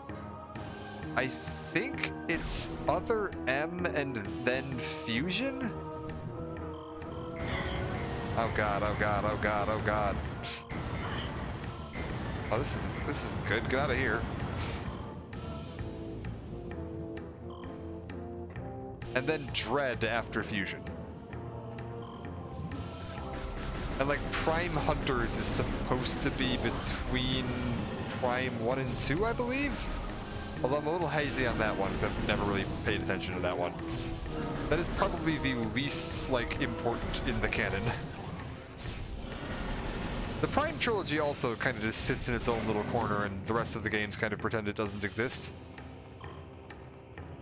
I think it's Other M and then Fusion? Oh god, oh god, oh god, oh god. Oh, this isn't good. Get out of here. And then Dread after Fusion. And like Prime Hunters is supposed to be between Prime 1 and 2, I believe? Although I'm a little hazy on that one because I've never really paid attention to that one. That is probably the least, like, important in the canon. The Prime trilogy also kind of just sits in its own little corner, and the rest of the games kind of pretend it doesn't exist.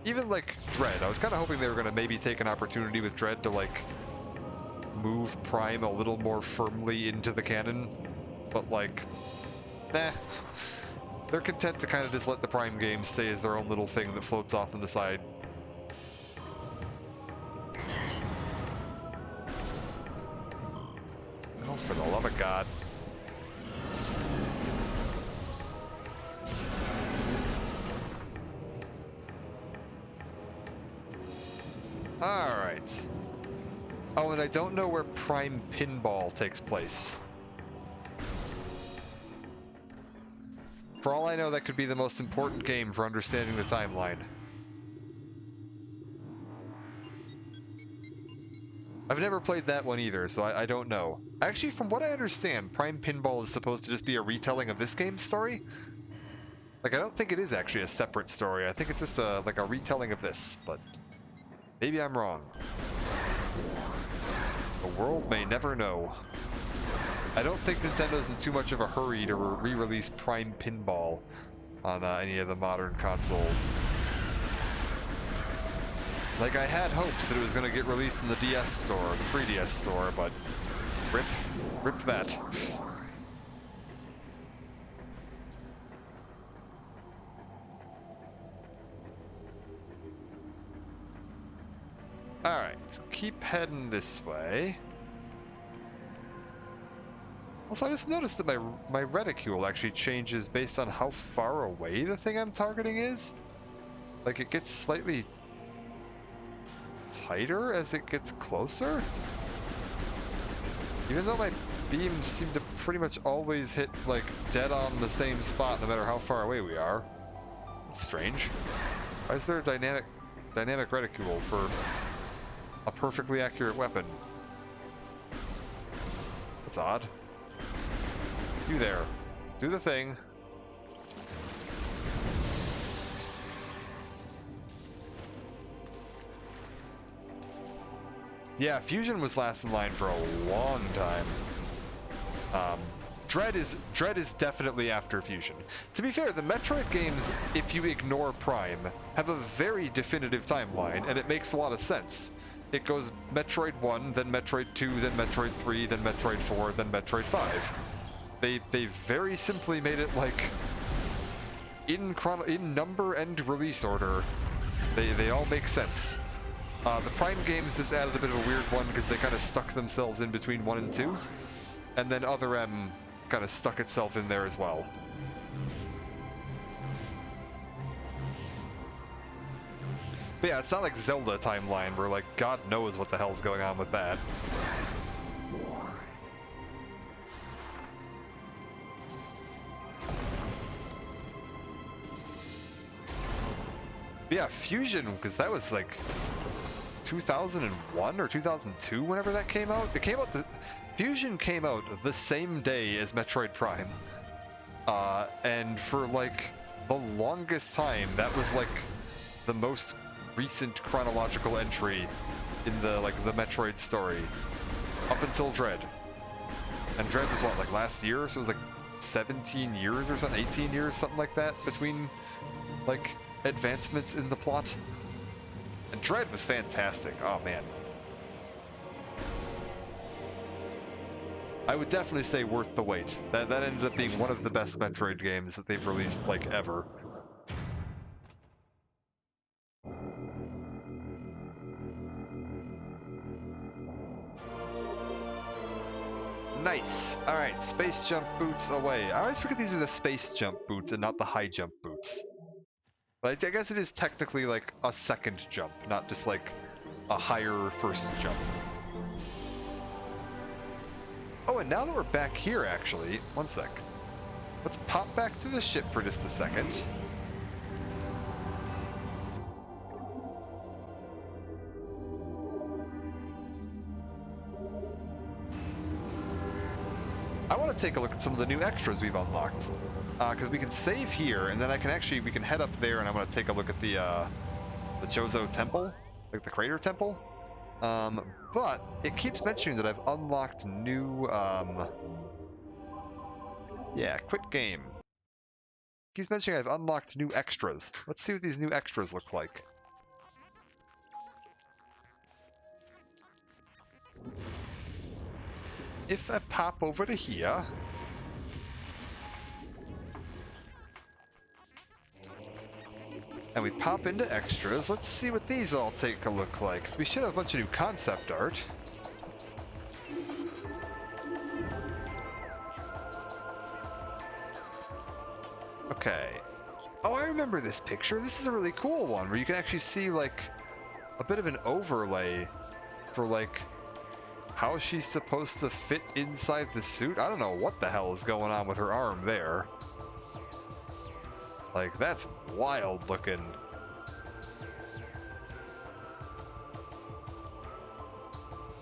Even, like, Dread. I was kind of hoping they were going to maybe take an opportunity with Dread to, like, move Prime a little more firmly into the canon. But, like, nah. They're content to kind of just let the Prime games stay as their own little thing that floats off on the side. Oh, for the love of God. Alright. Oh, and I don't know where Prime Pinball takes place. For all I know, that could be the most important game for understanding the timeline. I've never played that one either, so I don't know. Actually, from what I understand, Prime Pinball is supposed to just be a retelling of this game's story. Like, I don't think it is actually a separate story. I think it's just like a retelling of this, but maybe I'm wrong. The world may never know. I don't think Nintendo's in too much of a hurry to re-release Prime Pinball on any of the modern consoles. Like, I had hopes that it was going to get released in the DS store, the 3DS store, but rip that. Alright, keep heading this way. Also, I just noticed that my reticule actually changes based on how far away the thing I'm targeting is. Like, it gets slightly tighter as it gets closer. Even though my beams seem to pretty much always hit, like, dead on the same spot no matter how far away we are. That's strange. Why is there a dynamic reticule for a perfectly accurate weapon? That's odd. You there. Do the thing. Yeah, Fusion was last in line for a long time. Dread is definitely after Fusion. To be fair, the Metroid games, if you ignore Prime, have a very definitive timeline, and it makes a lot of sense. It goes Metroid 1, then Metroid 2, then Metroid 3, then Metroid 4, then Metroid 5. They very simply made it like in number and release order. They all make sense. The Prime games just added a bit of a weird one because they kind of stuck themselves in between 1 and 2, and then Other M kind of stuck itself in there as well. But yeah, it's not like Zelda timeline where like God knows what the hell's going on with that. But yeah, Fusion, because that was like 2001 or 2002 whenever that came out. It came out Fusion came out the same day as Metroid Prime. And for like the longest time, that was like the most recent chronological entry in the the Metroid story. Up until Dread. And Dread was what, like last year? So it was like 17 years or something, 18 years, something like that, between like advancements in the plot. And Dread was fantastic. Oh man. I would definitely say worth the wait. That ended up being one of the best Metroid games that they've released like ever. Nice. Alright, space jump boots away. I always forget these are the space jump boots and not the high jump boots. But I guess it is technically like a second jump, not just like a higher first jump. Oh, and now that we're back here, actually, one sec. Let's pop back to the ship for just a second. I want to take a look at some of the new extras we've unlocked. Because we can save here, and then we can head up there, and I want to take a look at the Chozo Temple, like the Crater Temple. But it keeps mentioning that I've unlocked new, yeah, quit game. It keeps mentioning I've unlocked new extras. Let's see what these new extras look like. If I pop over to here, and we pop into extras, let's see what these all take a look like. 'Cause we should have a bunch of new concept art. Okay. Oh, I remember this picture. This is a really cool one where you can actually see like a bit of an overlay for like how she's supposed to fit inside the suit. I don't know what the hell is going on with her arm there. Like, that's wild looking.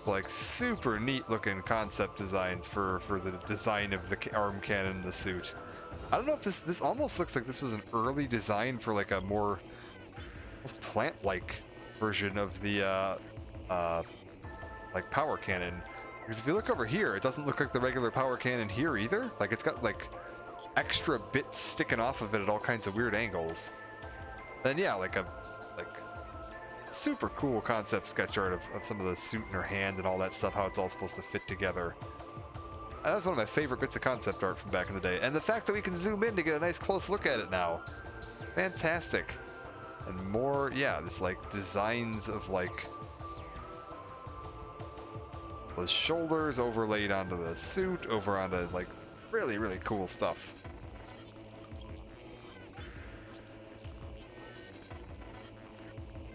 Like, super neat looking concept designs for the design of the arm cannon in the suit. I don't know if this almost looks like this was an early design for like a more almost plant-like version of the like power cannon. Because if you look over here, it doesn't look like the regular power cannon here either. Like, it's got like extra bits sticking off of it at all kinds of weird angles. Then yeah, like super cool concept sketch art of some of the suit in her hand and all that stuff, how it's all supposed to fit together. That was one of my favorite bits of concept art from back in the day. And the fact that we can zoom in to get a nice close look at it now. Fantastic. And more, yeah, this like designs of like the shoulders overlaid onto the suit, over onto like really, really cool stuff.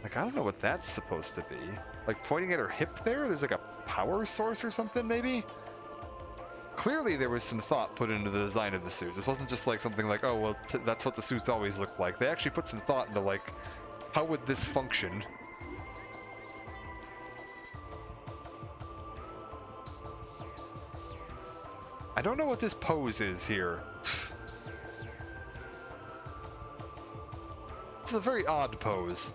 Like, I don't know what that's supposed to be. Like, pointing at her hip there's like a power source or something, maybe? Clearly there was some thought put into the design of the suit. This wasn't just like something like, oh, well, that's what the suits always look like. They actually put some thought into like, how would this function? I don't know what this pose is here. It's a very odd pose.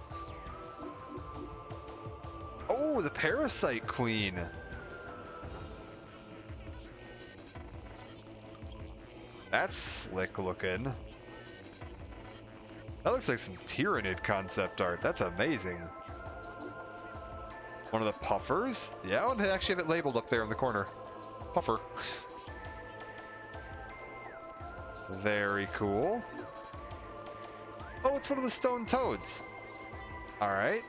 Oh, the Parasite Queen. That's slick looking. That looks like some Tyranid concept art. That's amazing. One of the puffers? Yeah, I would actually have it labeled up there in the corner. Puffer. Very cool. Oh, it's one of the stone toads. All right.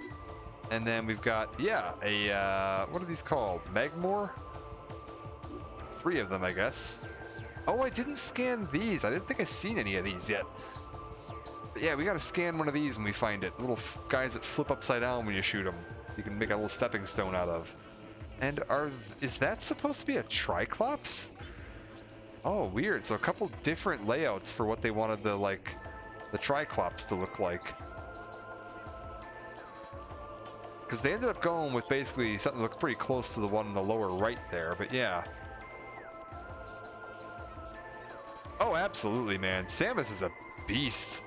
And then we've got, yeah, a, what are these called? Magmor? 3 of them, I guess. Oh, I didn't scan these. I didn't think I've seen any of these yet. But yeah, we got to scan one of these when we find it. Little guys that flip upside down when you shoot them. You can make a little stepping stone out of. And is that supposed to be a Triclops? Oh, weird. So a couple different layouts for what they wanted the Triclops to look like. Because they ended up going with basically something that looked pretty close to the one in the lower right there, but yeah. Oh, absolutely, man. Samus is a beast.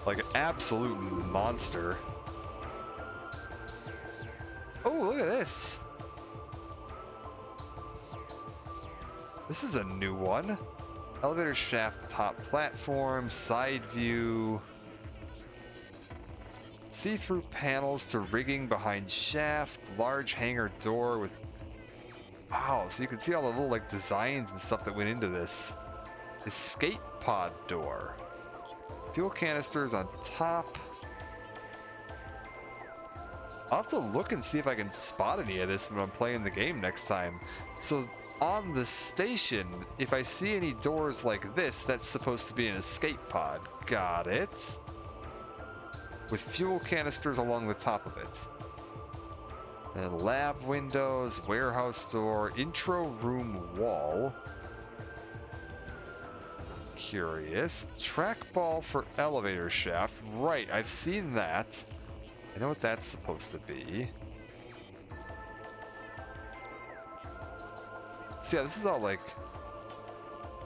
Like an absolute monster. Oh, look at this. This is a new one. Elevator shaft, top platform, side view. See-through panels to rigging behind shaft, large hangar door with... Wow, so you can see all the little like designs and stuff that went into this. Escape pod door. Fuel canisters on top. I'll have to look and see if I can spot any of this when I'm playing the game next time. So on the station, if I see any doors like this, that's supposed to be an escape pod. Got it. With fuel canisters along the top of it. And lab windows, warehouse door, intro room wall. Curious. Trackball for elevator shaft. Right, I've seen that. I know what that's supposed to be. So yeah, this is all like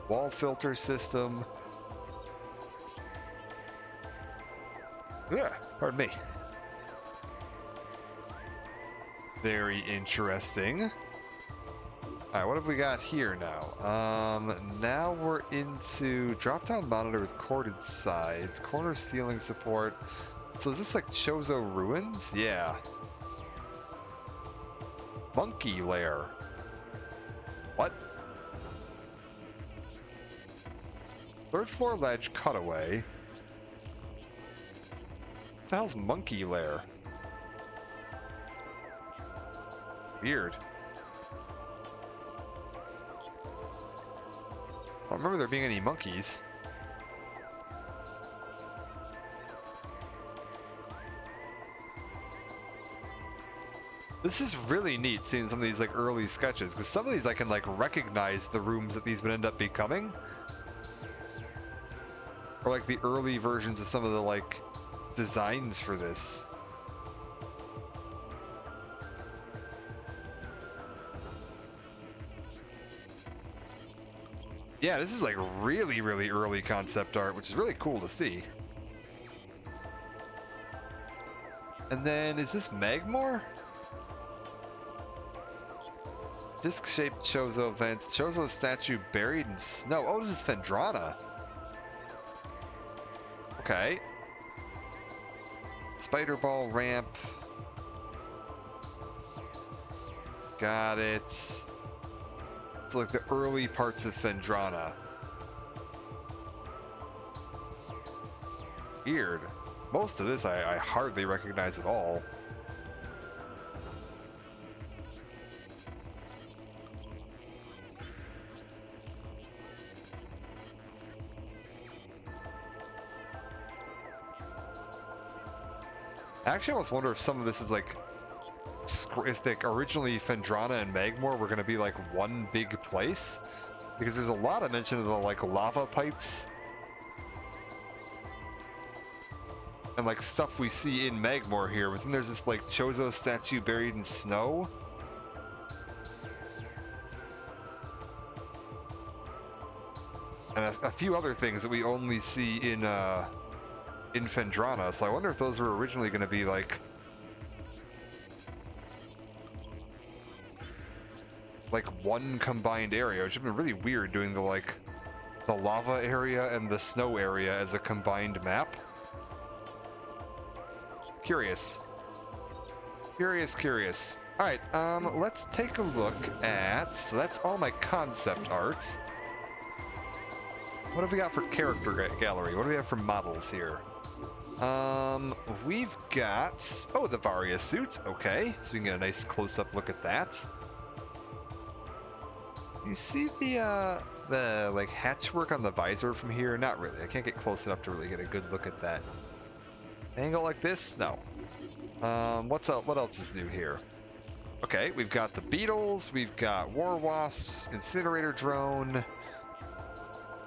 wall filter system. Yeah, pardon me. Very interesting. Alright, what have we got here now? Now we're into drop-down monitor with corded sides, corner ceiling support. So is this like Chozo Ruins? Yeah. Monkey lair. What? 3rd floor ledge cutaway. What the hell's monkey lair? Weird. I don't remember there being any monkeys. This is really neat seeing some of these like early sketches, because some of these I can like recognize the rooms that these would end up becoming. Or like the early versions of some of the like designs for this. Yeah, this is like really, really early concept art, which is really cool to see. And then, is this Magmor? Disc-shaped Chozo vents. Chozo statue buried in snow. Oh, this is Phendrana. Okay. Spider ball ramp. Got it. It's like the early parts of Phendrana. Weird. Most of this I hardly recognize at all. Actually, I almost wonder if some of this is like, if like originally Phendrana and Magmor were going to be like one big place, because there's a lot of mention of the like lava pipes and like stuff we see in Magmor here, but then there's this like Chozo statue buried in snow. And a few other things that we only see in Phendrana, so I wonder if those were originally going to be like like one combined area, which would have been really weird doing the like the lava area and the snow area as a combined map. Curious. Curious. Alright, let's take a look at... So that's all my concept art. What have we got for character gallery? What do we have for models here? We've got... Oh, the Varia suit. Okay, so we can get a nice close-up look at that. You see the like hatchwork on the visor from here? Not really. I can't get close enough to really get a good look at that. Angle like this? No. What else is new here? Okay, we've got the beetles, we've got war wasps, incinerator drone,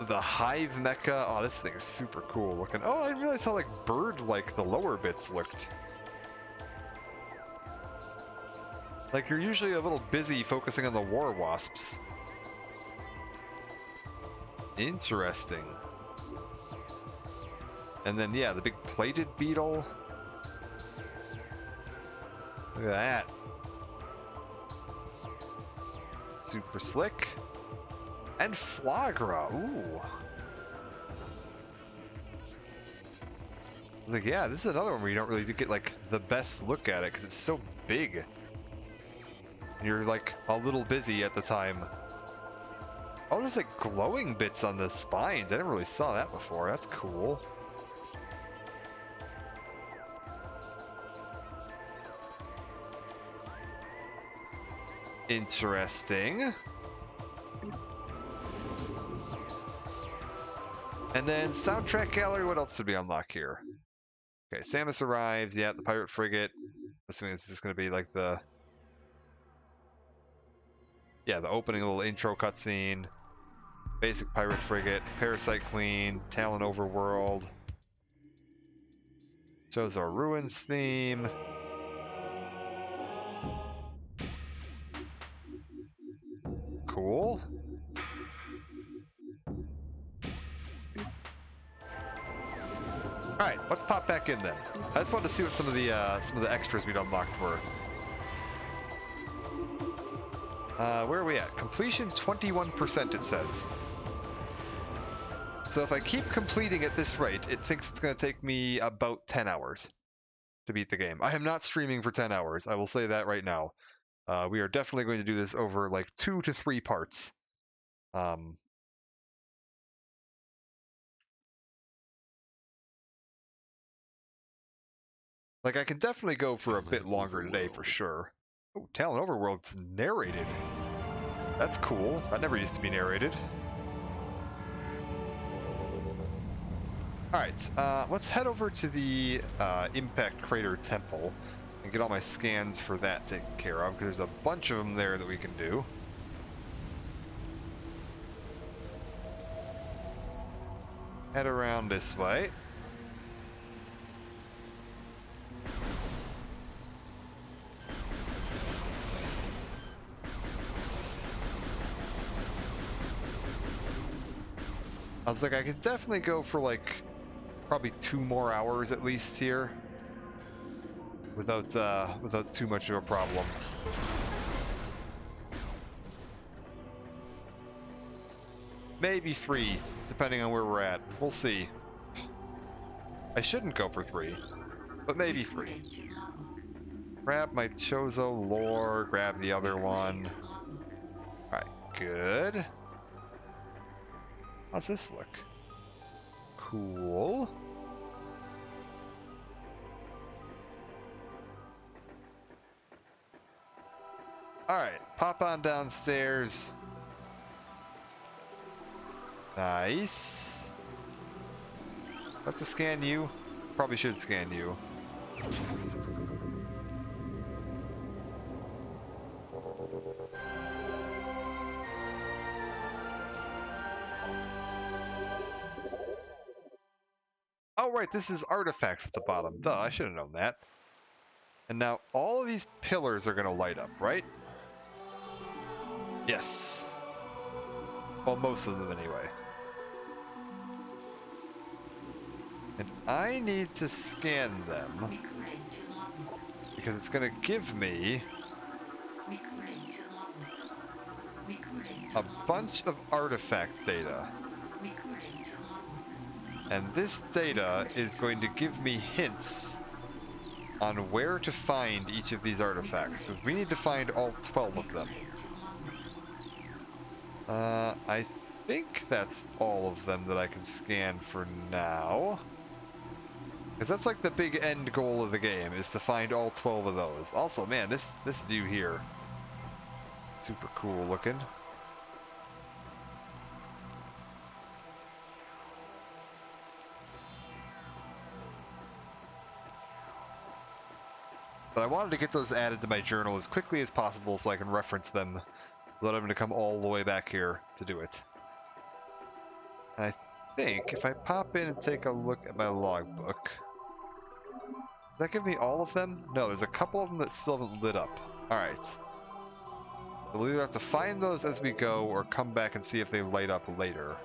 the hive mecha. Oh, this thing is super cool looking. Oh, I didn't realize how like bird-like the lower bits looked. Like you're usually a little busy focusing on the war wasps. Interesting. And then yeah, the big plated beetle. Look at that. Super slick. And Flagra. Ooh. I was like, yeah, this is another one where you don't really get like the best look at it because it's so big. And you're like a little busy at the time. Oh, there's like glowing bits on the spines. I never really saw that before. That's cool. Interesting. And then soundtrack gallery, what else did we unlock here? Okay, Samus arrives, yeah, the pirate frigate. Assuming this is going to be like the... Yeah, the opening little intro cutscene. Basic pirate frigate, Parasite Queen, Talon Overworld. Shows our Ruins theme. Cool. Alright, let's pop back in then. I just wanted to see what some of the extras we'd unlocked were. Where are we at? Completion 21% it says. So if I keep completing at this rate, it thinks it's going to take me about 10 hours to beat the game. I am not streaming for 10 hours. I will say that right now. We are definitely going to do this over like 2 to 3 parts. Like I can definitely go for a bit longer today for sure. Oh, Talon Overworld's narrated. That's cool. That never used to be narrated. Alright, let's head over to the Impact Crater Temple and get all my scans for that taken care of, because there's a bunch of them there that we can do. Head around this way. I was like, I could definitely go for like probably 2 more hours at least here without too much of a problem. Maybe 3, depending on where we're at. We'll see. I shouldn't go for 3, but maybe 3. Grab my Chozo lore, grab the other one. Alright, good. How's this look? Cool. Alright, pop on downstairs. Nice. Have to scan you? Probably should scan you. Oh, right, this is artifacts at the bottom. Duh, I should have known that. And now all of these pillars are going to light up, right? Yes. Well, most of them anyway. And I need to scan them because it's going to give me a bunch of artifact data. Recording to logbook. And this data is going to give me hints on where to find each of these artifacts, because we need to find all 12 of them. Recording to logbook. I think that's all of them that I can scan for now. Because that's like the big end goal of the game, is to find all 12 of those. Also, man, this view here, super cool looking. But I wanted to get those added to my journal as quickly as possible so I can reference them without having to come all the way back here to do it. And I think if I pop in and take a look at my logbook, does that give me all of them? No, there's a couple of them that still haven't lit up. Alright. So we'll either have to find those as we go or come back and see if they light up later.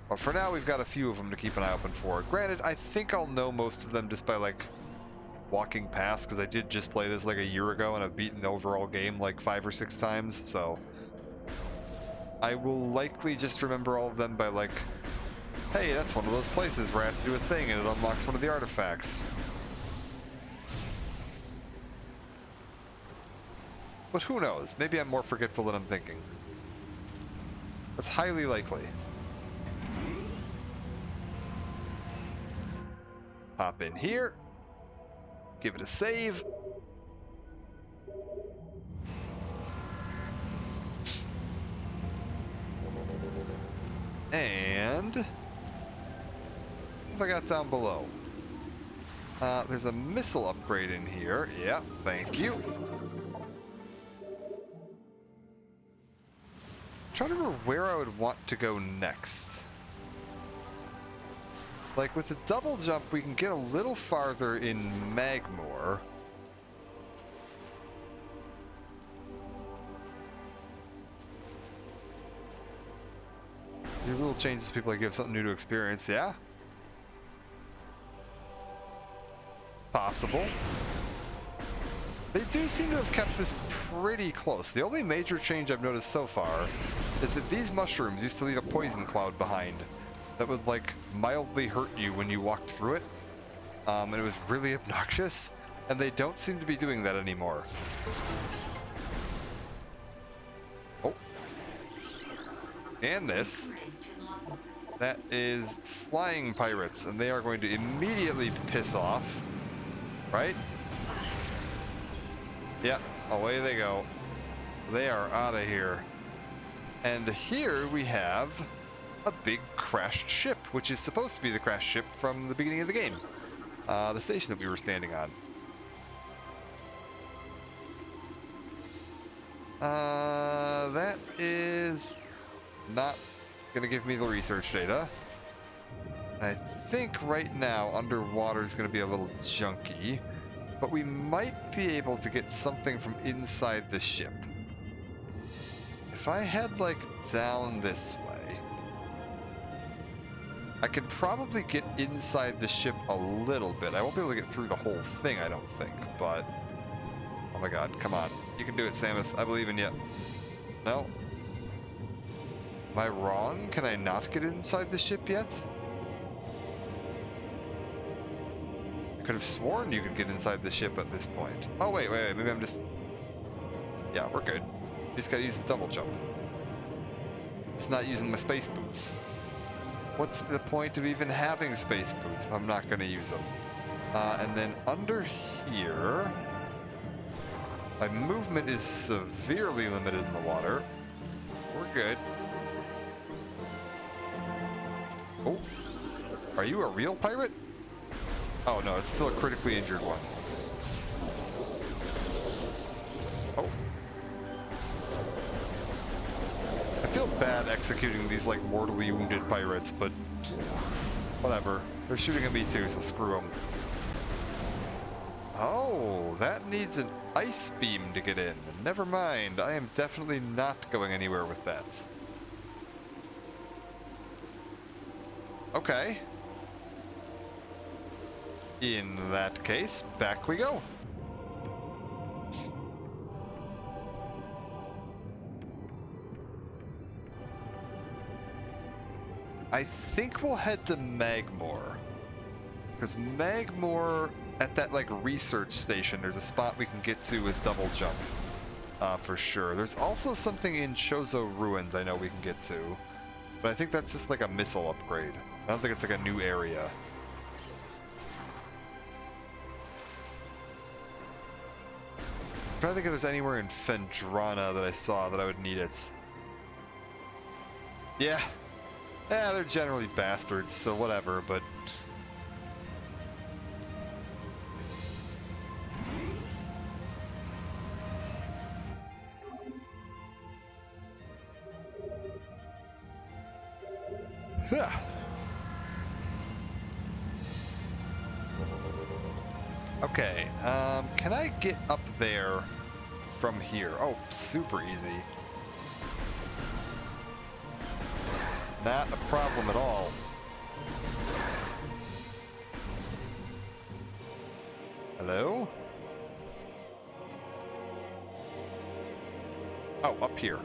But for now, we've got a few of them to keep an eye open for. Granted, I think I'll know most of them just by, like, walking past, because I did just play this like a year ago and I've beaten the overall game like 5 or 6 times, so I will likely just remember all of them by, like, hey, that's one of those places where I have to do a thing and it unlocks one of the artifacts. But who knows? Maybe I'm more forgetful than I'm thinking. That's highly likely. Hop in here. Give it a save. And what have I got down below? There's a missile upgrade in here. Yeah, thank you. I'm trying to remember where I would want to go next. Like, with the double jump, we can get a little farther in Magmore. The little changes people like give something new to experience, yeah? Possible. They do seem to have kept this pretty close. The only major change I've noticed so far is that these mushrooms used to leave a poison cloud behind that would, like, mildly hurt you when you walked through it. And it was really obnoxious, and they don't seem to be doing that anymore. Oh. And this. That is flying pirates, and they are going to immediately piss off. Right? Yep, away they go. They are out of here. And here we have a big crashed ship, which is supposed to be the crashed ship from the beginning of the game. The station that we were standing on. That is not going to give me the research data. I think right now underwater is going to be a little junky, but we might be able to get something from inside the ship. If I head, like, down this way, I could probably get inside the ship a little bit. I won't be able to get through the whole thing, I don't think, but... Oh my god, come on. You can do it, Samus. I believe in you. No? Am I wrong? Can I not get inside the ship yet? I could have sworn you could get inside the ship at this point. Oh, wait. Maybe I'm just... Yeah, we're good. Just gotta use the double jump. Just not using my space boots. What's the point of even having space boots if I'm not gonna use them? And then under here... My movement is severely limited in the water. We're good. Oh. Are you a real pirate? Oh no, it's still a critically injured one. Oh. I feel bad executing these, like, mortally wounded pirates, but whatever. They're shooting at me too, so screw them. Oh, that needs an ice beam to get in. Never mind, I am definitely not going anywhere with that. Okay. In that case, back we go. I think we'll head to Magmore. Because Magmore, at that like research station, there's a spot we can get to with double jump. For sure. There's also something in Chozo Ruins I know we can get to. But I think that's just like a missile upgrade. I don't think it's like a new area. I'm trying to think if there's anywhere in Phendrana that I saw that I would need it. Yeah. Yeah, they're generally bastards, so whatever, but... Huh. Okay, can I get up there from here? Oh, super easy. Not a problem at all. Hello? Oh, up here.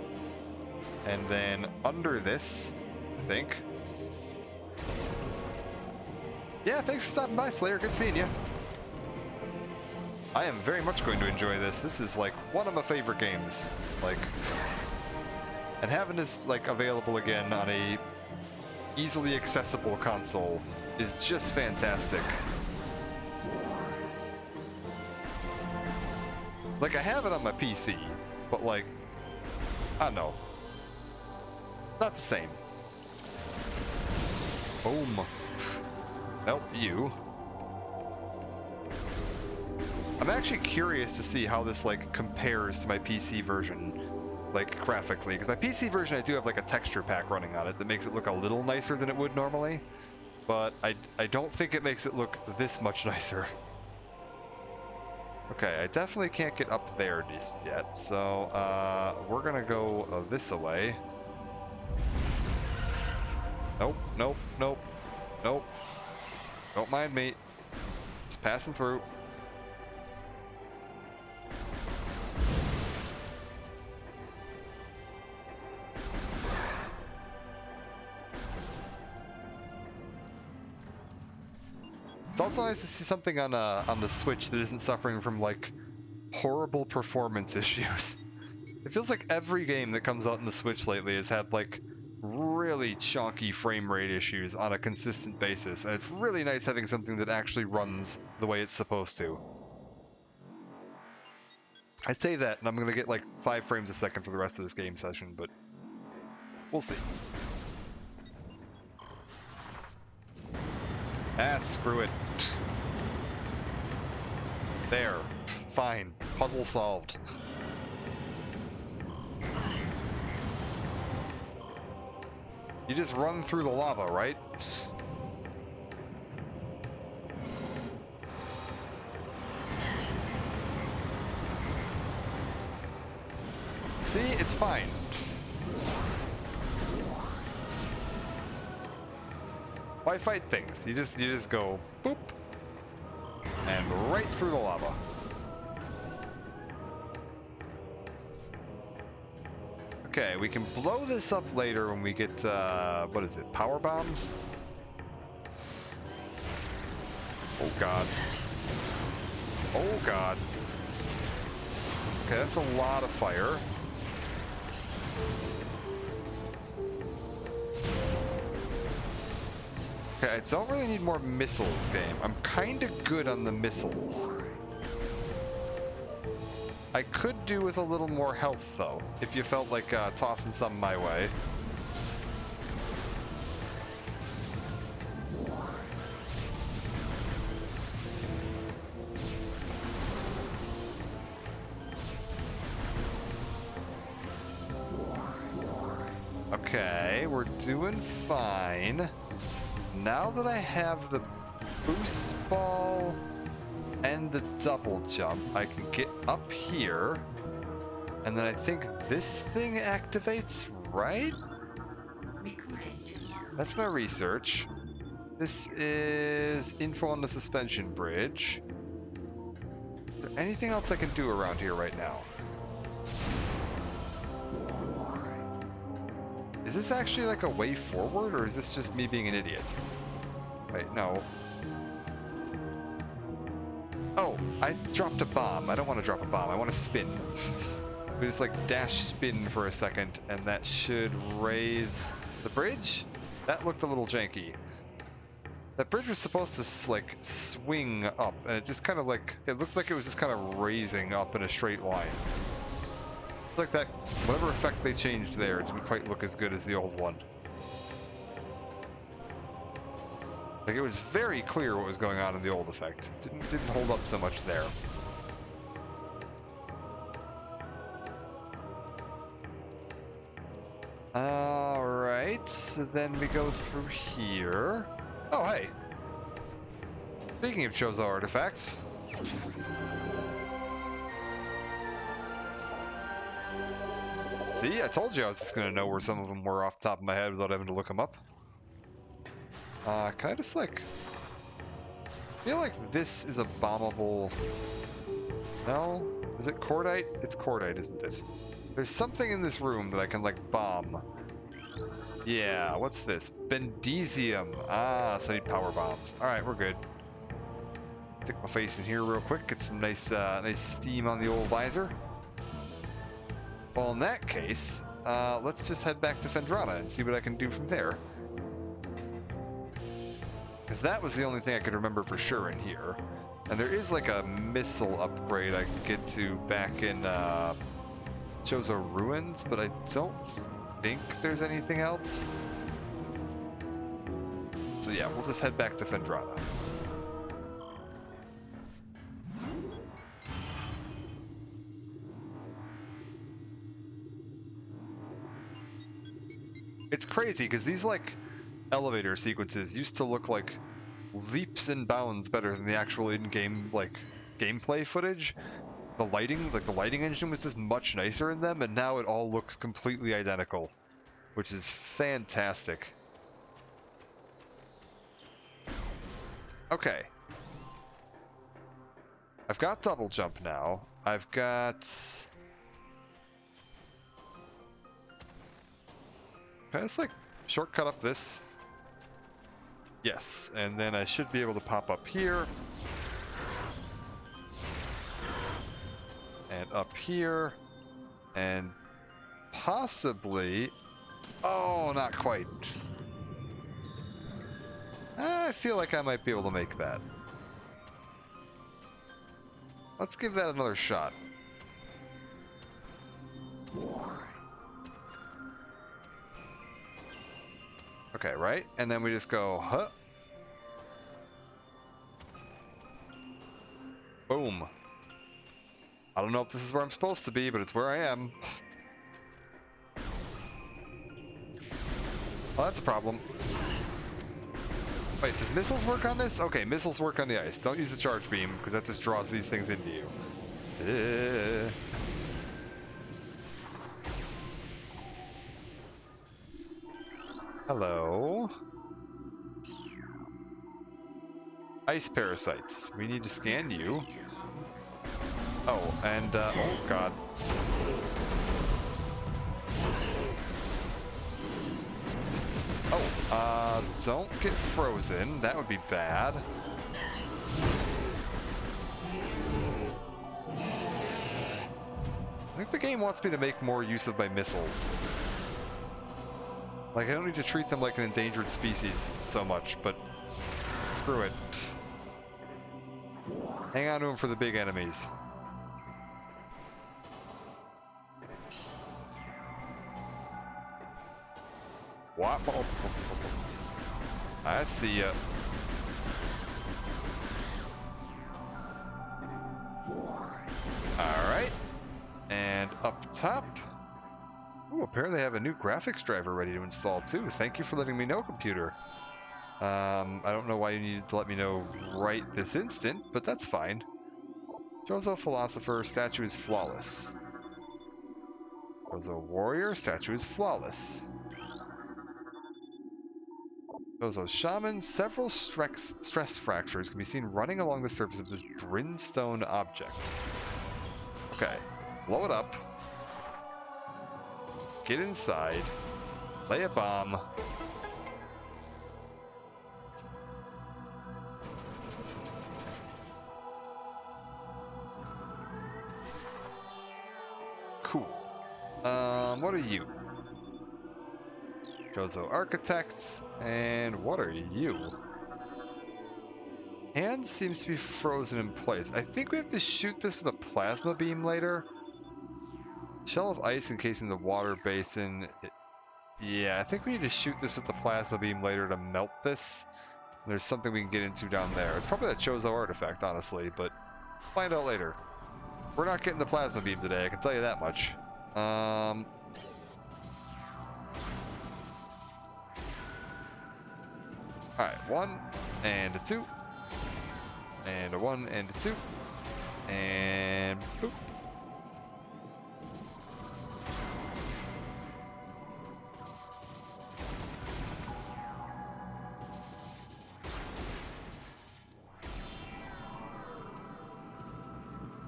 And then under this, I think. Yeah, thanks for stopping by, Slayer. Good seeing you. I am very much going to enjoy this. This is like one of my favorite games. Like, and having this like available again on a easily accessible console is just fantastic. Like, I have it on my PC, but like, I don't know. Not the same. Boom. Nope, you. I'm actually curious to see how this like compares to my PC version, like graphically, because my PC version I do have like a texture pack running on it that makes it look a little nicer than it would normally, but I don't think it makes it look this much nicer. Okay, I definitely can't get up there just yet, so we're gonna go this away. Nope, nope, nope, nope. Don't mind me. Just passing through. It's also nice to see something on the Switch that isn't suffering from like horrible performance issues. It feels like every game that comes out in the Switch lately has had like really chunky frame rate issues on a consistent basis, and it's really nice having something that actually runs the way it's supposed to. I say that, and I'm gonna get like 5 frames a second for the rest of this game session, but we'll see. Ah, screw it. There. Fine. Puzzle solved. You just run through the lava, right? See? It's fine. Why fight things? You just go boop and right through the lava. Okay, we can blow this up later when we get what is it? Power bombs? Oh god. Oh god. Okay, that's a lot of fire. Okay, I don't really need more missiles, game. I'm kinda good on the missiles. I could do with a little more health, though, if you felt like tossing some my way. Okay, we're doing fine. Now that I have the boost ball and the double jump, I can get up here, and then I think this thing activates, right? That's my research. This is info on the suspension bridge. Is there anything else I can do around here right now? Is Is this actually like a way forward, or is this just me being an idiot? Wait, no. Oh, I dropped a bomb. I don't want to drop a bomb. I want to spin. We just like dash spin for a second, and that should raise the bridge? That looked a little janky. That bridge was supposed to like swing up, and it just kind of like, it looked like it was just kind of raising up in a straight line. Like that, whatever effect they changed there didn't quite look as good as the old one. Like, it was very clear what was going on in the old effect. Didn't hold up so much there. Alright, so then we go through here. Oh, hey. Speaking of Chozo artifacts. See, I told you I was just going to know where some of them were off the top of my head without having to look them up. Can I just, like... I feel like this is a bombable... No? Is it cordite? It's cordite, isn't it? There's something in this room that I can, like, bomb. Yeah, what's this? Bendesium. Ah, so I need power bombs. Alright, we're good. Stick my face in here real quick, get some nice steam on the old visor. Well, in that case, let's just head back to Phendrana and see what I can do from there. Because that was the only thing I could remember for sure in here. And there is like a missile upgrade I can get to back in Chozo Ruins, but I don't think there's anything else. So yeah, we'll just head back to Phendrana. It's crazy because these like elevator sequences used to look like leaps and bounds better than the actual in-game like gameplay footage. The lighting, like the lighting engine was just much nicer in them, and now it all looks completely identical, which is fantastic. Okay. I've got double jump now. I've got... Can I just like shortcut up this? Yes, and then I should be able to pop up here. And up here. And possibly... Oh, not quite. I feel like I might be able to make that. Let's give that another shot. Okay, right? And then we just go, huh? Boom. I don't know if this is where I'm supposed to be, but it's where I am. Well, that's a problem. Wait, does missiles work on this? Okay, missiles work on the ice. Don't use the charge beam, because that just draws these things into you. Hello. Ice parasites. We need to scan you. Oh, and, oh god. Oh, don't get frozen. That would be bad. I think the game wants me to make more use of my missiles. Like, I don't need to treat them like an endangered species so much, but screw it. Hang on to them for the big enemies. What? I see ya. Alright. And up top. Ooh, apparently I have a new graphics driver ready to install too. Thank you for letting me know, computer. I don't know why you needed to let me know right this instant, but that's fine. Chozo Philosopher, statue is flawless. Chozo Warrior, statue is flawless. Chozo Shaman, several stress fractures can be seen running along the surface of this brimstone object. Okay, blow it up. Get inside. Lay a bomb. Cool. What are you? Jozo Architects, and what are you? Hand seems to be frozen in place. I think we have to shoot this with a plasma beam later. Shell of ice encasing the water basin. Yeah, I think we need to shoot this with the plasma beam later to melt this. There's something we can get into down there. It's probably that Chozo artifact, honestly, but find out later. We're not getting the plasma beam today, I can tell you that much. Alright, 1 and a 2. And a 1 and a 2. And boop.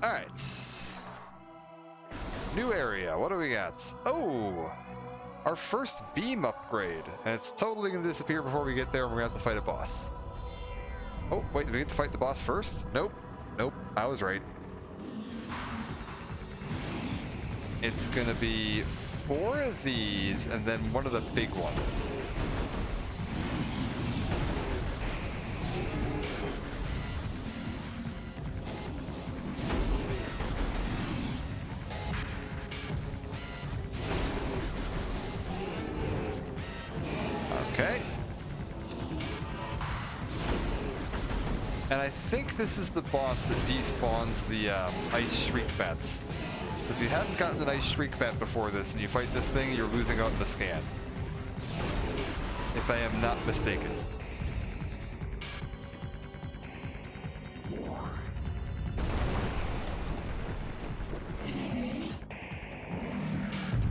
Alright. New area. What do we got? Oh! Our first beam upgrade. And it's totally going to disappear before we get there, and we're going to have to fight a boss. Oh, wait, do we get to fight the boss first? Nope. Nope, I was right. It's going to be 4 of these, and then one of the big ones. Okay. And I think this is the boss that despawns the ice shriek bats. So if you haven't gotten an ice shriek bat before this and you fight this thing, you're losing out in the scan. If I am not mistaken.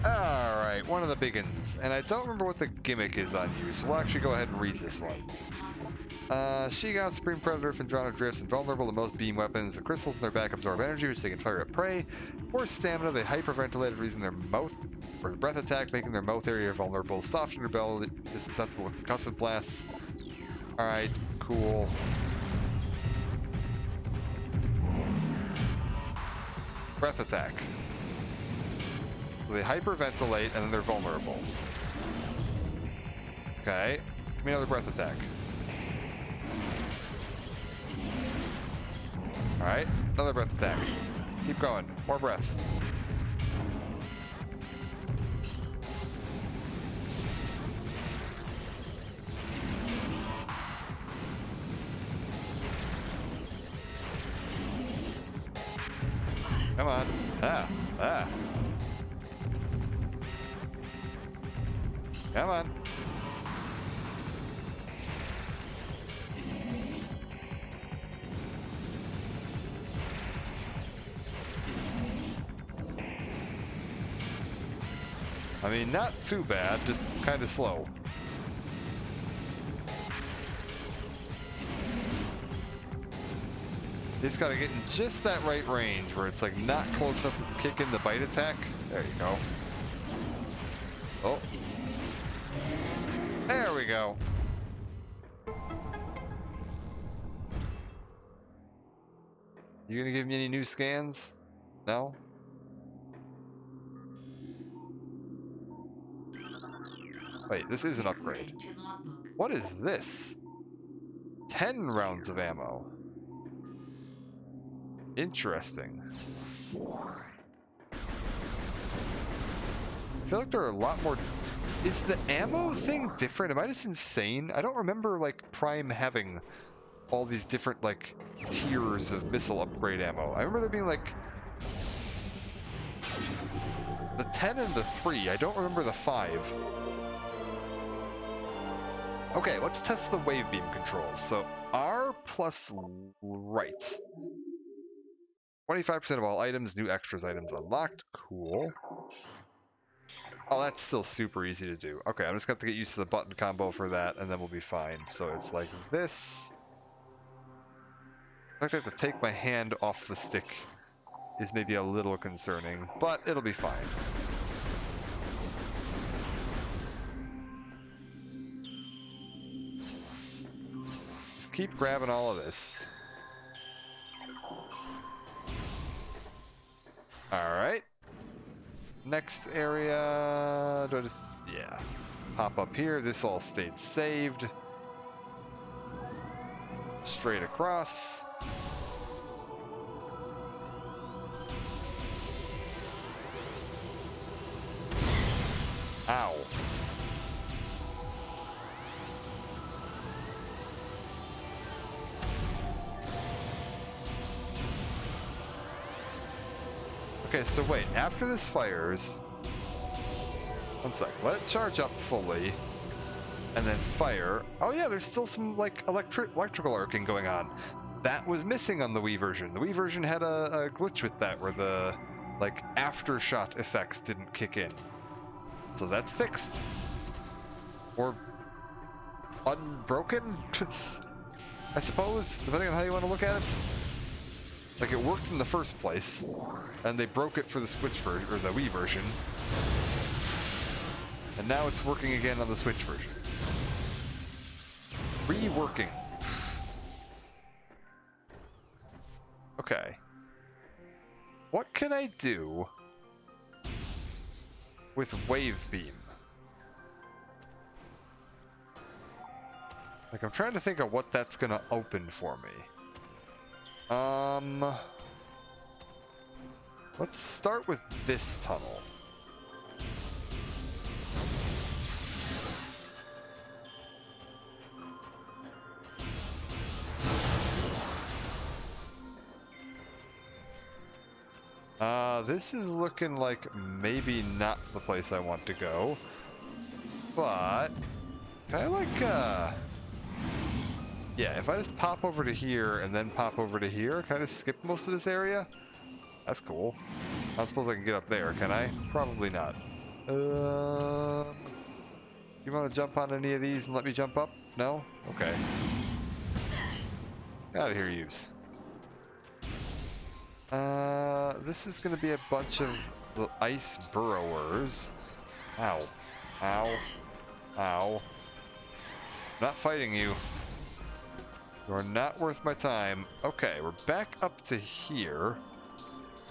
Alright, one of the biggins. And I don't remember what the gimmick is on you, so we'll actually go ahead and read this one. Shigon, Supreme Predator, Fendrana drifts, invulnerable to most beam weapons. The crystals in their back absorb energy, which they can fire at prey. For stamina, they hyperventilate, using their mouth for the breath attack, making their mouth area vulnerable. Soft underbelly is susceptible to concussive blasts. Alright, cool. Breath attack. So they hyperventilate, and then they're vulnerable. Okay, give me another breath attack. Alright, another breath attack. Keep going. More breath. Come on. Ah. Come on. I mean, not too bad, just kind of slow. You just gotta get in just that right range where it's like not close enough to kick in the bite attack. There you go. Oh. There we go. You gonna give me any new scans? No? Wait, this is an upgrade. What is this? 10 rounds of ammo. Interesting. I feel like there are a lot more... Is the ammo thing different? Am I just insane? I don't remember, like, Prime having all these different, like, tiers of missile upgrade ammo. I remember there being, like... the 10 and the 3. I don't remember the 5. Okay, let's test the wave beam controls. So, R plus right. 25% of all items, new extras items unlocked. Cool. Oh, that's still super easy to do. Okay, I'm just going to have to get used to the button combo for that, and then we'll be fine. So it's like this. In fact, I have to take my hand off the stick is maybe a little concerning, but it'll be fine. keep grabbing all of this. Alright. Next area... Do I just... Yeah. Pop up here. This all stayed saved. Straight across. Ow. Okay, so wait, after this fires, one sec, let it charge up fully, and then fire. Oh yeah, there's still some like electrical arcing going on. That was missing on the Wii version. The Wii version had a glitch with that where the like aftershot effects didn't kick in. So that's fixed. Or unbroken, I suppose, depending on how you want to look at it. Like, it worked in the first place, and they broke it for the Switch version, or the Wii version. And now it's working again on the Switch version. Reworking. Okay. What can I do with Wave Beam? Like, I'm trying to think of what that's gonna open for me. Let's start with this tunnel. This is looking like maybe not the place I want to go, but can I like, yeah, if I just pop over to here and then pop over to here, can I just skip most of this area? That's cool. I don't suppose I can get up there, can I? Probably not. You want to jump on any of these and let me jump up? No? Okay. Out of here, yous. This is going to be a bunch of the ice burrowers. Ow. Ow. Ow. Not fighting you. You are not worth my time. Okay, we're back up to here.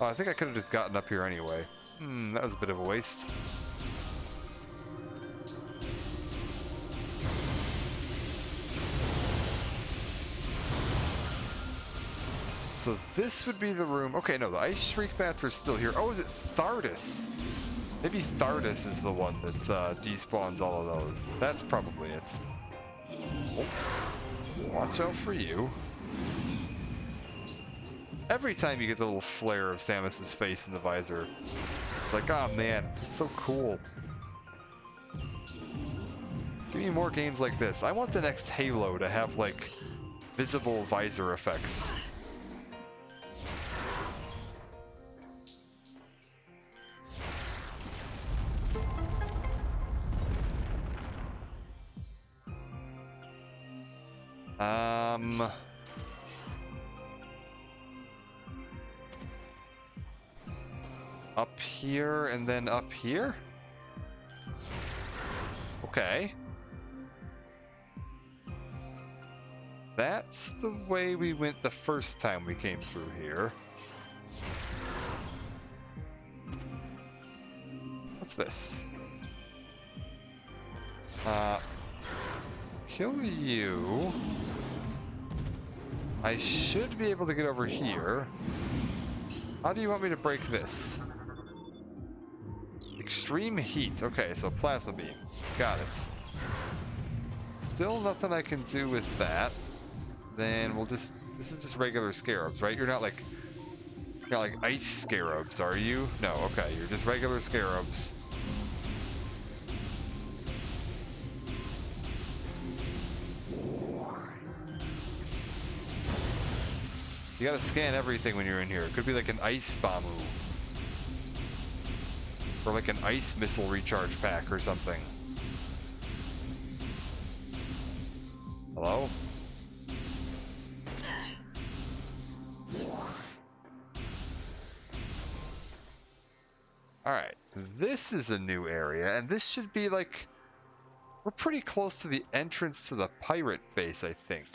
Oh, I think I could have just gotten up here anyway. That was a bit of a waste. So this would be the room. Okay, no, the ice shriek bats are still here. Oh, is it Thardus? Maybe Thardus is the one that despawns all of those. That's probably it. Oh. Watch out for you. Every time you get the little flare of Samus's face in the visor, it's like, oh man, it's so cool. Give me more games like this. I want the next Halo to have, like, visible visor effects. Up here and then up here? Okay. That's the way we went the first time we came through here. What's this? Kill you. I should be able to get over here. How do you want me to break this? Extreme heat. Okay, so plasma beam. Got it. Still nothing I can do with that. Then we'll just... This is just regular scarabs, right? You're not like ice scarabs, are you? No, okay. You're just regular scarabs. You gotta scan everything when you're in here. It could be like an ice Bamu. Or like an ice missile recharge pack or something. Hello? Alright, this is a new area, and this should be like... We're pretty close to the entrance to the pirate base, I think.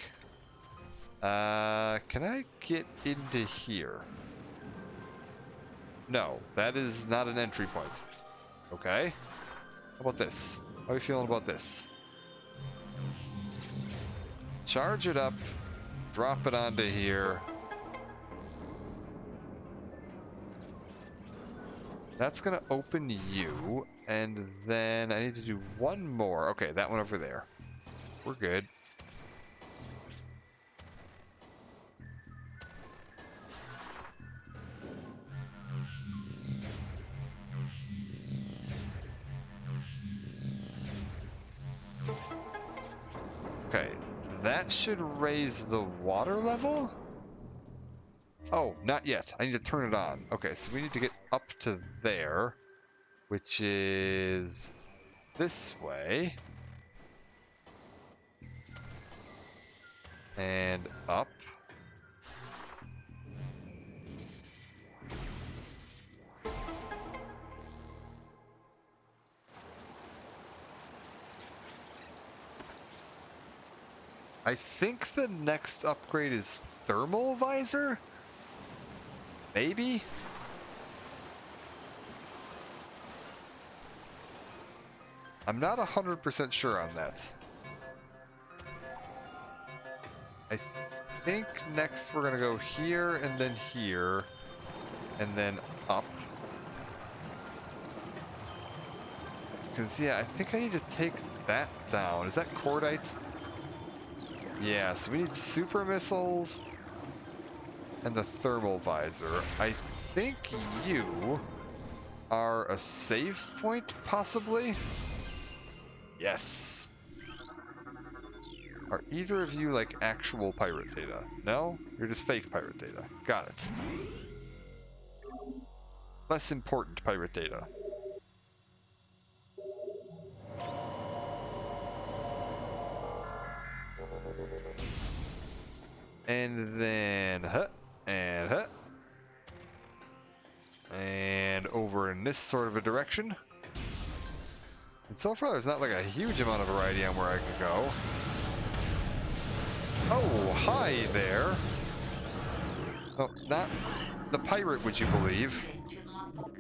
Can I get into here? No, that is not an entry point. Okay. How about this? How are you feeling about this? Charge it up, drop it onto here. That's gonna open you, and then I need to do one more. Okay, that one over there. We're good. Okay, that should raise the water level? Oh, not yet. I need to turn it on. Okay, so we need to get up to there, which is this way. And up. I think the next upgrade is thermal visor? Maybe? I'm not 100% sure on that. I think next we're gonna go here and then here and then up. Because, yeah, I think I need to take that down. Is that cordite? Yeah, so we need super missiles and the thermal visor. I think you are a save point, possibly? Yes. Are either of you like actual pirate data? No? You're just fake pirate data. Got it. Less important pirate data. And then, and over in this sort of a direction. And so far, there's not like a huge amount of variety on where I can go. Oh, hi there. Oh, not the pirate, would you believe? To logbook.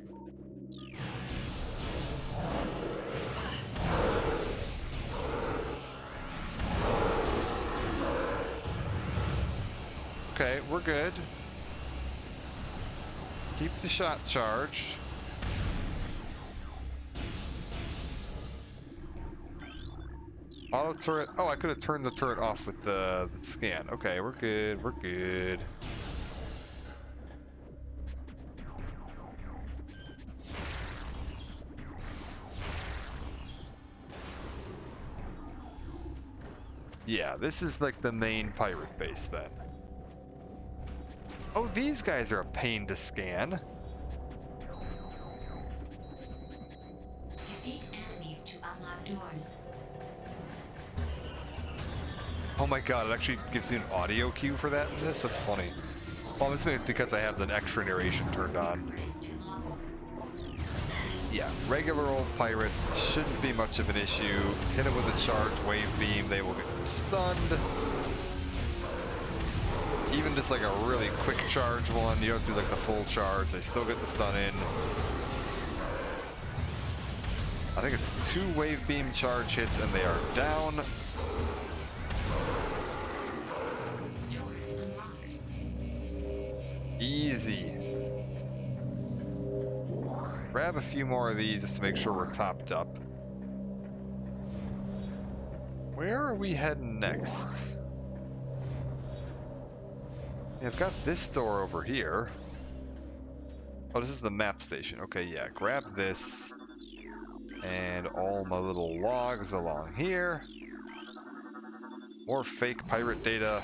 Okay, we're good. Keep the shot charged. Auto turret. Oh, I could have turned the turret off with the scan. Okay, we're good. We're good. Yeah, this is like the main pirate base then. Oh, these guys are a pain to scan. Defeat enemies to unlock doors. Oh my god, it actually gives you an audio cue for that in this? That's funny. Well, I'm assuming it's because I have the extra narration turned on. Upgrade to logbook. Yeah, regular old pirates shouldn't be much of an issue. Hit them with a charge wave beam, they will get stunned. Even just like a really quick charge one, you don't do like the full charge, they still get the stun in. I think it's 2 wave beam charge hits and they are down. Doors unlocked. Easy. Grab a few more of these just to make sure we're topped up. Where are we heading next? Yeah, I've got this door over here. Oh, this is the map station. Okay, yeah, grab this. And all my little logs along here. More fake pirate data.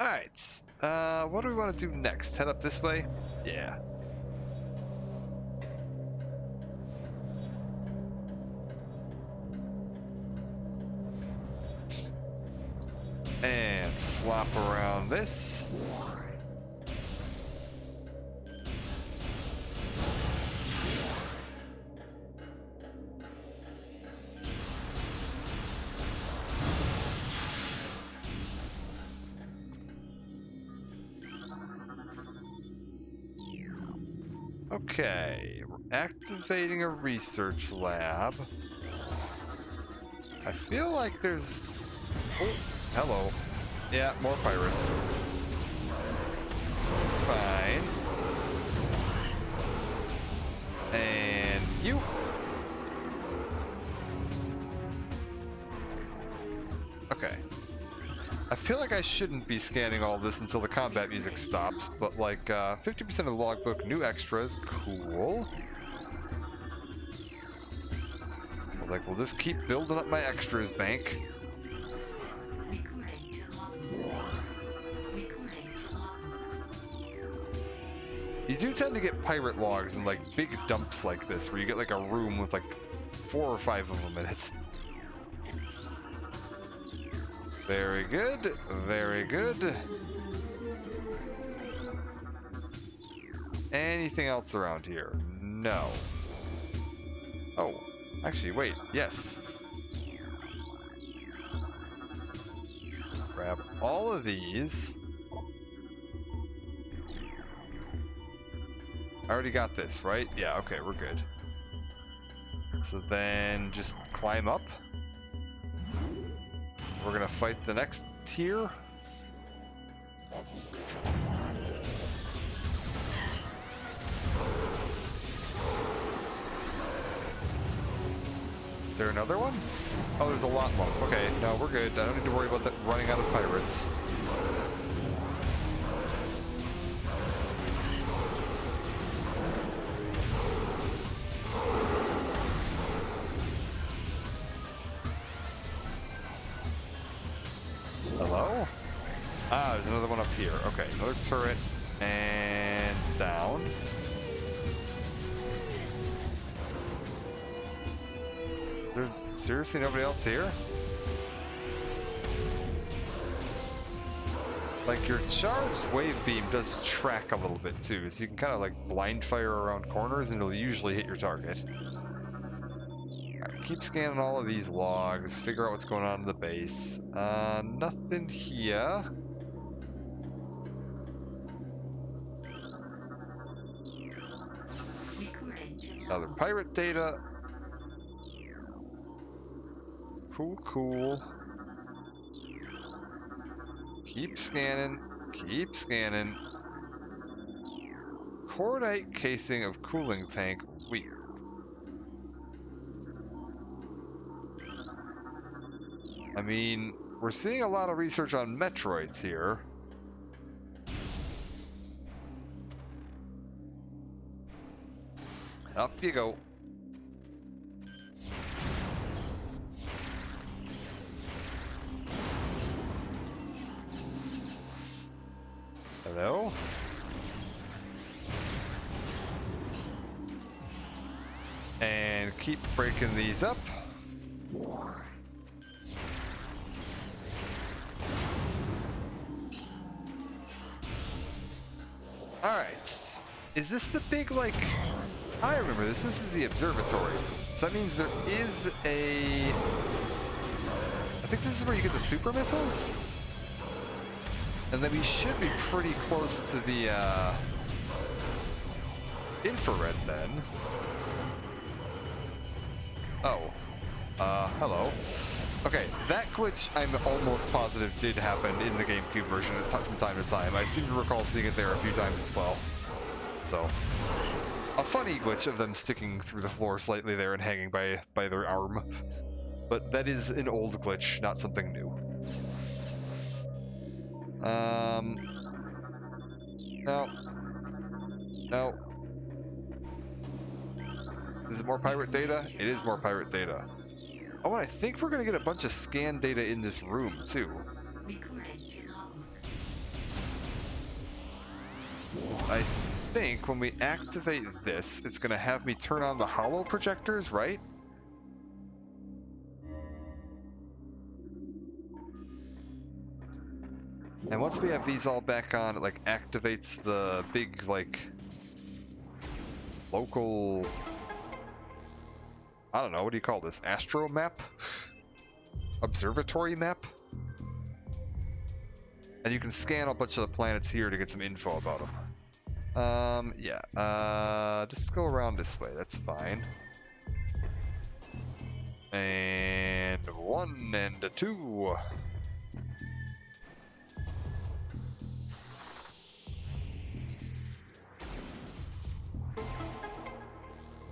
Alright, what do we want to do next? Head up this way? Yeah. And flop around this. Okay, we're activating a research lab. I feel like there's... Oh, hello. Yeah, more pirates. Fine. And you. Okay. I feel like I shouldn't be scanning all this until the combat music stops, but like 50% of the logbook, new extras, cool. Like, we'll just keep building up my extras bank. Recording to logbook. Recording to logbook. You do tend to get pirate logs in like big dumps like this, where you get like a room with like 4 or 5 of them in it. Very good, very good. Anything else around here? No. Oh, actually, wait, yes. Grab all of these. I already got this, right? Yeah, okay, we're good. So then just climb up. We're gonna fight the next tier. Is there another one? Oh, there's a lot more. Okay, no, we're good. I don't need to worry about that running out of pirates. Hello? Ah, there's another one up here. Okay, another turret. And down. There's seriously nobody else here? Like, your charged wave beam does track a little bit too, so you can kind of like blind fire around corners and it'll usually hit your target. Alright, keep scanning all of these logs, figure out what's going on in the base. Nothing here. Recording to Another logbook. pirate data. Cool, cool. Keep scanning. Keep scanning. Cordite casing of cooling tank. Weird. I mean, we're seeing a lot of research on Metroids here. Up you go. Hello? And keep breaking these up. Alright. Is this the big, like... I remember this. This is the observatory. So that means there is a... I think this is where you get the super missiles? And then we should be pretty close to the, infrared then. Oh. Hello. Okay, that glitch I'm almost positive did happen in the GameCube version from time to time. I seem to recall seeing it there a few times as well. So, a funny glitch of them sticking through the floor slightly there and hanging by their arm. But that is an old glitch, not something new. No. No. Is it more pirate data? It is more pirate data. Oh, and I think we're gonna get a bunch of scan data in this room, too. Recording to logbook. I think when we activate this, it's gonna have me turn on the holo projectors, right? And once we have these all back on, it like activates the big like local, I don't know, what do you call this? Astro map? Observatory map? And you can scan a bunch of the planets here to get some info about them. Yeah. Just go around this way. That's fine. And 1 and a 2.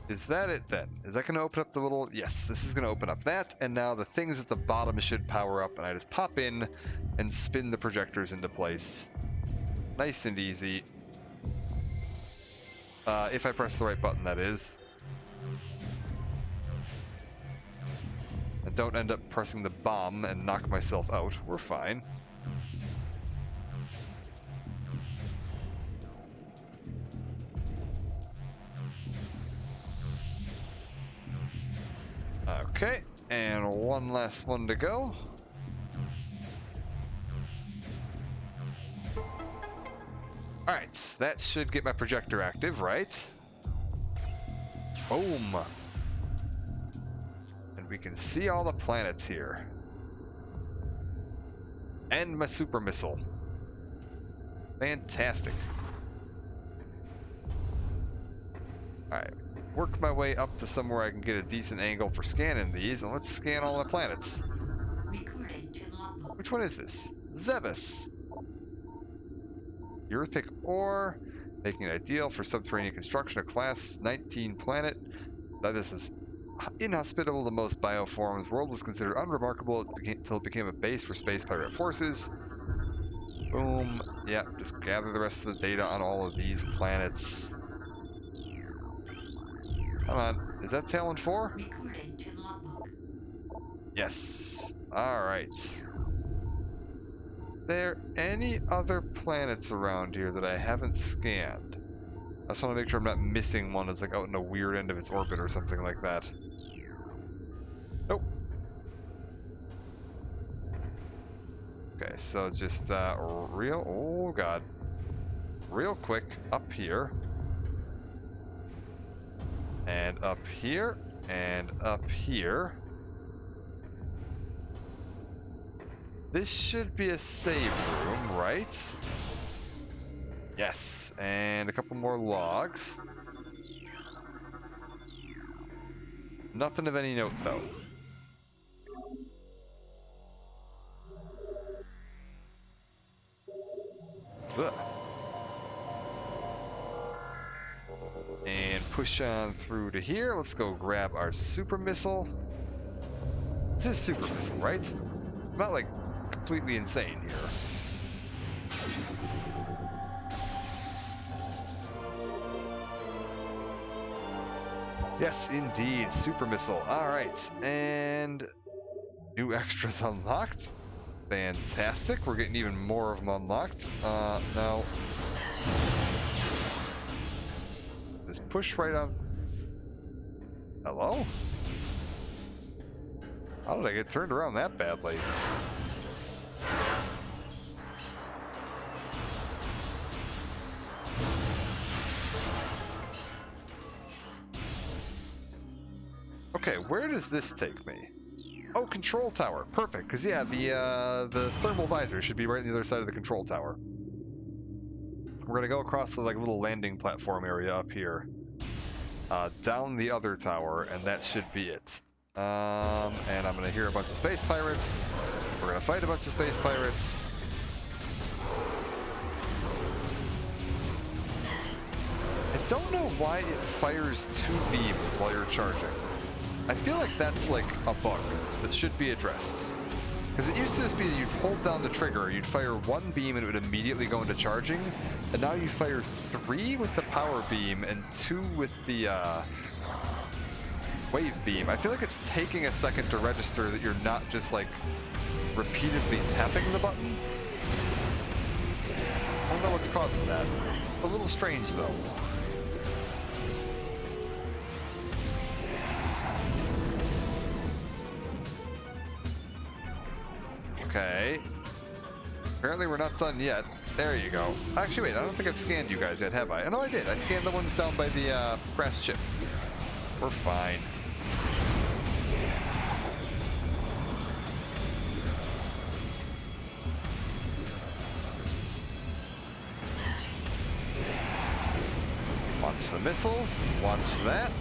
Is that it then? Is that going to open up the little... Yes, this is going to open up that, and now the things at the bottom should power up, and I just pop in and spin the projectors into place. Nice and easy. If I press the right button, that is. And don't end up pressing the bomb and knock myself out. We're fine. Okay, and one last one to go. Alright, that should get my projector active, right? Boom! And we can see all the planets here. And my super missile. Fantastic. Alright. Work my way up to somewhere I can get a decent angle for scanning these, and let's scan all the planets. Recording to logbook. Which one is this? Zebus. Earthic ore, making it ideal for subterranean construction. A class 19 planet. Zebus is inhospitable to most bioforms. World was considered unremarkable until it became a base for space pirate forces. Boom. Yep, just gather the rest of the data on all of these planets. Come on, is that Talon 4? Recording to logbook. Yes. Alright. There any other planets around here that I haven't scanned? I just want to make sure I'm not missing one that's like out in a weird end of its orbit or something like that. Nope. Okay, so just oh god. Real quick, up here. And up here, and up here. This should be a save room, right? Yes, and a couple more logs. Nothing of any note, though. Ugh. And push on through to here. Let's go grab our super missile. This is super missile, right? I'm not like completely insane here. Yes, indeed, super missile. All right, and new extras unlocked. Fantastic. We're getting even more of them unlocked. No. Just push right on. Hello? How did I get turned around that badly? Okay, where does this take me? Oh, control tower. Perfect, because yeah, the thermal visor should be right on the other side of the control tower. We're gonna go across the like little landing platform area up here, down the other tower, and that should be it. And I'm gonna hear a bunch of space pirates. We're gonna fight a bunch of space pirates. I don't know why it fires 2 beams while you're charging. I feel like that's like a bug that should be addressed. Because it used to just be that you'd hold down the trigger, you'd fire 1 beam and it would immediately go into charging, and now you fire 3 with the power beam and 2 with the wave beam. I feel like it's taking a second to register that you're not just like repeatedly tapping the button. I don't know what's causing that. A little strange though. Okay. Apparently we're not done yet. There you go. Actually, wait, I don't think I've scanned you guys yet, have I? Oh, no, I did. I scanned the ones down by the brass chip. We're fine. Watch the missiles. Watch that.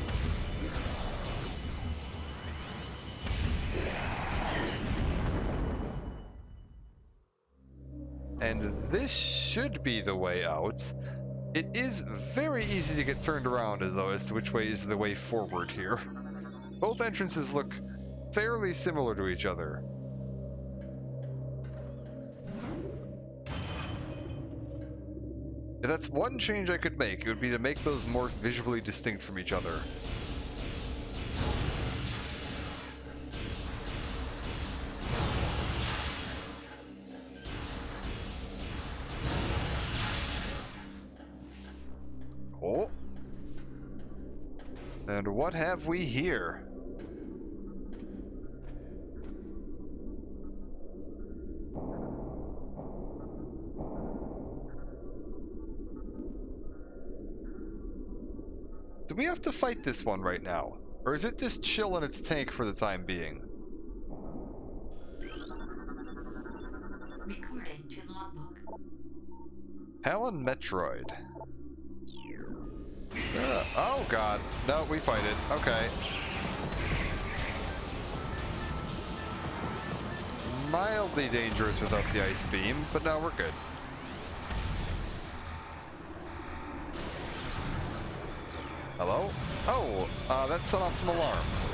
And this should be the way out. It is very easy to get turned around, though, as to which way is the way forward here. Both entrances look fairly similar to each other. If that's one change I could make, it would be to make those more visually distinct from each other. Oh. And what have we here? Do we have to fight this one right now? Or is it just chill in its tank for the time being? Recording to logbook. Palin Metroid. Oh god. No, we fight it. Okay. Mildly dangerous without the ice beam, but no, we're good. Hello? Oh, that set off some alarms.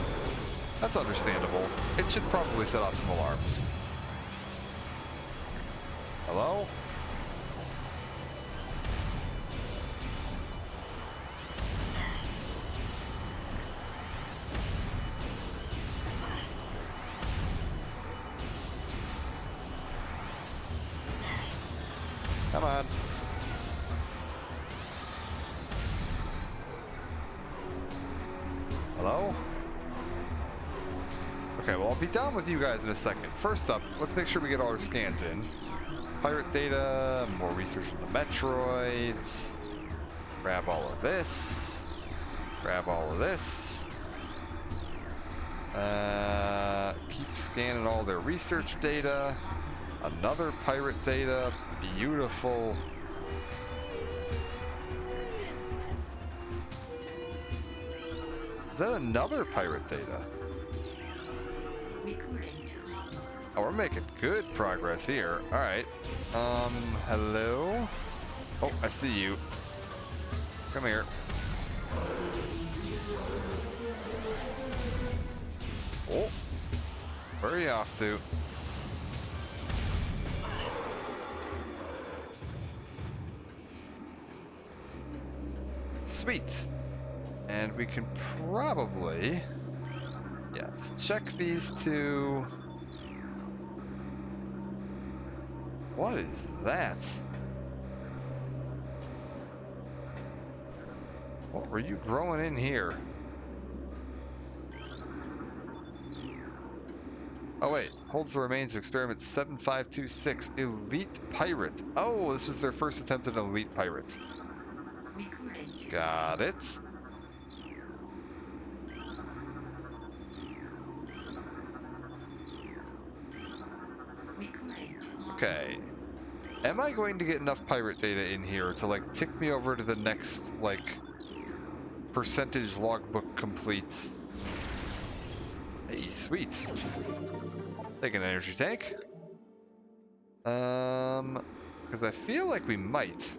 That's understandable. It should probably set off some alarms. Hello? Come on. Hello? Okay, well, I'll be down with you guys in a second. First up, let's make sure we get all our scans in. Pirate data, more research on the Metroids. Grab all of this. Grab all of this. Keep scanning all their research data. Another pirate data. Beautiful. Is that another pirate data? Recording to logbook. Oh, we're making good progress here. Alright. Hello? Oh, I see you. Come here. Oh. Where are you off to? Sweet. And we can probably... yeah, just check these two. What is that? What were you growing in here? Oh wait, holds the remains of experiment 7526, Elite Pirate. Oh, this was their first attempt at an Elite Pirate. Recording to Got it. recording to logbook. Okay. Am I going to get enough pirate data in here to, like, tick me over to the next, like, percentage logbook complete? Hey, sweet. Take an energy tank. Because I feel like we might.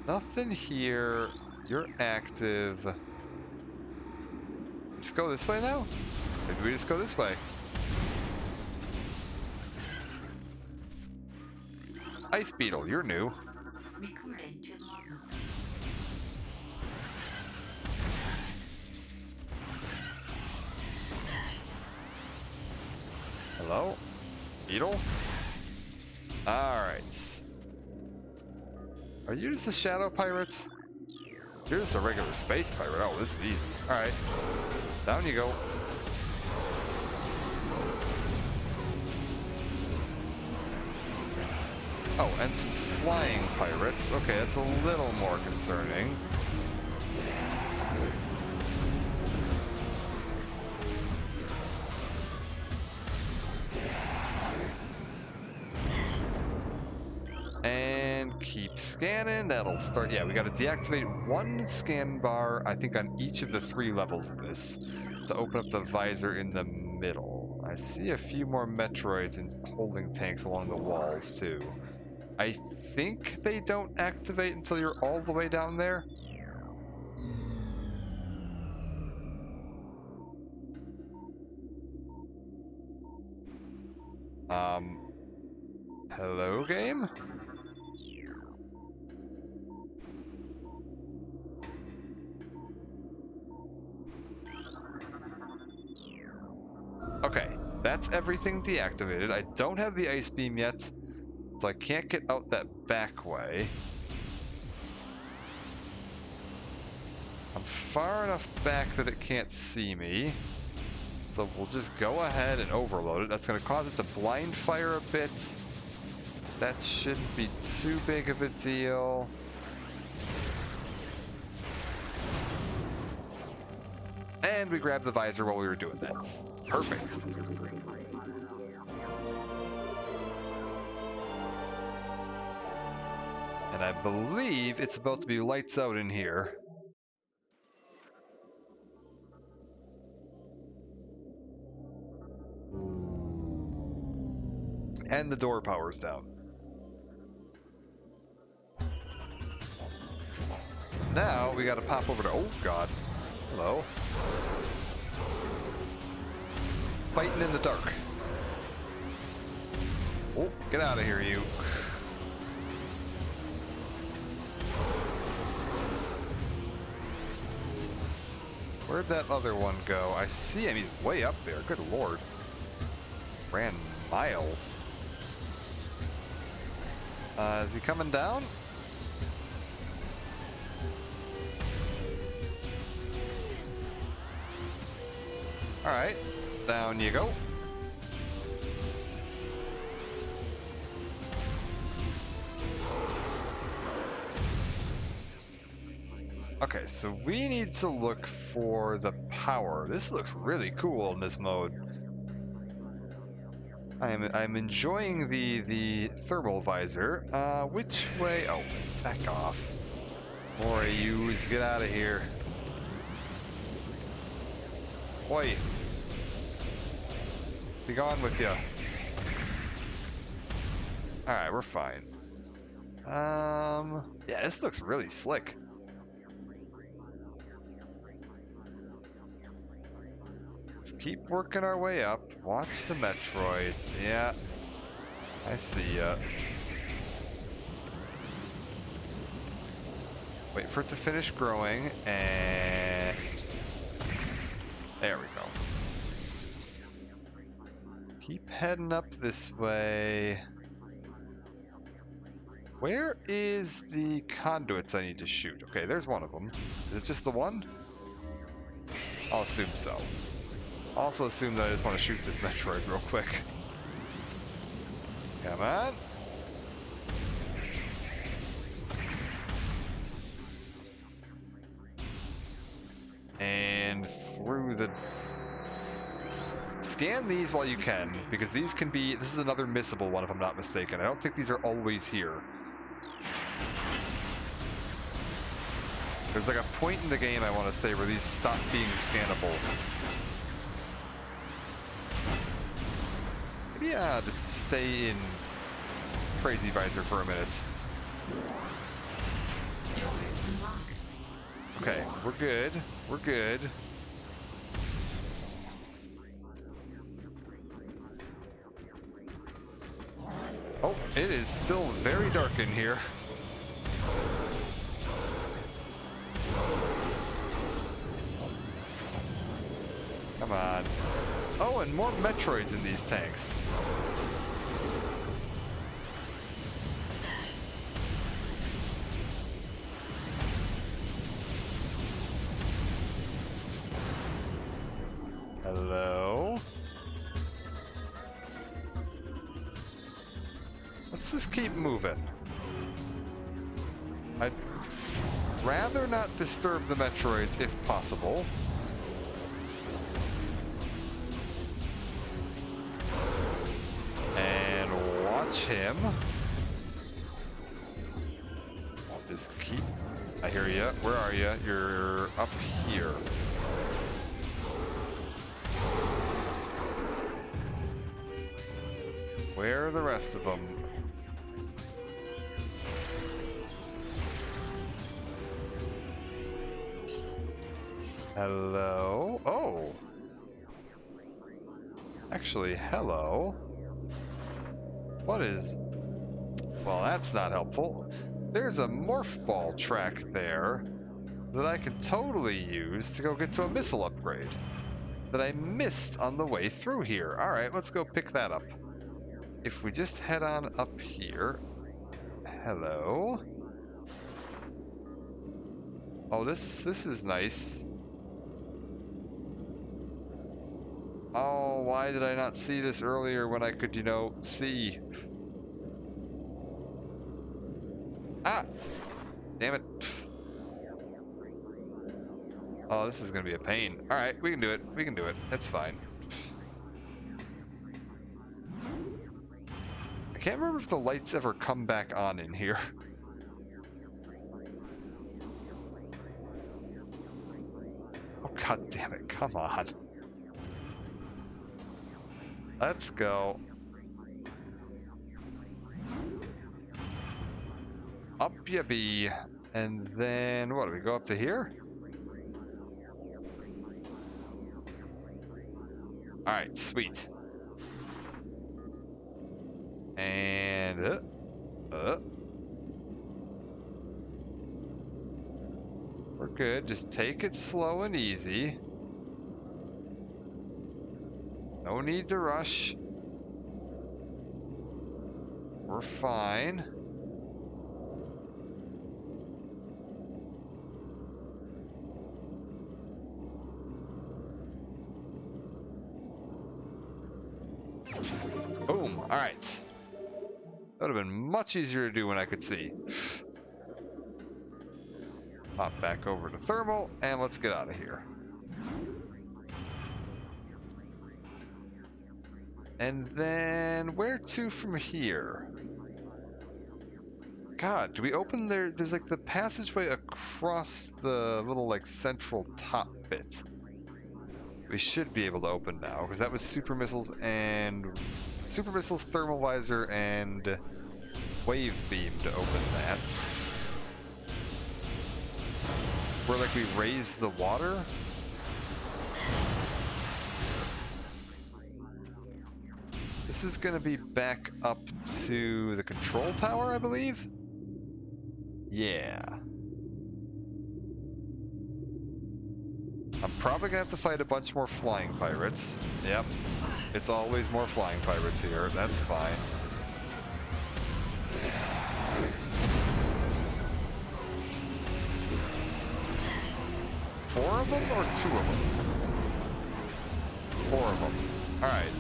Nothing here. You're active. Just go this way now? Maybe we just go this way. Ice Beetle, you're new. Recording to logbook. Hello? Beetle? Alright. Are you just a shadow pirate? You're just a regular space pirate. Oh, this is easy. Alright. Down you go. Oh, and some flying pirates. Okay, that's a little more concerning. And keep scanning. That'll start. Yeah, we got to deactivate one scan bar, I think, on each of the 3 levels of this to open up the visor in the middle. I see a few more Metroids and holding tanks along the walls, too. I think they don't activate until you're all the way down there. Hello, game? Okay, that's everything deactivated. I don't have the ice beam yet, so I can't get out that back way. I'm far enough back that it can't see me. So we'll just go ahead and overload it. That's going to cause it to blind fire a bit. That shouldn't be too big of a deal. And we grabbed the visor while we were doing that. Perfect. And I believe it's about to be lights out in here. And the door power's down. So now we gotta pop over to... Oh, God. Hello. Fighting in the dark. Oh, get out of here, you. Where'd that other one go? I see him. He's way up there. Good lord. Ran miles. Is he coming down? Alright. Down you go. Okay, so we need to look for the power. This looks really cool in this mode. I'm enjoying the thermal visor. Which way? Oh, back off. More AUs, get out of here. Oi. Be gone with ya. Alright, we're fine. Yeah, this looks really slick. Let's keep working our way up. Watch the Metroids. Yeah, I see ya. Wait for it to finish growing, and there we go. Keep heading up this way. Where is the conduits I need to shoot? Okay, there's one of them. Is it just the one? I'll assume so. Also assume that I just want to shoot this Metroid real quick. Come on. And through the... Scan these while you can, because these can be... This is another missable one if I'm not mistaken. I don't think these are always here. There's like a point in the game, I want to say, where these stop being scannable. Maybe just stay in Crazy Visor for a minute. Okay, we're good. We're good. Oh, it is still very dark in here. Come on. Oh, and more Metroids in these tanks. Hello? Let's just keep moving. I'd rather not disturb the Metroids if possible. And watch him. Just keep... I hear you. Where are you? You're up here. Where are the rest of them? Hello? Oh! Actually, hello. What is... Well, that's not helpful. There's a morph ball track there that I could totally use to go get to a missile upgrade that I missed on the way through here. Alright, let's go pick that up. If we just head on up here... Hello? Oh, this is nice. Oh, why did I not see this earlier when I could, you know, see? Ah! Damn it. Oh, this is gonna be a pain. Alright, we can do it. We can do it. That's fine. I can't remember if the lights ever come back on in here. Oh, god damn it. Come on. Let's go. Up ya be. And then, what, do we go up to here? Alright, sweet. And, we're good. Just take it slow and easy. No need to rush. We're fine. Boom. All right. That would have been much easier to do when I could see. Hop back over to thermal, and let's get out of here. And then where to from here? God, do we open there? There's like the passageway across the little like central top bit. We should be able to open now because that was super missiles, thermal visor, and wave beam to open that. Where like we raised the water. This is going to be back up to the control tower, I believe? Yeah. I'm probably going to have to fight a bunch more flying pirates. Yep. It's always more flying pirates here. That's fine. Four of them or two of them? Four of them. Alright.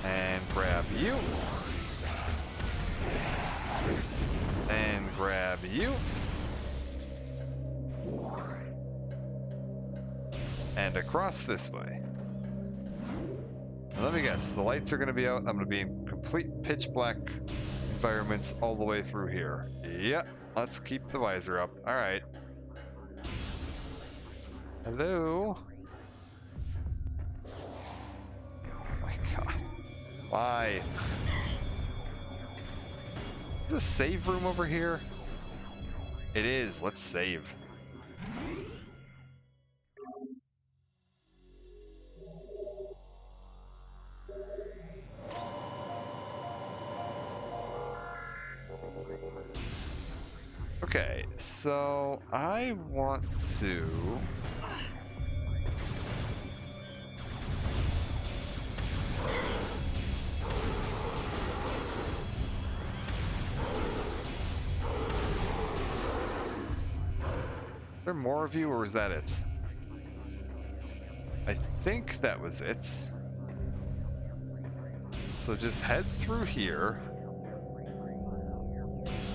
And grab you. And grab you. And across this way. Now let me guess, the lights are going to be out. I'm going to be in complete pitch black environments all the way through here. Yep, let's keep the visor up. Alright. Hello? Oh my god. Why? Is this a save room over here? It is. Let's save. Okay, so I want to... Are there more of you, or was that it? I think that was it. So just head through here.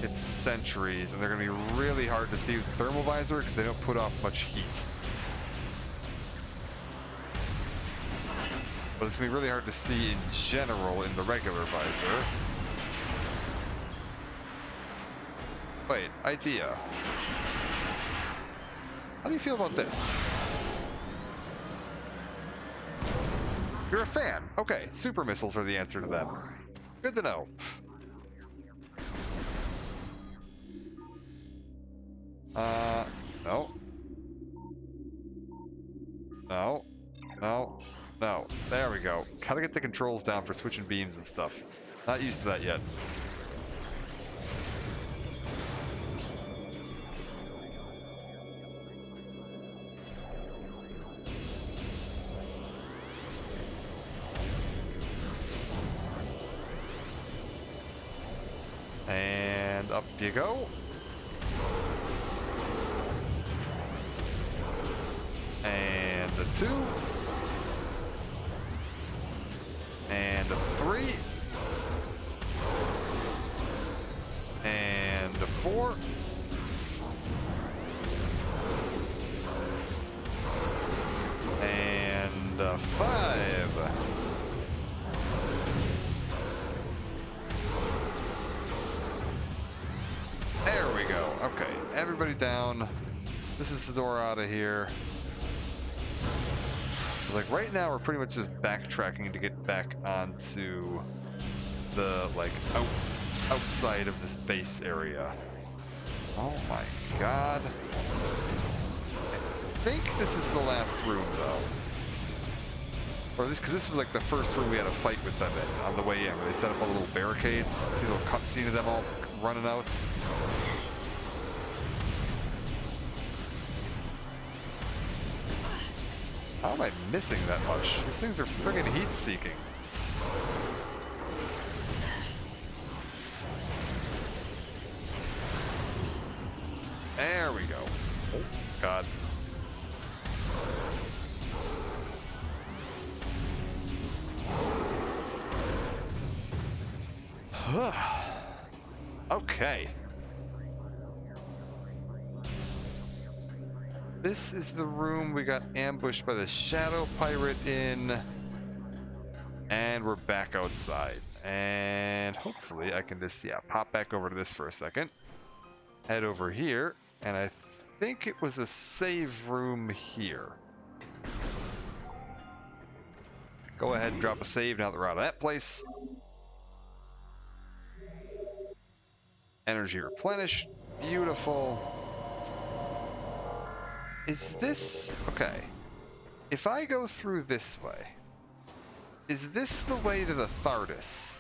It's sentries, and they're going to be really hard to see with the thermal visor because they don't put off much heat. but it's gonna be really hard to see in general in the regular visor. Wait, idea. How do you feel about this? You're a fan. Okay, super missiles are the answer to them. Good to know. No. No. No. No. There we go. Gotta get the controls down for switching beams and stuff. Not used to that yet. And up you go. And a 2. And a 3. And a 4. And a 5. There we go. Okay, everybody down. This is the door out of here. Like right now, we're pretty much just backtracking to get back onto the like outside of this base area. Oh my god! I think this is the last room though, or this because this was like the first room we had a fight with them in on the way in, where they set up all the little barricades. See the little cutscene of them all running out. How am I missing that much? These things are friggin' heat-seeking. There we go. Oh, God. Okay. This is the room we got ambushed by the Shadow Pirate in. And we're back outside. And hopefully I can just, pop back over to this for a second. Head over here. And I think it was a save room here. Go ahead and drop a save now that we're out of that place. Energy replenished. Beautiful. Is this... okay. If I go through this way, is this the way to the TARDIS?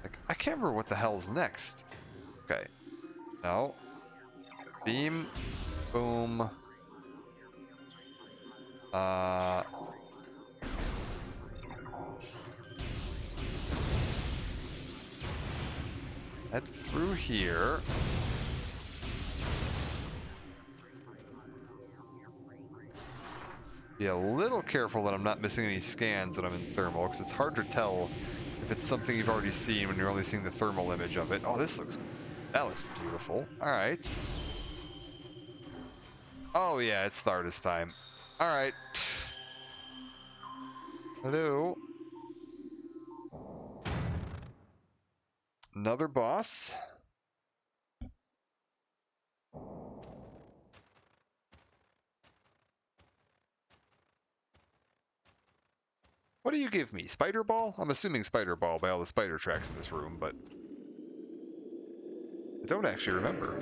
Like, I can't remember what the hell's next. Okay. No. Beam. Boom. Head through here. Be a little careful that I'm not missing any scans when I'm in thermal, because it's hard to tell if it's something you've already seen when you're only seeing the thermal image of it. Oh, that looks beautiful. All right. Oh yeah, it's TARDIS time. All right. Hello. Another boss. What do you give me? Spider Ball? I'm assuming Spider Ball by all the spider tracks in this room, but I don't actually remember.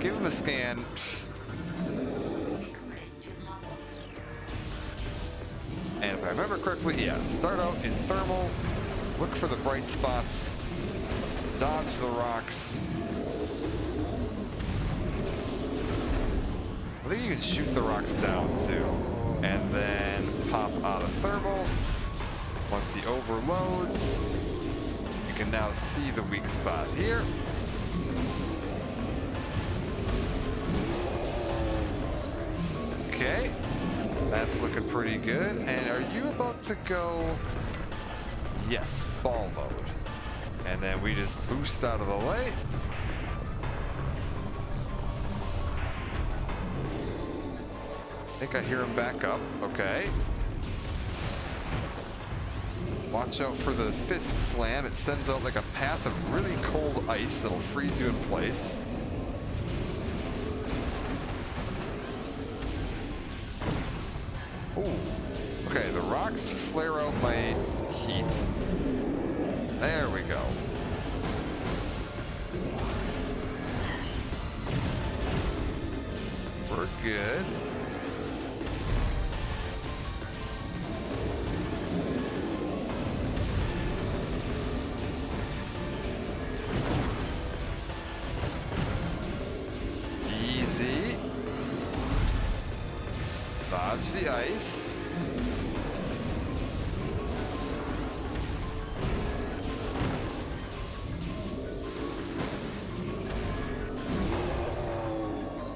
Give him a scan. And if I remember correctly, yeah, start out in thermal, look for the bright spots, dodge the rocks. I think you can shoot the rocks down too. And then pop out of thermal. Once the overloads, you can now see the weak spot here. Okay, that's looking pretty good. And are you about to go? Yes, ball mode. And then we just boost out of the way. I think I hear him back up. Okay. Watch out for the fist slam. It sends out like a path of really cold ice that'll freeze you in place. Ooh. Okay, the rocks flare out my heat. There we go. We're good. Easy. Dodge the ice.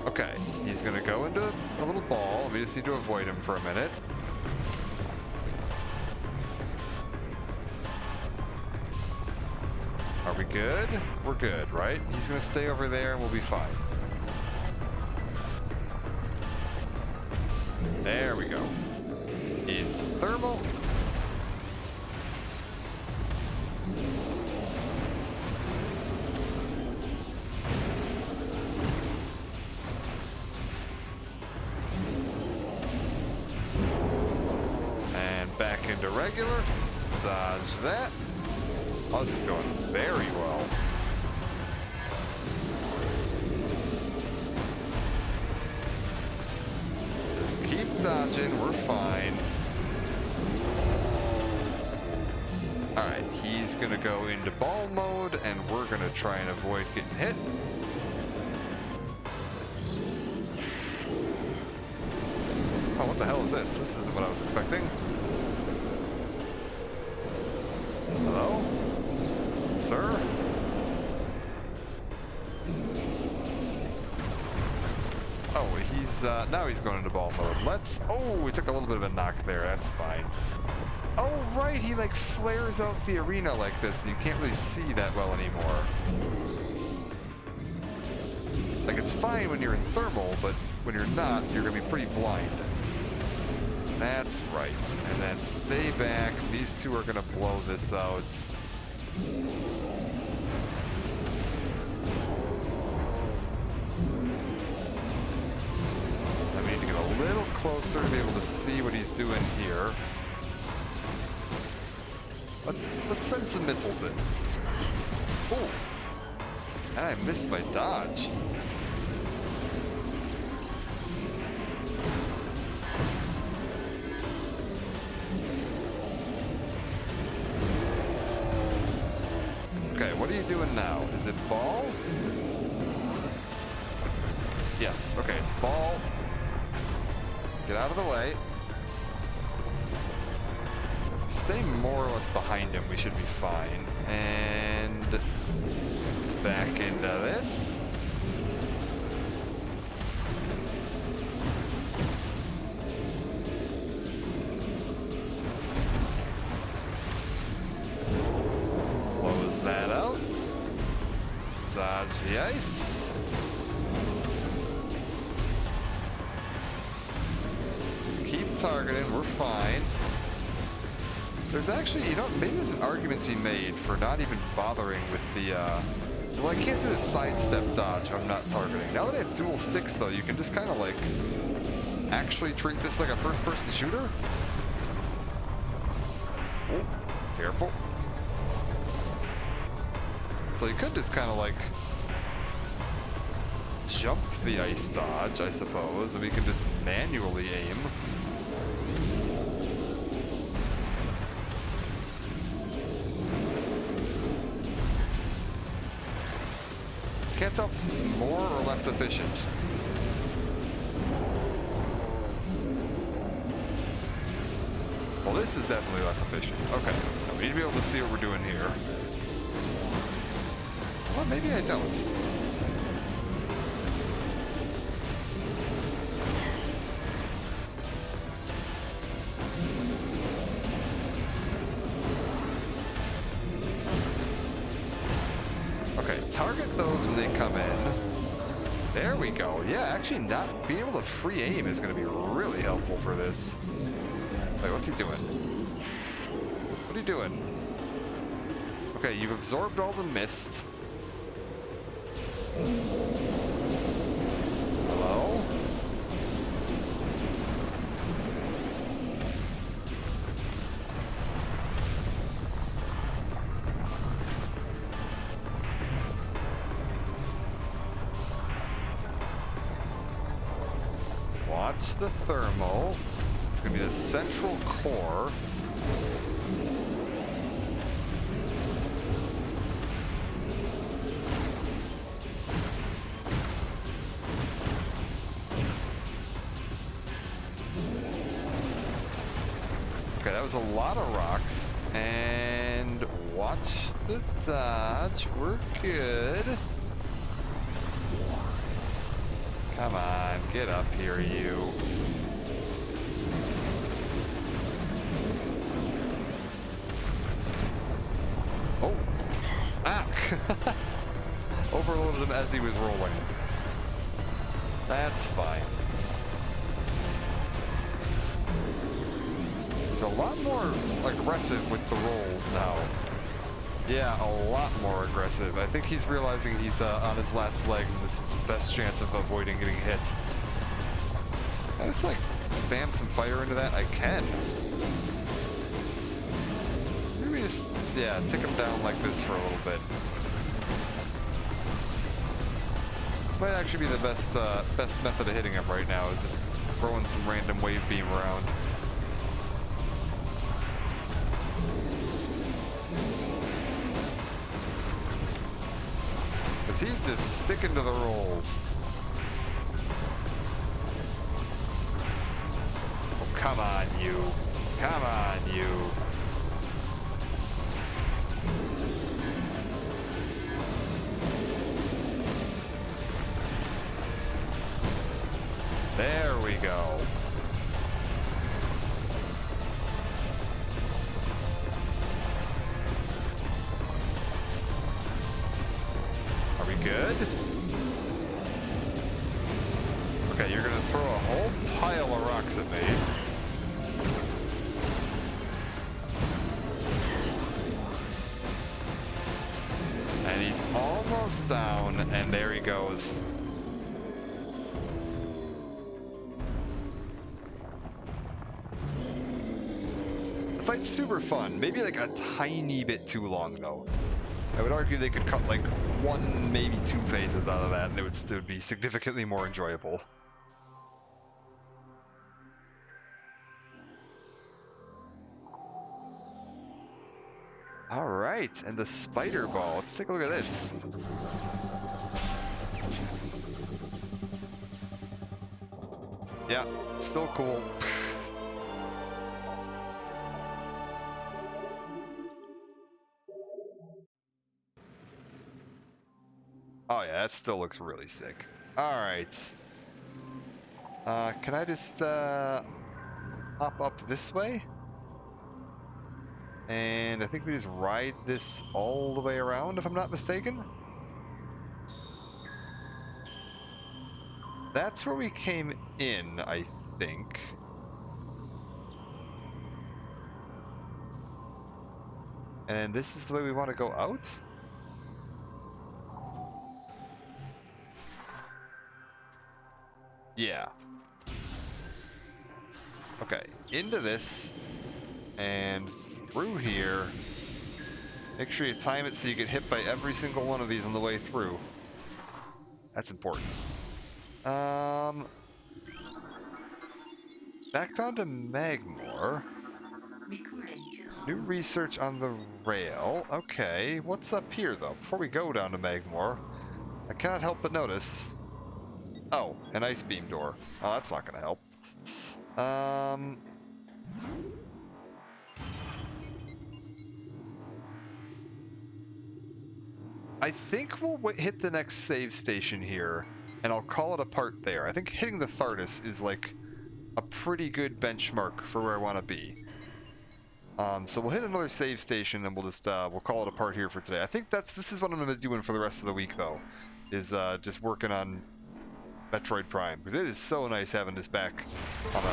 Okay, he's gonna go into a little ball. We just need to avoid him for a minute. Are we good? We're good, right? He's gonna stay over there and we'll be fine. There we go. Into thermal. And back into regular. Dodge that. Oh, this is going very well. Just keep dodging, we're fine. Alright, he's gonna go into ball mode, and we're gonna try and avoid getting hit. Oh, what the hell is this? This isn't what I was expecting. Hello? Sir? Oh, he's, now he's going into ball mode. Oh, we took a little bit of a knock there, that's fine. Oh, right, he like flares out the arena like this, and you can't really see that well anymore. Like, it's fine when you're in thermal, but when you're not, you're gonna be pretty blind. That's right. And then stay back. These two are gonna blow this out. I need to get a little closer to be able to see what he's doing here. Let's send some missiles in. Oh, I missed my dodge. Okay, what are you doing now? Is it ball? Yes, okay, it's ball. Get out of the way. Stay more or less behind him, we should be fine. And back into this. Close that out. Dodge the ice. Just keep targeting, we're fine. There's actually, you know, maybe there's an argument to be made for not even bothering with the, well, I can't do the sidestep dodge if I'm not targeting. Now that I have dual sticks, though, you can just kind of, like, actually treat this like a first-person shooter. Oh, careful. So you could just kind of, like, jump the ice dodge, I suppose, and we can just manually aim. Can't tell if this is more or less efficient. Well, this is definitely less efficient. Okay, now we need to be able to see what we're doing here. Well, maybe I don't. Okay, target those when they come in. There we go. Yeah, actually not being able to free aim is going to be really helpful for this. Wait, what's he doing? What are you doing? Okay, you've absorbed all the mist. Hello? Watch the thermal. It's going to be the central core. Okay, that was a lot of rocks. And watch the dodge. We're good. Come on, get up here, you. Oh. Ah! Overloaded him as he was rolling. That's fine. He's a lot more aggressive with the rolls now. Yeah, a lot more aggressive. I think he's realizing he's on his last legs, and this is his best chance of avoiding getting hit. I just like spam some fire into that. I can. Maybe just tick him down like this for a little bit. This might actually be the best method of hitting him right now. Is just throwing some random wave beam around. He's just sticking to the rolls. Oh, come on, you. Come on, you. There we go. Good. Okay, you're gonna throw a whole pile of rocks at me. And he's almost down, and there he goes. The fight's super fun. Maybe like a tiny bit too long, though. I would argue they could cut like one, maybe two phases out of that, and it would still be significantly more enjoyable. All right, and the spider ball. Let's take a look at this. Yeah, still cool. Oh yeah, that still looks really sick. Alright. Can I just hop up this way? And I think we just ride this all the way around, if I'm not mistaken. That's where we came in, I think. And this is the way we want to go out? Yeah. Okay, into this, and through here. Make sure you time it so you get hit by every single one of these on the way through. That's important. Back down to Magmore. New research on the rail. Okay, what's up here, though? Before we go down to Magmore, I cannot help but notice... Oh, an ice beam door. Oh, that's not gonna help. I think we'll hit the next save station here, and I'll call it a part there. I think hitting the Thardus is like a pretty good benchmark for where I want to be. So we'll hit another save station, and we'll just we'll call it a part here for today. I think this is what I'm going to be doing for the rest of the week, though, is just working on Metroid Prime, because it is so nice having this back on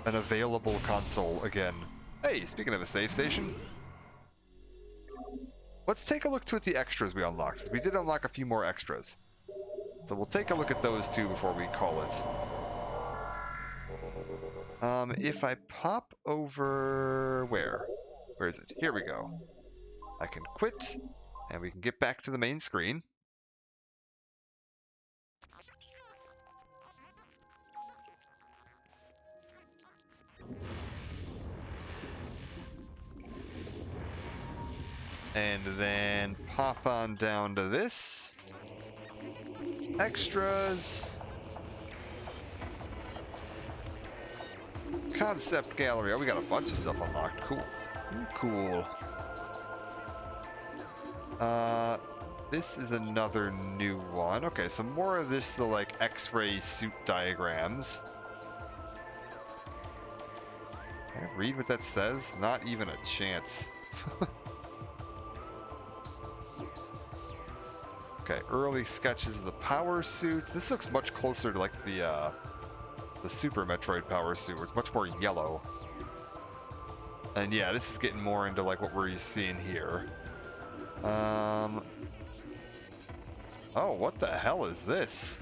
an available console again. Hey, speaking of a save station, let's take a look at the extras we unlocked. We did unlock a few more extras. So we'll take a look at those two before we call it. If I pop over... Where is it? Here we go. I can quit, and we can get back to the main screen. And then pop on down to this. Extras. Concept gallery. Oh, we got a bunch of stuff unlocked. Cool. Cool. This is another new one. Okay, so more of this, the like X-ray suit diagrams. Can I read what that says? Not even a chance. Okay, early sketches of the power suit. This looks much closer to like the Super Metroid power suit, where it's much more yellow. And yeah, this is getting more into like what we're seeing here. Oh, what the hell is this?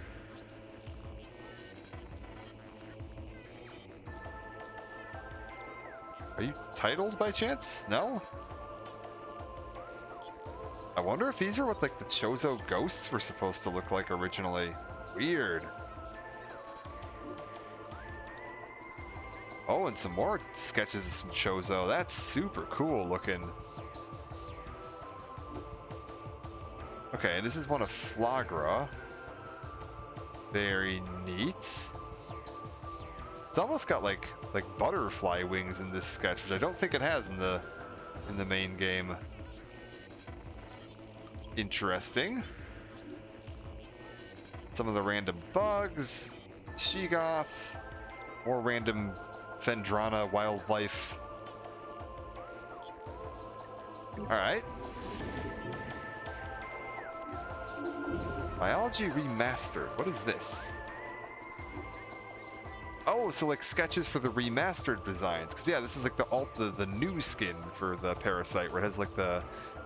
Are you titled by chance? No? I wonder if these are what like the Chozo ghosts were supposed to look like originally. Weird. Oh, and some more sketches of some Chozo. That's super cool looking. Okay, and this is one of Flagra. Very neat. It's almost got like butterfly wings in this sketch, which I don't think it has in the main game. Interesting. Some of the random bugs, Sheegoth, more random Phendrana wildlife. Alright. Biology Remastered. What is this? Oh, so like sketches for the remastered designs. Because yeah, this is like the new skin for the Parasite, where it has like the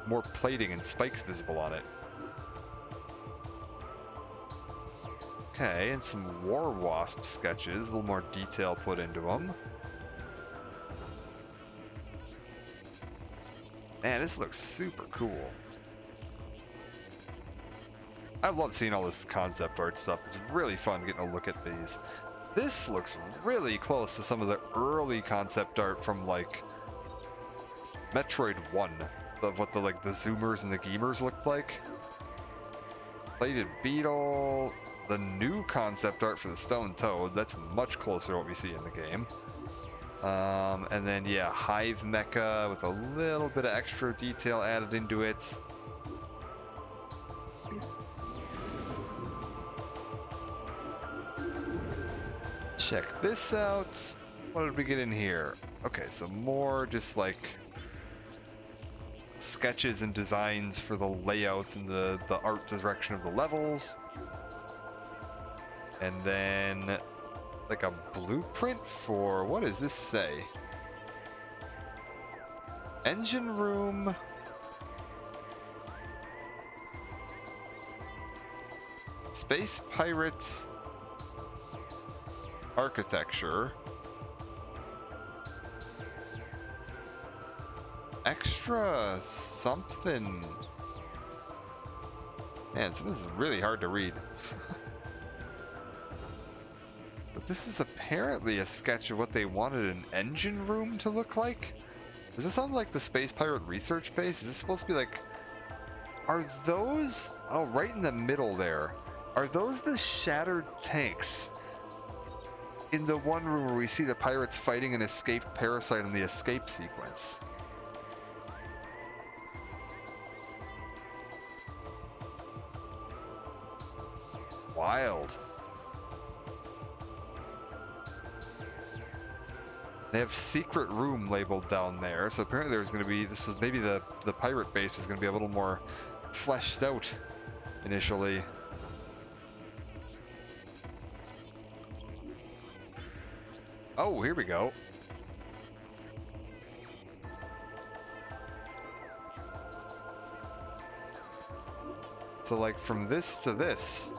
more plating and spikes visible on it. Okay, and some War Wasp sketches, a little more detail put into them. Man, this looks super cool. I love seeing all this concept art stuff. It's really fun getting a look at these. This looks really close to some of the early concept art from like Metroid 1. Of what the zoomers and the gamers looked like. Plated Beetle, the new concept art for the Stone Toad, that's much closer to what we see in the game. And then yeah, Hive Mecha with a little bit of extra detail added into it. Check this out. What did we get in here? Okay, so more just like sketches and designs for the layout and the art direction of the levels. And then like a blueprint for, what does this say? Engine room. Space pirate architecture. Extra something. Man, so this is really hard to read. But this is apparently a sketch of what they wanted an engine room to look like. Does this sound like the Space Pirate Research Base? Is this supposed to be like... Are those... Oh, right in the middle there. Are those the shattered tanks? In the one room where we see the pirates fighting an escaped parasite in the escape sequence. wild. They have secret room labeled down there, so apparently there's going to be, this was maybe the pirate base was going to be a little more fleshed out initially. Oh, here we go. So like from this to this,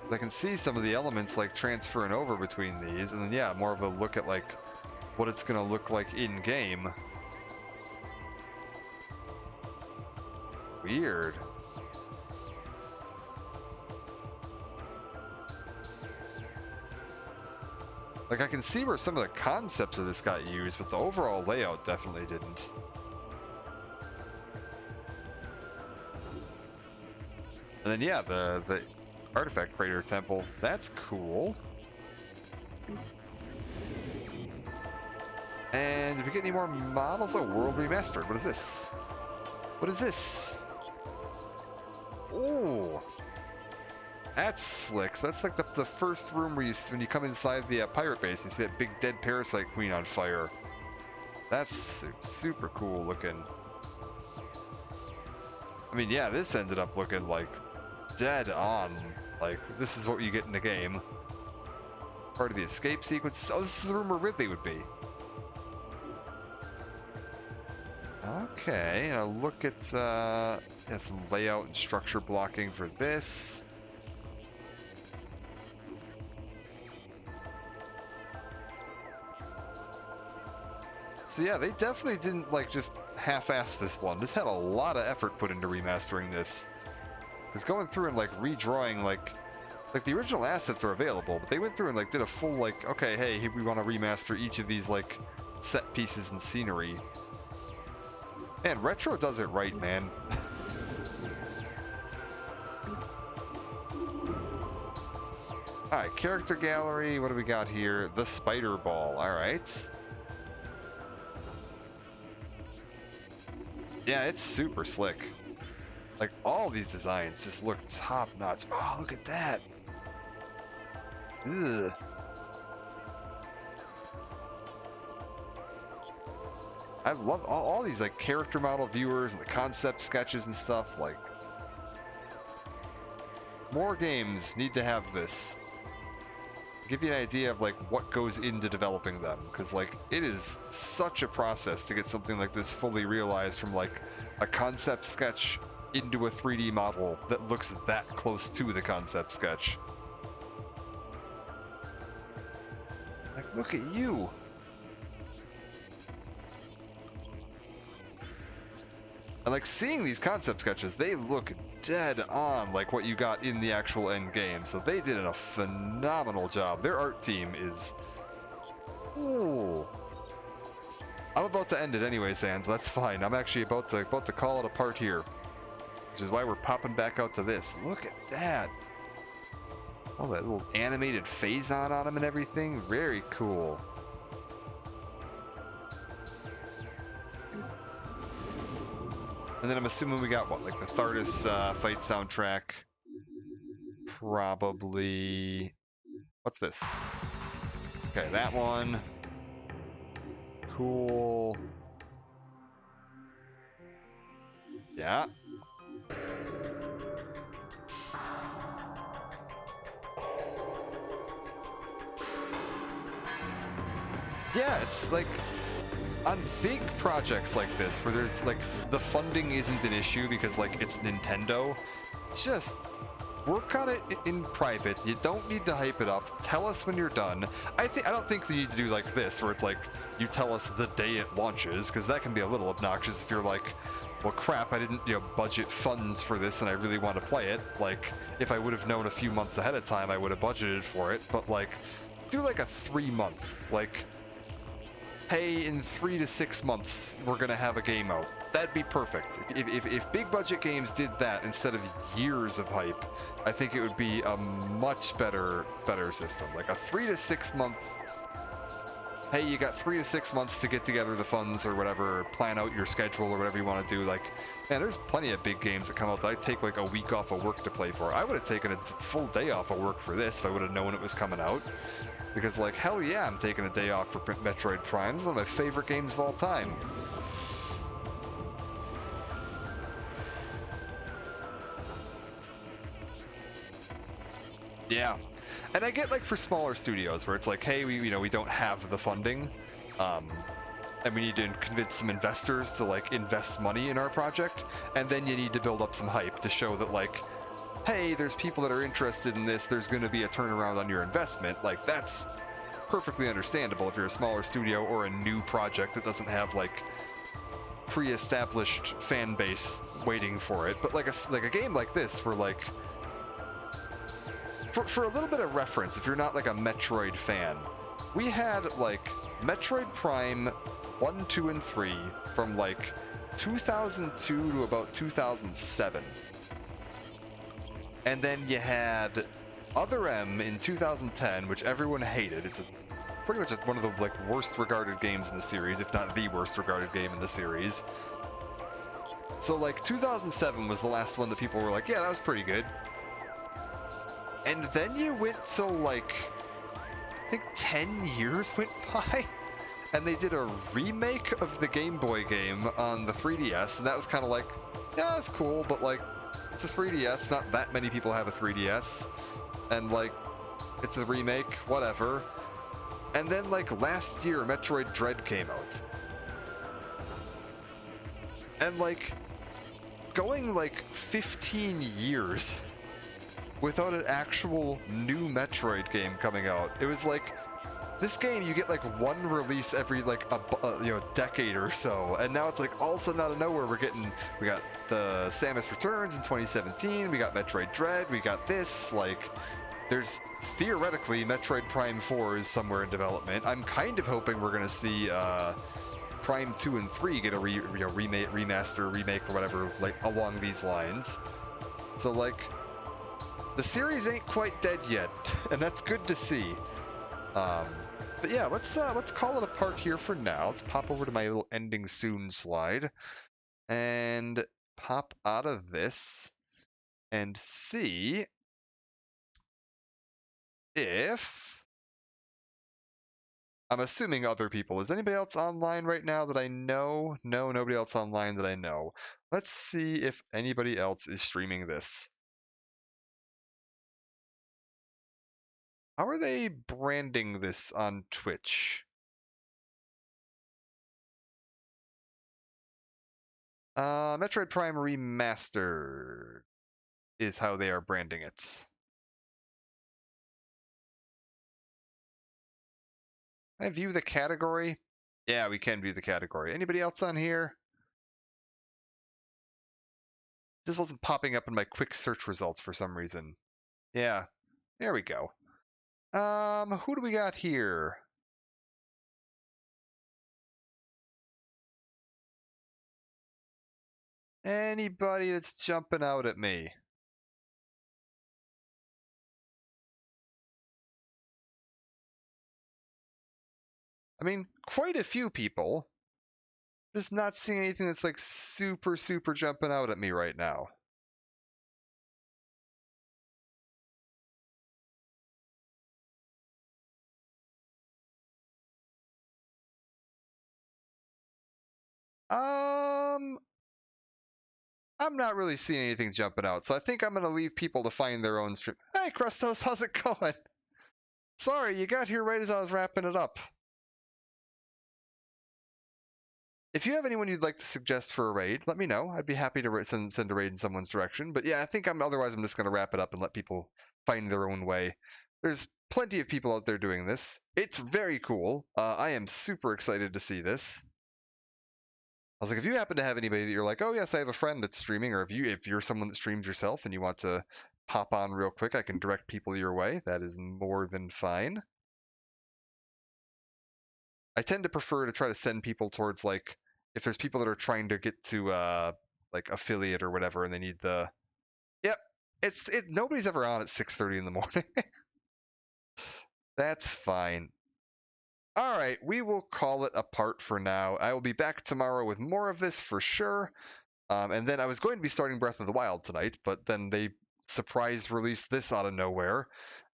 I can see some of the elements like transferring over between these, and then yeah, more of a look at like what it's gonna look like in game. Weird. Like I can see where some of the concepts of this got used, but the overall layout definitely didn't. And then yeah, the artifact crater temple, that's cool. And did we get any more models? Oh, World Remastered. What is this? What is this? Oh, that's slick. So that's like the first room where when you come inside the pirate base, you see that big dead parasite queen on fire. That's super cool looking. I mean, yeah, this ended up looking like dead on. Like, this is what you get in the game. Part of the escape sequence. Oh, this is the room where Ridley would be. Okay, and I'll look at yeah, some layout and structure blocking for this. So yeah, they definitely didn't like just half-ass this one. This had a lot of effort put into remastering this. Because going through and like redrawing like the original assets are available, but they went through and like did a full like, okay, hey, we want to remaster each of these like set pieces and scenery. Man, Retro does it right, man. Alright, character gallery, what do we got here? The spider ball, alright. Yeah, it's super slick. Like, all these designs just look top notch. Oh, look at that. Ugh. I love all these like character model viewers and the concept sketches and stuff. Like, more games need to have this. Give you an idea of like what goes into developing them, because like it is such a process to get something like this fully realized from like a concept sketch into a 3D model that looks that close to the concept sketch. Like, look at you. And like seeing these concept sketches, they look dead on like what you got in the actual end game. So they did a phenomenal job. Their art team is... Ooh. I'm about to end it anyway, Sans. That's fine. I'm actually about to call it apart here, which is why we're popping back out to this. Look at that. Oh, that little animated phase-on on him and everything. Very cool. And then I'm assuming we got, what, like the Thardus fight soundtrack? Probably... What's this? Okay, that one. Cool. Yeah. Yeah, it's like... on big projects like this, where there's like the funding isn't an issue because like it's Nintendo, just work on it in private. You don't need to hype it up. Tell us when you're done. I don't think you need to do like this, where it's like you tell us the day it launches, because that can be a little obnoxious if you're like, well, crap, I didn't budget funds for this and I really want to play it. Like, if I would have known a few months ahead of time, I would have budgeted for it. But like, do like a 3-month, like, hey, in 3 to 6 months, we're going to have a game out. That'd be perfect. If big budget games did that instead of years of hype, I think it would be a much better system. Like a 3 to 6 month hey, you got 3 to 6 months to get together the funds or whatever, plan out your schedule or whatever you want to do. Like, man, there's plenty of big games that come out that I take like a week off of work to play for. I would have taken a full day off of work for this if I would have known it was coming out. Because, like, hell yeah, I'm taking a day off for Metroid Prime. This is one of my favorite games of all time. Yeah. And I get, like, for smaller studios where it's like, hey, we don't have the funding, and we need to convince some investors to, like, invest money in our project, and then you need to build up some hype to show that, like, hey, there's people that are interested in this, there's going to be a turnaround on your investment. Like, that's perfectly understandable if you're a smaller studio or a new project that doesn't have, like, pre-established fan base waiting for it. But like a game like this where, like, for a little bit of reference, if you're not like a Metroid fan, we had like Metroid Prime 1, 2, and 3 from like 2002 to about 2007. And then you had Other M in 2010, which everyone hated. It's pretty much one of the like worst regarded games in the series, if not the worst regarded game in the series. So like 2007 was the last one that people were like, yeah, that was pretty good. And then you went to like, I think 10 years went by, and they did a remake of the Game Boy game on the 3DS, and that was kind of like, yeah, it's cool, but like, it's a 3DS, not that many people have a 3DS, and like, it's a remake, whatever. And then like last year, Metroid Dread came out. And like, going like 15 years without an actual new Metroid game coming out. It was like, this game, you get like one release every like a decade or so, and now it's like all of a sudden out of nowhere we got the Samus Returns in 2017, we got Metroid Dread, we got this, like, there's theoretically Metroid Prime 4 is somewhere in development. I'm kind of hoping we're gonna see Prime 2 and 3 get a remaster, remake, or whatever, like along these lines. So like, the series ain't quite dead yet, and that's good to see. But yeah, let's call it a part here for now. Let's pop over to my little ending soon slide and pop out of this and see if I'm assuming other people. Is anybody else online right now that I know? No, nobody else online that I know. Let's see if anybody else is streaming this. How are they branding this on Twitch? Metroid Prime Remastered is how they are branding it. Can I view the category? Yeah, we can view the category. Anybody else on here? This wasn't popping up in my quick search results for some reason. Yeah, there we go. Who do we got here? Anybody that's jumping out at me? I mean, quite a few people. Just not seeing anything that's like super jumping out at me right now. Um, I'm not really seeing anything jumping out, so I think I'm gonna leave people to find their own stream. Hey, Crustos, how's it going? Sorry, you got here right as I was wrapping it up. If you have anyone you'd like to suggest for a raid, let me know. I'd be happy to send a raid in someone's direction. But yeah, I think otherwise I'm just going to wrap it up and let people find their own way. There's plenty of people out there doing this. It's very cool. I am super excited to see this. I was like, if you happen to have anybody that you're like, oh yes, I have a friend that's streaming, or if you're someone that streams yourself and you want to pop on real quick, I can direct people your way. That is more than fine. I tend to prefer to try to send people towards, like, if there's people that are trying to get to like affiliate or whatever and they need the Yep. Nobody's ever on at 6:30 in the morning. That's fine. All right, we will call it a part for now. I will be back tomorrow with more of this for sure. And then I was going to be starting Breath of the Wild tonight, but then they surprise released this out of nowhere,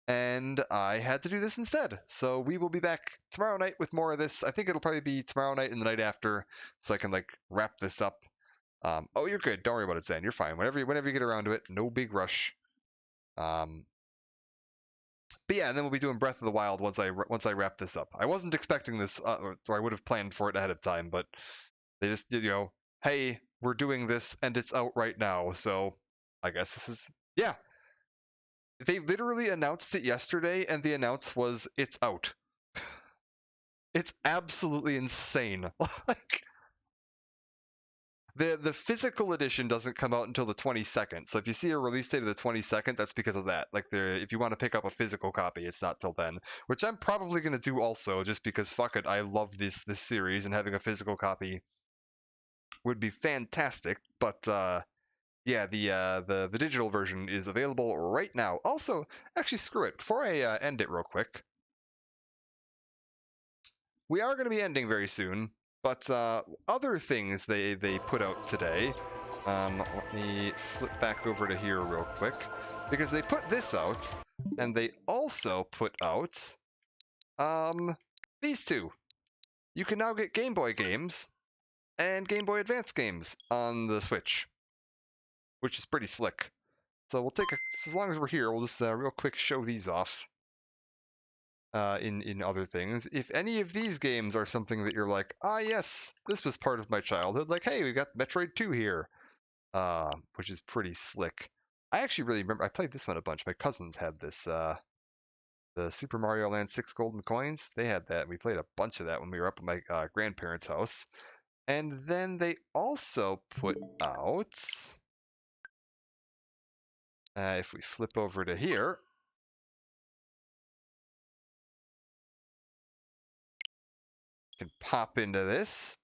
and I had to do this instead. So we will be back tomorrow night with more of this. I think it'll probably be tomorrow night and the night after, so I can like wrap this up. Oh, you're good. Don't worry about it, Zan. You're fine. Whenever you get around to it, no big rush. But yeah, and then we'll be doing Breath of the Wild once I wrap this up. I wasn't expecting this, or I would have planned for it ahead of time, but they just hey, we're doing this and it's out right now, so I guess this is yeah. They literally announced it yesterday, and the announce was it's out. It's absolutely insane. Like the physical edition doesn't come out until the 22nd. So if you see a release date of the 22nd, that's because of that. Like if you want to pick up a physical copy, it's not till then. Which I'm probably gonna do also, just because fuck it, I love this series, and having a physical copy would be fantastic. But yeah, the digital version is available right now. Also, actually, screw it. Before I end it real quick, we are going to be ending very soon. But other things they put out today. Let me flip back over to here real quick, because they put this out, and they also put out these two. You can now get Game Boy games and Game Boy Advance games on the Switch, which is pretty slick. So we'll take just as long as we're here, we'll just real quick show these off. In other things, if any of these games are something that you're like, ah yes, this was part of my childhood, like hey, we got Metroid 2 here, which is pretty slick. I actually really remember I played this one a bunch. My cousins had this, the Super Mario Land 6 Golden Coins. They had that. We played a bunch of that when we were up at my grandparents' house. And then they also put out, if we flip over to here, can pop into this.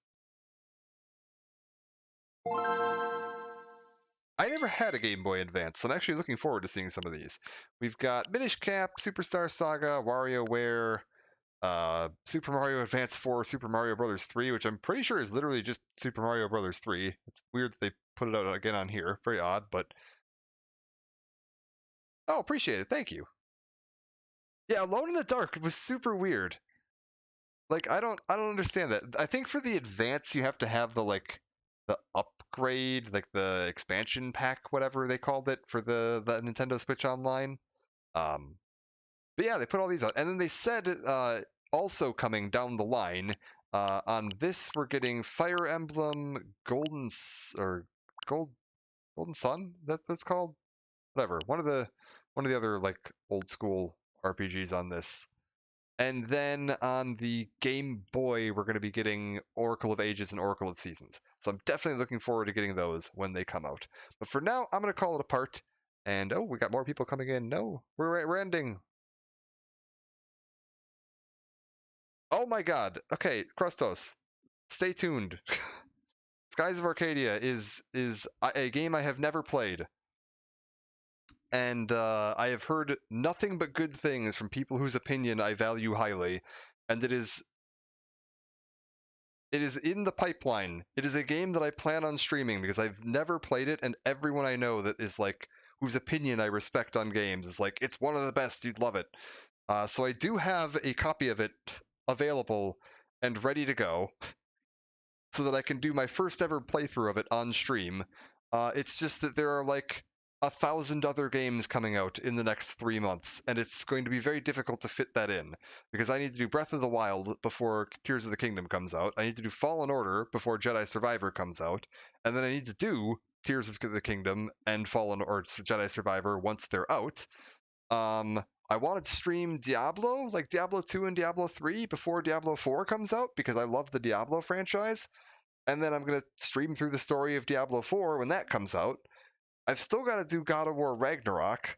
I never had a Game Boy Advance, so I'm actually looking forward to seeing some of these. We've got Minish Cap, Superstar Saga, WarioWare, Super Mario Advance 4, Super Mario Brothers 3, which I'm pretty sure is literally just Super Mario Brothers 3. It's weird that they put it out again on here. Very odd, but oh, appreciate it. Thank you. Yeah, Alone in the Dark was super weird. Like I don't understand that. I think for the Advance you have to have the upgrade, like the expansion pack, whatever they called it for the Nintendo Switch Online. But yeah, they put all these out, and then they said also coming down the line on this we're getting Fire Emblem or Golden Sun. That's called whatever. One of the other like old school RPGs on this. And then on the Game Boy, we're going to be getting Oracle of Ages and Oracle of Seasons. So I'm definitely looking forward to getting those when they come out. But for now, I'm going to call it a part. And oh, we got more people coming in. No, we're ending. Oh my god. Okay, Krustos, stay tuned. Skies of Arcadia is a game I have never played. And I have heard nothing but good things from people whose opinion I value highly. And it is in the pipeline. It is a game that I plan on streaming because I've never played it, and everyone I know that is like whose opinion I respect on games is like it's one of the best. You'd love it. So I do have a copy of it available and ready to go, so that I can do my first ever playthrough of it on stream. It's just that there are like 1,000 other games coming out in the next 3 months, and it's going to be very difficult to fit that in, because I need to do Breath of the Wild before Tears of the Kingdom comes out, I need to do Fallen Order before Jedi Survivor comes out, and then I need to do Tears of the Kingdom and Jedi Survivor once they're out. I wanted to stream Diablo, like Diablo 2 and Diablo 3 before Diablo 4 comes out, because I love the Diablo franchise, and then I'm going to stream through the story of Diablo 4 when that comes out. I've still got to do God of War Ragnarok.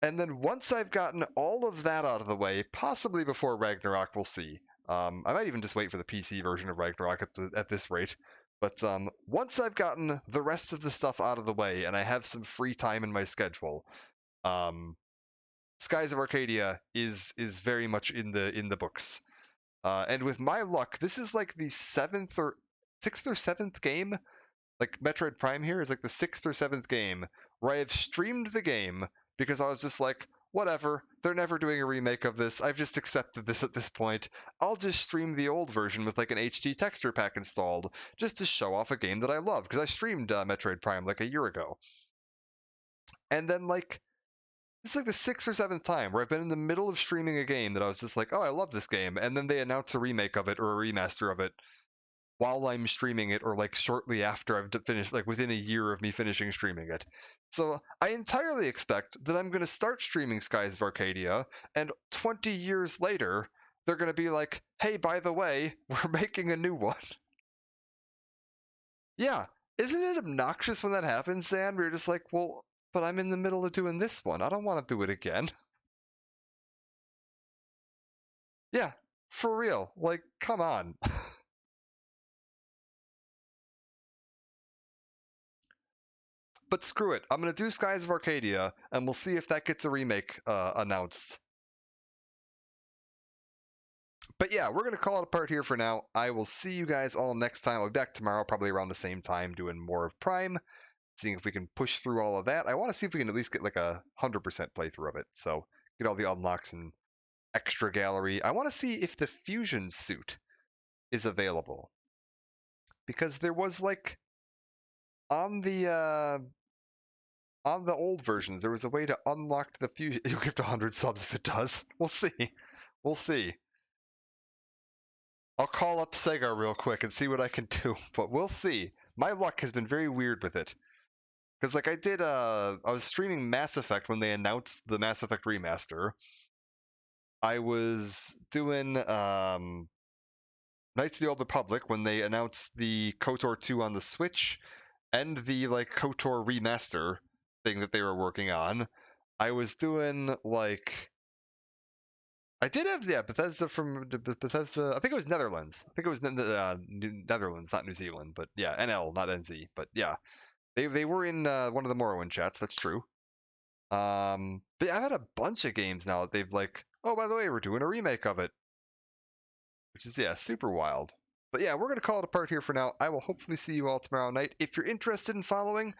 And then once I've gotten all of that out of the way, possibly before Ragnarok, we'll see. I might even just wait for the PC version of Ragnarok at this rate. But once I've gotten the rest of the stuff out of the way and I have some free time in my schedule, Skies of Arcadia is very much in the books. And with my luck, this is like the sixth or seventh game. Like Metroid Prime here is like the sixth or seventh game where I have streamed the game because I was just like, whatever, they're never doing a remake of this. I've just accepted this at this point. I'll just stream the old version with like an HD texture pack installed just to show off a game that I love because I streamed Metroid Prime like a year ago. And then like it's like the sixth or seventh time where I've been in the middle of streaming a game that I was just like, oh, I love this game, and then they announce a remake of it or a remaster of it while I'm streaming it, or like shortly after I've finished, like within a year of me finishing streaming it. So I entirely expect that I'm going to start streaming Skies of Arcadia, and 20 years later, they're going to be like, hey, by the way, we're making a new one. Yeah, isn't it obnoxious when that happens, Sam? Where you're just like, well, but I'm in the middle of doing this one. I don't want to do it again. Yeah, for real. Like, come on. But screw it. I'm going to do Skies of Arcadia, and we'll see if that gets a remake announced. But yeah, we're going to call it a part here for now. I will see you guys all next time. I'll be back tomorrow, probably around the same time, doing more of Prime, seeing if we can push through all of that. I want to see if we can at least get like a 100% playthrough of it. So get all the unlocks and extra gallery. I want to see if the fusion suit is available. Because there was like on the old versions, there was a way to unlock the fusion. You'll give to 100 subs if it does. We'll see. We'll see. I'll call up Sega real quick and see what I can do, but we'll see. My luck has been very weird with it. Because like I was streaming Mass Effect when they announced the Mass Effect remaster. I was doing Knights of the Old Republic when they announced the KOTOR 2 on the Switch and the like KOTOR remaster thing that they were working on. I was doing like I did have Bethesda from Bethesda. I think it was Netherlands. I think it was Netherlands, not New Zealand, but yeah, NL, not NZ. But yeah, they were in one of the Morrowind chats. That's true. But I've had a bunch of games now that they've like, oh, by the way, we're doing a remake of it, which is yeah, super wild. But yeah, we're gonna call it a part here for now. I will hopefully see you all tomorrow night. If you're interested in following,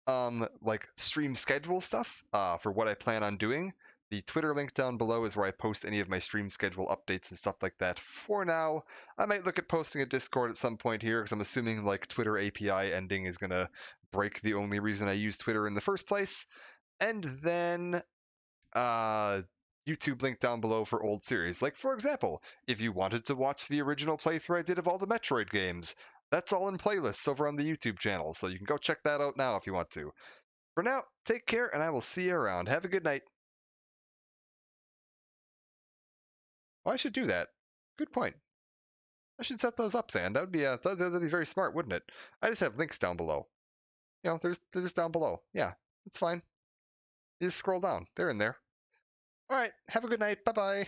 like stream schedule stuff, for what I plan on doing, the Twitter link down below is where I post any of my stream schedule updates and stuff like that. For now, I might look at posting a Discord at some point here because I'm assuming like Twitter API ending is gonna break the only reason I use Twitter in the first place. And then YouTube link down below for old series. Like, for example, if you wanted to watch the original playthrough I did of all the Metroid games, that's all in playlists over on the YouTube channel, so you can go check that out now if you want to. For now, take care, and I will see you around. Have a good night. Oh, I should do that. Good point. I should set those up, Zan. That would be that'd be very smart, wouldn't it? I just have links down below. You know, they're just down below. Yeah, it's fine. You just scroll down. They're in there. All right. Have a good night. Bye bye.